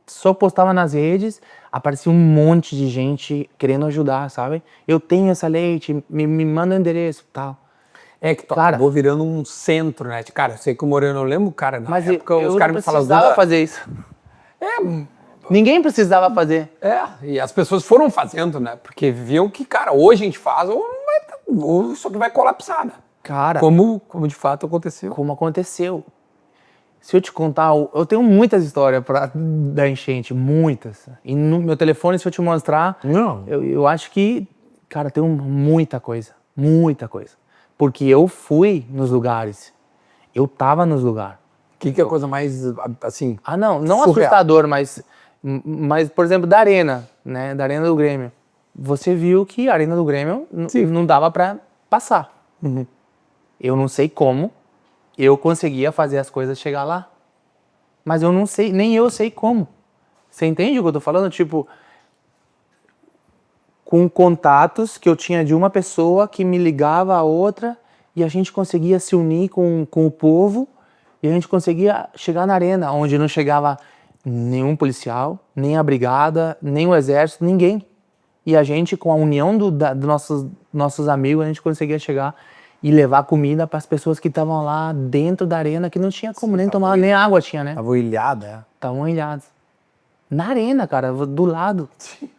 só postava nas redes, aparecia um monte de gente querendo ajudar, sabe? Eu tenho essa leite, me manda o endereço e tal. É que tu Cara, acabou virando um centro, né? Cara, eu sei que o Moreno, eu lembro, cara, na mas época eu os caras não me falavam... precisava fazer isso. Ninguém precisava fazer. E as pessoas foram fazendo, né? Porque viam que, cara, ou a gente faz ou isso aqui vai colapsar, né? Cara, Como de fato aconteceu. como aconteceu. Se eu te contar, eu tenho muitas histórias da enchente, muitas. E no meu telefone, se eu te mostrar, Não. eu acho que, cara, tem muita coisa, muita coisa. Porque eu fui nos lugares, eu tava nos lugares. O que é a coisa mais, assim... Ah, não surreal? assustador, mas, por exemplo, da Arena, né, da Arena do Grêmio. Você viu que a Arena do Grêmio não dava pra passar. Uhum. Eu não sei como eu conseguia fazer as coisas chegar lá. Mas eu não sei, nem eu sei como. Você entende o que eu tô falando? Tipo, com contatos que eu tinha de uma pessoa que me ligava a outra e a gente conseguia se unir com o povo e a gente conseguia chegar na arena, onde não chegava nenhum policial, nem a brigada, nem o exército, ninguém. E a gente, com a união dos nossos amigos, a gente conseguia chegar e levar comida para as pessoas que estavam lá dentro da arena, que não tinha como nem tomar, nem água tinha, né? Tava ilhada, Estavam ilhados. Na arena, cara, do lado. Pra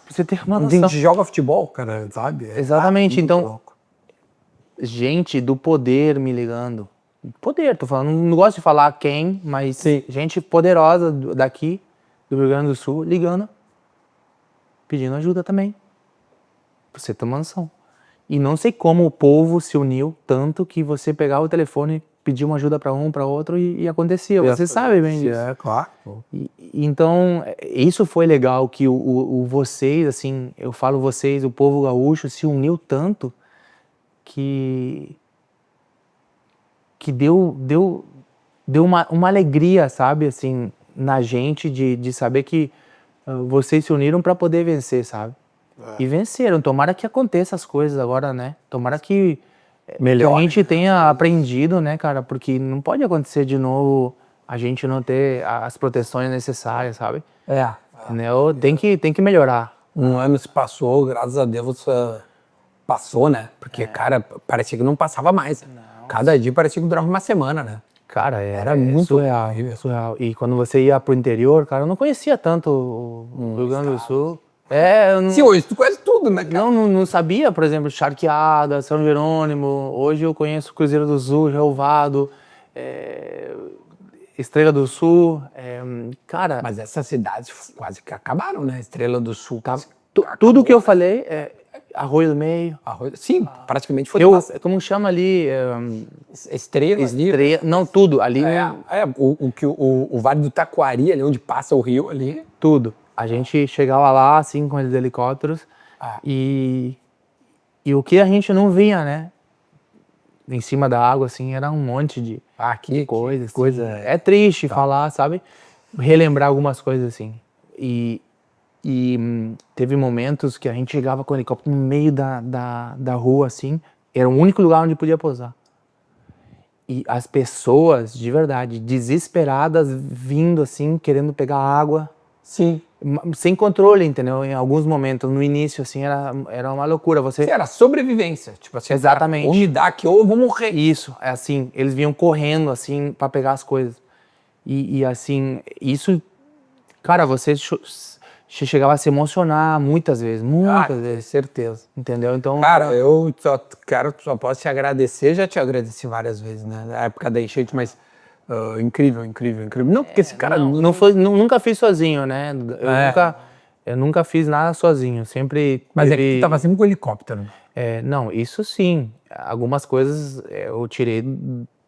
você ter uma A noção. gente joga futebol, cara, sabe? Exatamente, muito então, louco. gente do poder me ligando. Poder, tô falando, não gosto de falar quem, mas Sim. gente poderosa daqui, do Rio Grande do Sul, ligando, pedindo ajuda também. Pra você ter uma noção. E não sei como o povo se uniu tanto que você pegava o telefone, pedia uma ajuda para um, para outro e acontecia. Você sabe bem disso. É, claro. Pô. Então, isso foi legal, que vocês, assim, eu falo vocês, o povo gaúcho se uniu tanto que deu uma alegria, sabe, assim, na gente de saber que vocês se uniram para poder vencer, sabe? E venceram. Tomara que aconteça as coisas agora, né? Tomara que Melhor. a gente tenha aprendido, né, cara? Porque não pode acontecer de novo a gente não ter as proteções necessárias, sabe? Entendeu? Tem que melhorar. Um ano se passou, graças a Deus passou, né? Porque, cara, parecia que não passava mais. Cada dia parecia que durava uma semana, né? Cara, Era muito surreal, horrível. surreal. E quando você ia pro interior, cara, eu não conhecia tanto o Rio Grande do Sul. Eu não, Se hoje tu conhece tudo, né, cara? não sabia, por exemplo, Charqueada, São Jerônimo. Hoje eu conheço Cruzeiro do Sul, Relvado, Estrela do Sul. Cara, Mas essas cidades quase que acabaram, né? Estrela do Sul. tudo que eu falei Arroio do Meio. Sim, praticamente foi Como chama ali? Estrelas. Não, tudo. Ali, O Vale do Taquari, ali onde passa o rio ali. tudo. A gente chegava lá, assim, com os helicópteros. E o que a gente não via, né? Em cima da água, assim, era um monte de coisas. É triste falar, sabe? Relembrar algumas coisas, assim. E teve momentos que a gente chegava com o helicóptero no meio da rua, assim. Era o único lugar onde podia pousar. E as pessoas, de verdade, desesperadas, vindo, assim, querendo pegar água. Sim. Sem controle, entendeu? Em alguns momentos, no início, assim, era uma loucura. Era sobrevivência. Tipo assim, Exatamente. Ou me dá aqui ou eu vou morrer. Isso, é assim, eles vinham correndo, assim, pra pegar as coisas. E assim, isso, cara, você chegava a se emocionar muitas vezes, Certeza. entendeu? Então, Cara, eu só posso te agradecer, já te agradeci várias vezes, né? Na época da enchente, mas incrível. Não, porque esse cara... nunca fiz sozinho, né? Eu nunca fiz nada sozinho, sempre... Mas é que tu tava sempre com helicóptero. Não, isso sim. Algumas coisas eu tirei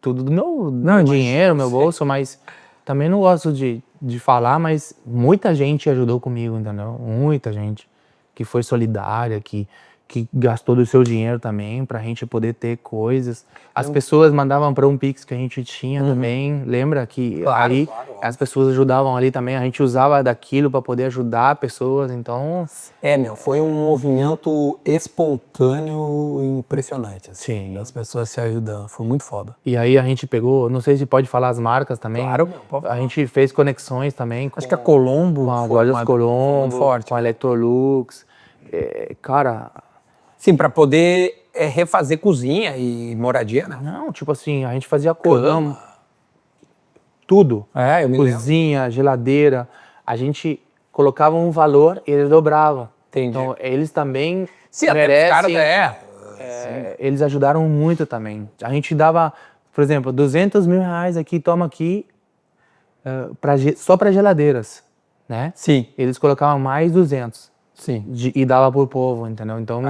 tudo do meu dinheiro, meu bolso, mas também não gosto de falar, mas muita gente ajudou comigo, entendeu? Muita gente que foi solidária, que que gastou do seu dinheiro também pra gente poder ter coisas. As pessoas mandavam para um Pix que a gente tinha também. Lembra que ali as pessoas ajudavam ali também. A gente usava daquilo para poder ajudar pessoas. Então, Foi um movimento espontâneo impressionante. Assim, Sim. das pessoas se ajudando. Foi muito foda. e aí a gente pegou, não sei se pode falar as marcas também. Claro, pode A gente fez conexões também com, Acho que a Colombo com a foi Lojas Colombo, forte. com a Electrolux. Cara, Sim, pra poder refazer cozinha e moradia, né? não, tipo assim, a gente fazia cama, tudo. Eu me lembro. Cozinha, geladeira. A gente colocava um valor e eles dobravam. Entendi. Então, eles também Sim, até os caras, merecem. Eles ajudaram muito também. A gente dava, por exemplo, 200 mil reais aqui, toma aqui, só para geladeiras, né? Sim, Eles colocavam mais 200 sim. e dava pro povo, entendeu? Então,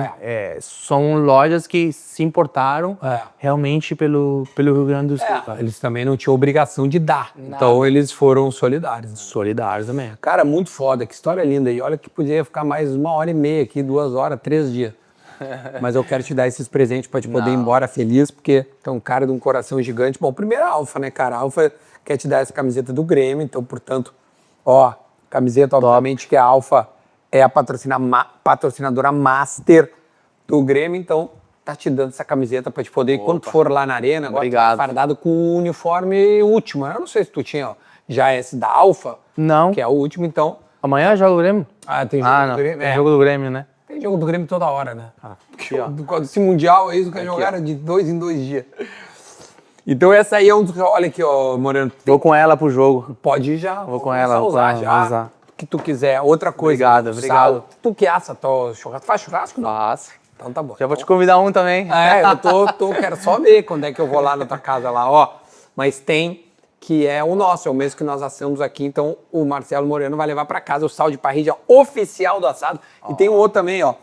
são lojas que se importaram realmente pelo Rio Grande do Sul. cara. Eles também não tinham obrigação de dar. Então eles foram solidários. Solidários também. Cara, muito foda, que história linda. E olha que podia ficar mais 1h30 aqui, 2 horas, 3 dias. Mas eu quero te dar esses presentes pra te poder ir embora feliz, porque é um cara de um coração gigante. Bom, primeiro a Alfa, né, cara? A Alfa quer te dar essa camiseta do Grêmio, então, portanto, camiseta, obviamente, que a Alfa é a patrocinadora master do Grêmio, então tá te dando essa camiseta pra te poder, quando tu for lá na arena, agora Obrigado. tá fardado com o uniforme último. Eu não sei se tu tinha já esse da Alfa, Não. que é o último, então. Amanhã joga o Grêmio? Tem jogo do não. Grêmio. Tem jogo do Grêmio, né? Tem jogo do Grêmio toda hora, né? Aqui, ó. Esse Mundial aí, os caras jogaram de 2 em 2 dias. Então essa aí é um dos... Olha aqui, ó, Moreno. Vou com ela pro jogo. Pode ir já. Vou com ela, vou usar com ela, já. vou usar. O que tu quiser. Outra coisa. Obrigado. Tu que assa teu churrasco. Faz churrasco? Não? Nossa. Então tá bom. Já vou te convidar um também. Eu quero só ver quando é que eu vou lá na tua casa lá, ó. Mas tem que é o nosso, é o mesmo que nós assamos aqui, então o Marcelo Moreno vai levar pra casa o sal de parrilla oficial do assado. E tem um outro também, ó.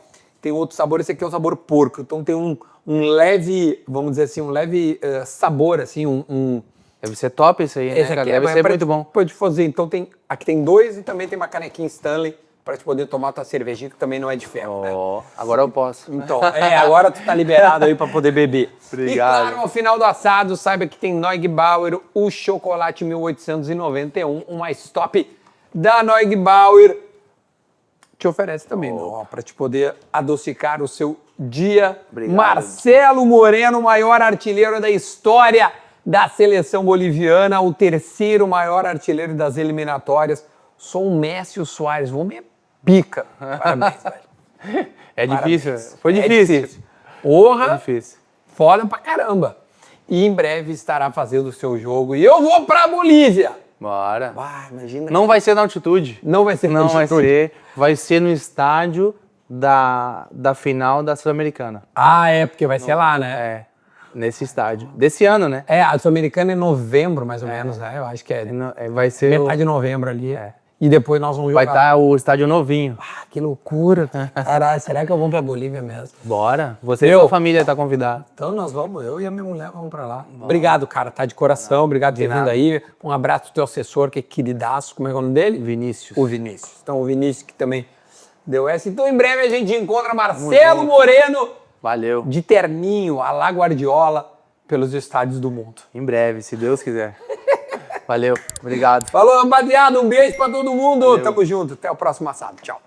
Tem outro sabor, esse aqui é o sabor porco. Então tem um leve, vamos dizer assim, um leve sabor, assim, Deve ser top esse aí, né, esse cara? aqui Deve ser muito bom. Pode fazer. Então aqui tem 2 e também tem uma canequinha Stanley pra te poder tomar tua cervejinha, que também não é de ferro, né? Agora eu posso. Então, agora tu tá liberado aí pra poder beber. Obrigado. E claro, ao final do assado, saiba que tem Neugbauer, o chocolate 1891, o mais top da Neugbauer. Te oferece também, meu, pra te poder adocicar o seu dia. Obrigado. Marcelo Moreno, o maior artilheiro da história da seleção boliviana, o 3º maior artilheiro das eliminatórias. Sou o Messi e o Soares, vou me pica. Parabéns, velho. É difícil. Parabéns. Foi difícil. Porra, Foi difícil. foda pra caramba. E em breve estará fazendo o seu jogo. E eu vou pra Bolívia. Bora. Imagina. Não vai ser na altitude. Não vai ser Não vai altitude. ser. Vai ser no estádio da final da Sul-Americana. Porque vai ser lá, né? É. Nesse estádio. Desse ano, né? A Sul-Americana é em novembro, mais ou menos, né? Eu acho que Vai ser. metade de novembro ali. E depois nós vamos Vai jogar. estar o estádio novinho. Que loucura. Caralho, será que eu vou pra Bolívia mesmo? Bora. Você e sua família tá convidado. Então nós vamos, eu e a minha mulher vamos pra lá. Obrigado, cara, tá de coração. Obrigado por ter vindo aí. Um abraço pro teu assessor, que é queridaço. Como é que é o nome dele? Vinícius. O Vinícius. Então o Vinícius que também deu essa. Então em breve a gente encontra Marcelo Moreno Valeu. de terninho, a La Guardiola, pelos estádios do mundo. Em breve, se Deus quiser. Valeu. Obrigado. Falou, rapaziada. Um beijo pra todo mundo. Tamo junto. Até o próximo assado. Tchau.